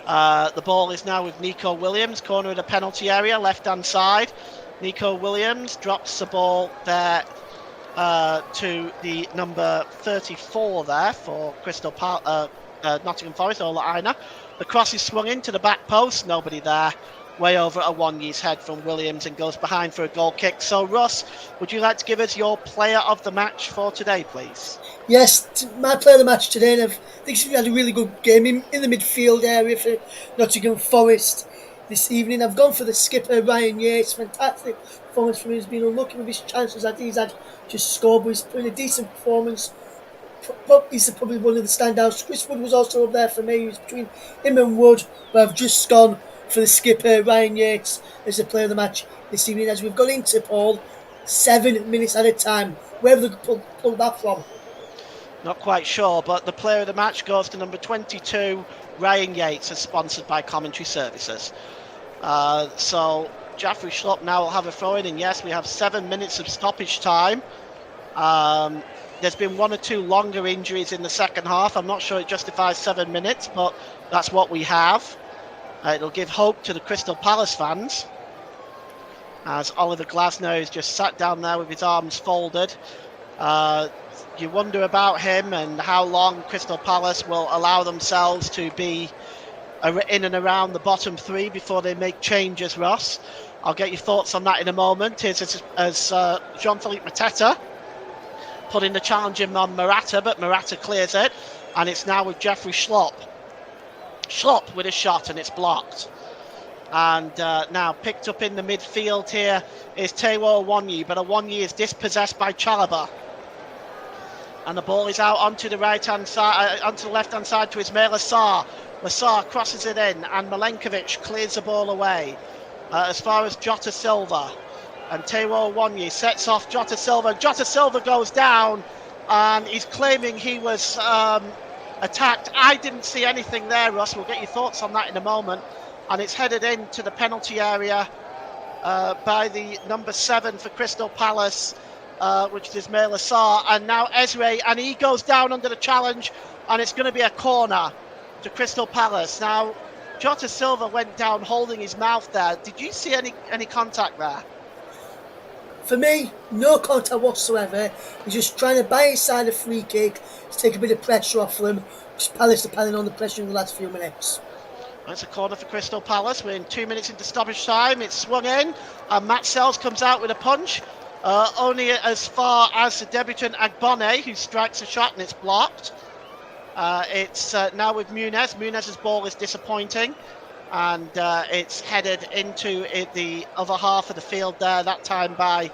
The ball is now with Nico Williams, corner of the penalty area, left-hand side. Nico Williams drops the ball there to the number 34 there for Nottingham Forest, Ola Aina. The cross is swung into the back post, nobody there. Way over a Wanyi's head from Williams and goes behind for a goal kick. So, Russ, would you like to give us your player of the match for today, please? Yes, my player of the match today, and I think she had a really good game in the midfield area for Nottingham Forest this evening. I've gone for the skipper, Ryan Yates. Fantastic performance from him. He's been unlucky with his chances that he's had just scored, but he's put in a decent performance. He's probably one of the standouts. Chris Wood was also up there for me. He was between him and Wood, but I've just gone for the skipper, Ryan Yates, as the player of the match this evening. As we've gone into, Paul, 7 minutes at a time. Where have they pulled that from? Not quite sure, but the player of the match goes to number 22, Ryan Yates, as sponsored by Commentary Services. So Jaffrey Schlupp now will have a throw in, and yes, we have 7 minutes of stoppage time. There's been 1 or 2 longer injuries in the second half. I'm not sure it justifies 7 minutes, but that's what we have. It'll give hope to the Crystal Palace fans, as Oliver Glasner is just sat down there with his arms folded. You wonder about him and how long Crystal Palace will allow themselves to be in and around the bottom 3 before they make changes, Ross. I'll get your thoughts on that in a moment. Here's as Jean-Philippe Mateta putting the challenge in on Morata, but Morata clears it, and it's now with Jeffrey Schlupp. Schlupp with a shot, and it's blocked. And now picked up in the midfield here is Taiwo Wanyi, but Wanyi is dispossessed by Chalobah. And the ball is out onto the right-hand side, onto the left-hand side to Ismail Assar. Assar crosses it in, and Milenkovic clears the ball away as far as Jota Silva. And Taiwo Wanyi sets off Jota Silva. Jota Silva goes down, and he's claiming he was attacked. I didn't see anything there, Russ. We'll get your thoughts on that in a moment. And it's headed into the penalty area by the number 7 for Crystal Palace, which is Ismail Assar, and now Ezri, and he goes down under the challenge, and it's going to be a corner to Crystal Palace. Now, Jota Silva went down holding his mouth there. Did you see any contact there? For me, no contact whatsoever. He's just trying to buy inside a free kick to take a bit of pressure off them. Palace are piling on the pressure in the last few minutes. That's a corner for Crystal Palace. We're in 2 minutes into stoppage time. It's swung in, and Matt Sells comes out with a punch. Only as far as the debutant Agbone, who strikes a shot and it's blocked. It's now with Muniz. Munez's ball is disappointing, and it's headed into the other half of the field there, that time by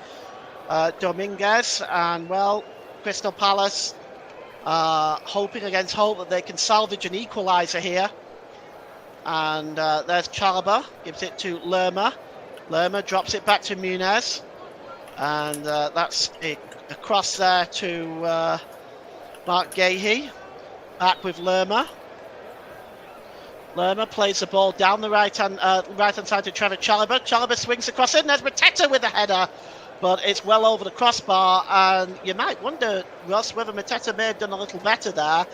Dominguez. And, well, Crystal Palace hoping against hope that they can salvage an equaliser here. And there's Chalobah, gives it to Lerma. Lerma drops it back to Muniz. And that's across there to Mark Gahey. Back with Lerma. Lerma plays the ball down the right-hand side to Trevor Chalobah. Chalobah swings across it, and there's Mateta with the header. But it's well over the crossbar, and you might wonder, Ross, whether Mateta may have done a little better there.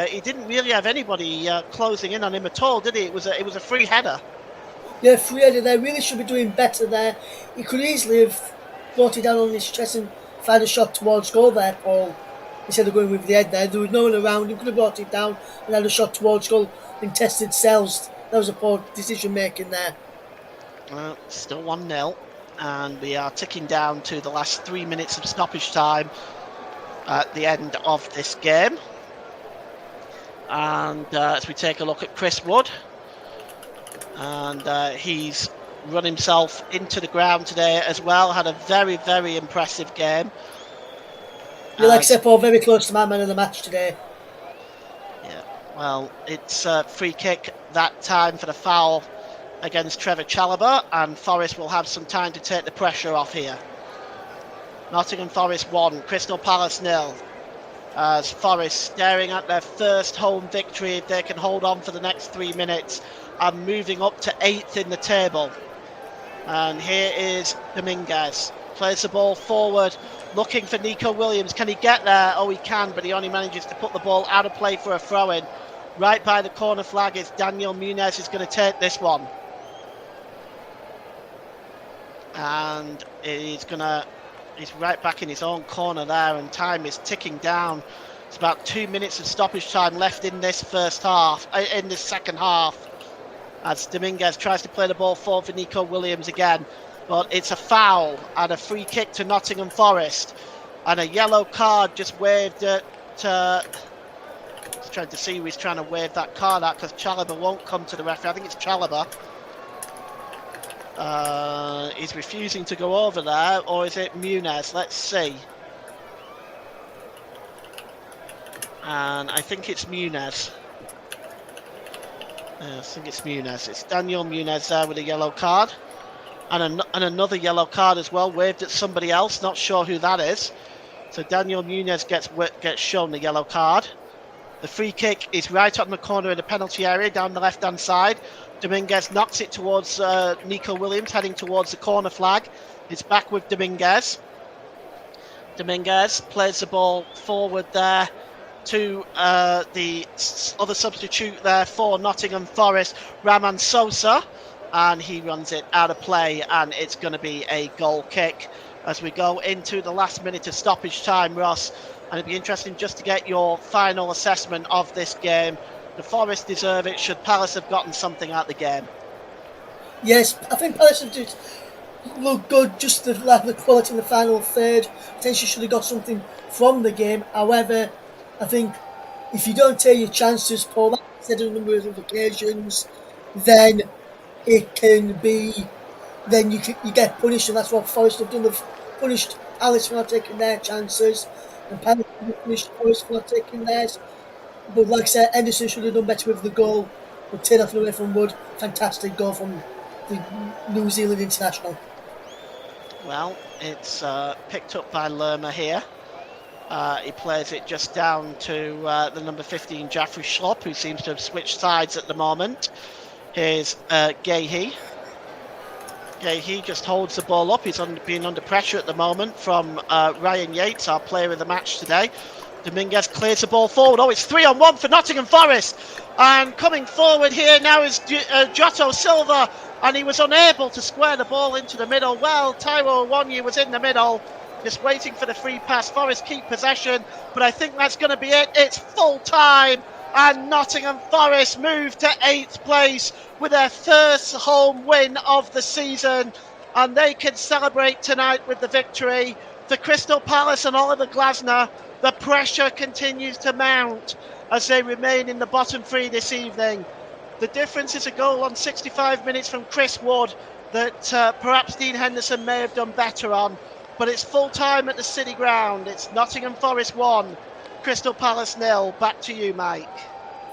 He didn't really have anybody closing in on him at all, did he? It was a free header. Yeah, free header there. Really should be doing better there. He could easily have brought it down on his chest and fired a shot towards goal there, Paul. Instead of going with the head there, there was no one around. He could have brought it down and had a shot towards goal and tested Sells. That was a poor decision making there. Still 1-0. And we are ticking down to the last 3 minutes of stoppage time at the end of this game. And as we take a look at Chris Wood, and he's run himself into the ground today as well. Had a very, very impressive game. You like I said, Paul, very close to my man of the match today. Yeah, well, it's a free kick that time for the foul against Trevor Chalobah, and Forest will have some time to take the pressure off here. Nottingham Forest 1, Crystal Palace 0. As Forest staring at their first home victory, if they can hold on for the next 3 minutes, and moving up to 8th in the table. And here is Dominguez. Plays the ball forward, looking for Nico Williams. Can he get there? Oh, he can, but he only manages to put the ball out of play for a throw-in. Right by the corner flag is Daniel Muniz is going to take this one. And he's right back in his own corner there, and time is ticking down. It's about 2 minutes of stoppage time left in this second half, as Dominguez tries to play the ball forward for Nico Williams again. But it's a foul and a free kick to Nottingham Forest, and a yellow card just waved at. Just trying to see who he's trying to wave that card at, because Chalobah won't come to the referee. I think it's Chalobah. He's refusing to go over there, or is it Muniz? Let's see. And I think it's Muniz. I think it's Muniz. It's Daniel Muniz there with a yellow card. And another yellow card as well, waved at somebody else. Not sure who that is. So Daniel Muniz gets shown the yellow card. The free kick is right on the corner of the penalty area, down the left-hand side. Dominguez knocks it towards Nico Williams, heading towards the corner flag. It's back with Dominguez. Dominguez plays the ball forward there to the other substitute there for Nottingham Forest, Raman Sosa. And he runs it out of play, and it's going to be a goal kick as we go into the last minute of stoppage time, Ross. And it'd be interesting just to get your final assessment of this game. The Forest deserve it. Should Palace have gotten something out of the game? Yes, I think Palace have just looked good, just the lack of quality in the final third. Potentially should have got something from the game. However, I think if you don't take your chances, Paul, like I said on a number of occasions, then it can be, then you get punished, and that's what Forest have done. They've punished Palace for not taking their chances, and Palace have punished Forest for not taking theirs. But like I said, Henderson should have done better with the goal, but take off away from Wood. Fantastic goal from the New Zealand international. Well, it's picked up by Lerma here. He plays it just down to the number 15, Jaffrey Schlopp, who seems to have switched sides at the moment. Here's Gahey. Gahey just holds the ball up. He's being under pressure at the moment from Ryan Yates, our player of the match today. Dominguez clears the ball forward. Oh, it's 3-on-1 for Nottingham Forest. And coming forward here now is Jotto Silva, and he was unable to square the ball into the middle. Well, Taiwo Awoniyi was in the middle, just waiting for the free pass. Forest keep possession, but I think that's going to be it. It's full time, And Nottingham Forest move to 8th place with their first home win of the season. And they can celebrate tonight with the victory. For Crystal Palace and Oliver Glasner, the pressure continues to mount as they remain in the bottom three this evening. The difference is a goal on 65 minutes from Chris Wood that perhaps Dean Henderson may have done better on. But it's full time at the City Ground. It's Nottingham Forest 1, Crystal Palace 0. Back to you, Mike.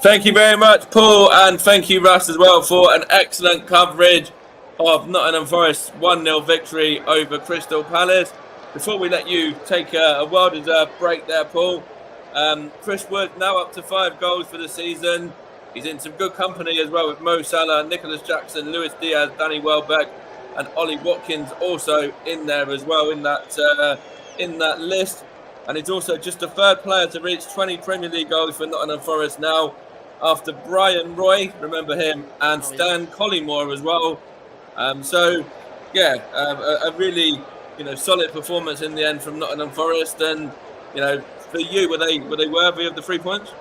Thank you very much, Paul, and thank you, Russ, as well, for an excellent coverage of Nottingham Forest's 1-0 victory over Crystal Palace. Before we let you take a well-deserved break there, Paul, Chris Wood now up to 5 goals for the season. He's in some good company as well with Mo Salah, Nicholas Jackson, Luis Diaz, Danny Welbeck, and Ollie Watkins also in there as well in that list. And he's also just the third player to reach 20 Premier League goals for Nottingham Forest now, after Brian Roy, remember him, and Stan Collymore as well. A really solid performance in the end from Nottingham Forest. And for you, were they worthy of the 3 points?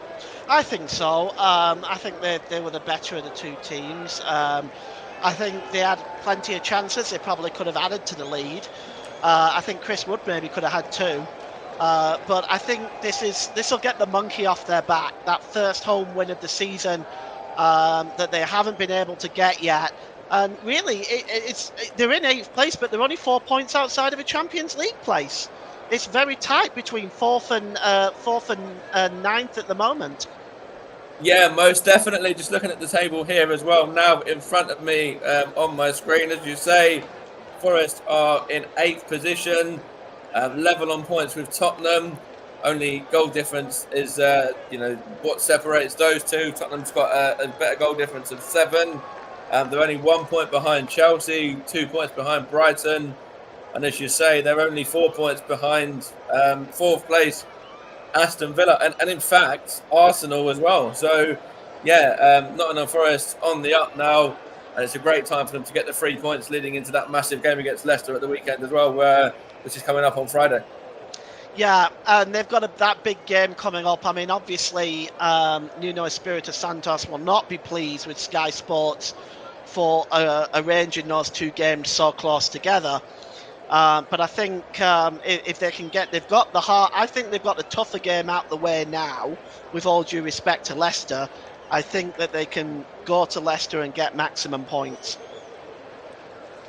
I think so. I think they were the better of the two teams. I think they had plenty of chances. They probably could have added to the lead. I think Chris Wood maybe could have had 2. But I think this will get the monkey off their back. That first home win of the season that they haven't been able to get yet. And really, they're in 8th place, but they're only 4 points outside of a Champions League place. It's very tight between 4th and 9th at the moment. Yeah, most definitely. Just looking at the table here as well now in front of me on my screen, as you say, Forest are in 8th position. Level on points with Tottenham. Only goal difference is what separates those two. Tottenham's got a better goal difference of 7. They're only 1 point behind Chelsea, 2 points behind Brighton, and as you say, they're only 4 points behind 4th place Aston Villa, and in fact Arsenal as well. So Nottingham Forest on the up now, and it's a great time for them to get the 3 points leading into that massive game against Leicester at the weekend as well, which is coming up on Friday. Yeah, and they've got that big game coming up. I mean, obviously, Nuno Espirito Santos will not be pleased with Sky Sports for arranging those 2 games so close together. But I think if they can they've got the heart. I think they've got the tougher game out the way now. With all due respect to Leicester, I think that they can go to Leicester and get maximum points.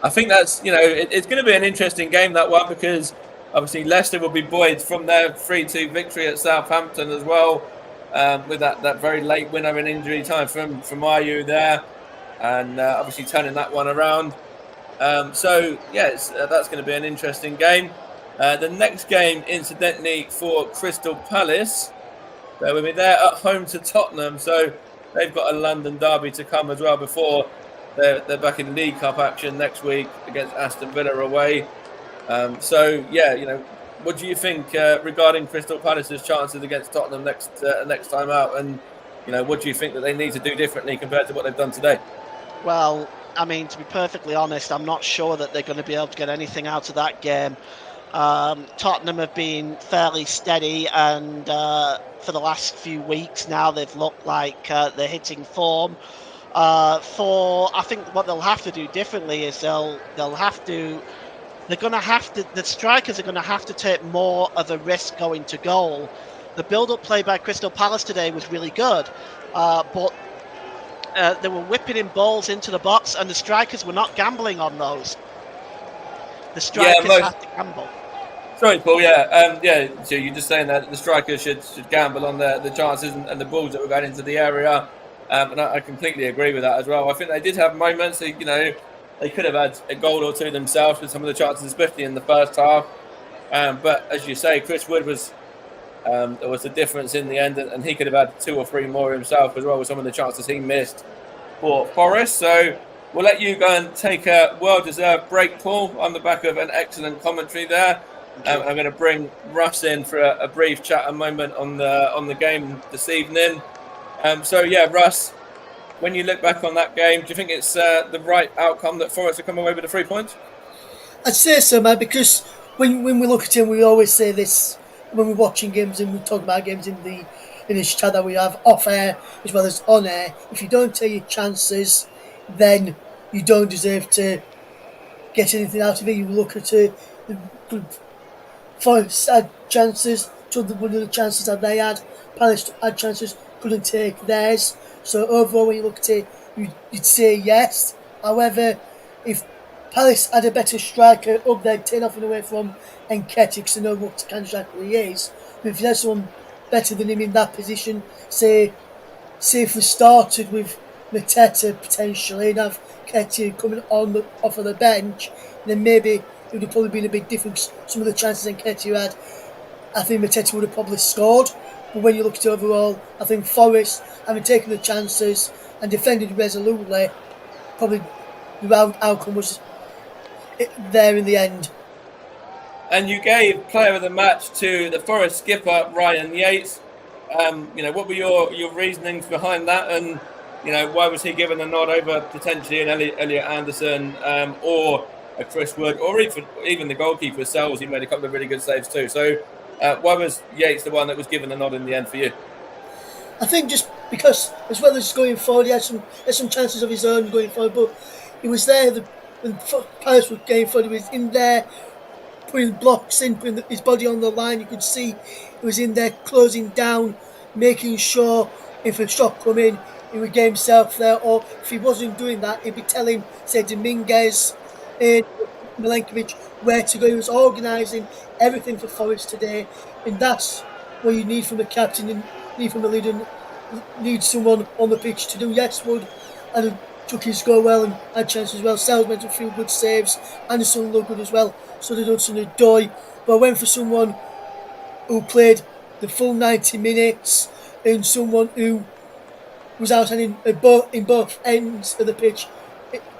I think that's it's going to be an interesting game, that one, because obviously Leicester will be buoyed from their 3-2 victory at Southampton as well, with that very late winner in injury time from Ayew there, and obviously turning that one around. That's going to be an interesting game. The next game, incidentally, for Crystal Palace, they're at home to Tottenham, so they've got a London derby to come as well before they're back in League Cup action next week against Aston Villa away. What do you think regarding Crystal Palace's chances against Tottenham next time out? And what do you think that they need to do differently compared to what they've done today? Well, I mean, to be perfectly honest, I'm not sure that they're going to be able to get anything out of that game. Tottenham have been fairly steady, and for the last few weeks now, they've looked like they're hitting form. I think what they'll have to do differently is the strikers are going to have to take more of a risk going to goal. The build-up play by Crystal Palace today was really good, but they were whipping in balls into the box, and the strikers were not gambling on those. The strikers have to gamble. Sorry, Paul. So you're just saying that the strikers should gamble on the chances and the balls that were going into the area, and I completely agree with that as well. I think they did have moments. They could have had a goal or 2 themselves with some of the chances, especially in the first half. But as you say, Chris Wood there was a difference in the end, and he could have had 2 or 3 more himself as well with some of the chances he missed for Forest. So we'll let you go and take a well-deserved break, Paul, on the back of an excellent commentary there. I'm going to bring Russ in for a brief chat, a moment on the game this evening. Russ, when you look back on that game, do you think it's the right outcome that Forest have come away with the 3 points? I'd say so, man, because when we look at him, we always say this when we're watching games and we talk about games in the in this chat that we have off air as well as on air. If you don't take your chances, then you don't deserve to get anything out of it. You look at the Forest had chances, took one of the chances that they had. Palace had chances, couldn't take theirs. So overall, when you look at it, you'd say yes. However, if Palace had a better striker up there, 10 off and away from Nketiah, to know what kind of striker he is, but if you had someone better than him in that position, say if we started with Mateta potentially and have Nketiah coming off of the bench, then maybe it would have probably been a bit different. Some of the chances Nketiah had, I think Mateta would have probably scored. But when you look at it overall, I think Forest, having taken the chances and defended resolutely, probably the outcome was there in the end. And you gave player of the match to the Forest skipper, Ryan Yates. What were your reasonings behind that? And, why was he given a nod over potentially an Elliot Anderson or a Chris Wood, or even the goalkeeper, Sells? He made a couple of really good saves too. So why was Yates the one that was given the nod in the end for you? I think just because, as well as going forward, he had some chances of his own going forward, but he was there when Palace were going forward. He was in there putting blocks in, putting his body on the line. You could see he was in there closing down, making sure if a shot come in, he would get himself there. Or if he wasn't doing that, he'd be telling, say, Dominguez and Milenkovic where to go. He was organising everything for Forest today, and that's what you need from a captain and need from a leader. Need someone on the pitch to do. Yes, Wood and took his goal well and had chances as well. Sells made a few good saves. Anderson looked good as well. So they done some Doy. But I went for someone who played the full 90 minutes and someone who was outstanding in both ends of the pitch.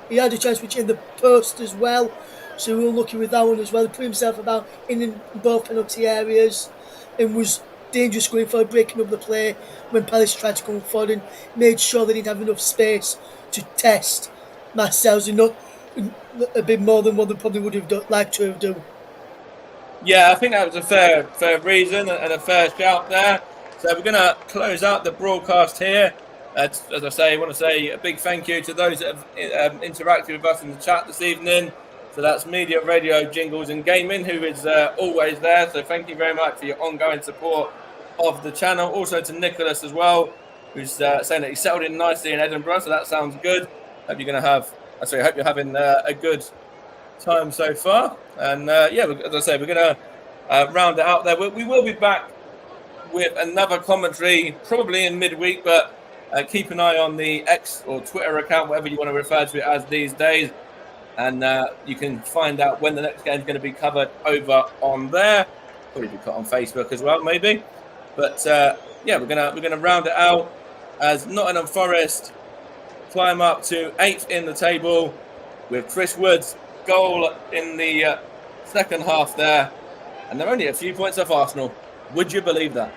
He had a chance which in the post as well. So we were lucky with that one as well. He put himself about in both penalty areas and was dangerous going forward, breaking up the play when Palace tried to come forward and made sure they didn't have enough space to test Marcel's and not a bit more than what they probably would have liked to have done. Yeah, I think that was a fair reason and a fair shout there. So we're going to close out the broadcast here. As I say, I want to say a big thank you to those that have interacted with us in the chat this evening. So that's Media, Radio, Jingles and Gaming, who is always there. So thank you very much for your ongoing support of the channel. Also to Nicholas as well, who's saying that he settled in nicely in Edinburgh. So that sounds good. Hope you're having a good time so far. And as I say, we're going to round it out there. We will be back with another commentary probably in midweek, but keep an eye on the X or Twitter account, whatever you want to refer to it as these days. And you can find out when the next game is going to be covered over on there. Probably be put on Facebook as well, maybe. But we're gonna round it out as Nottingham Forest climb up to 8th in the table with Chris Wood's goal in the second half there, and they're only a few points off Arsenal. Would you believe that?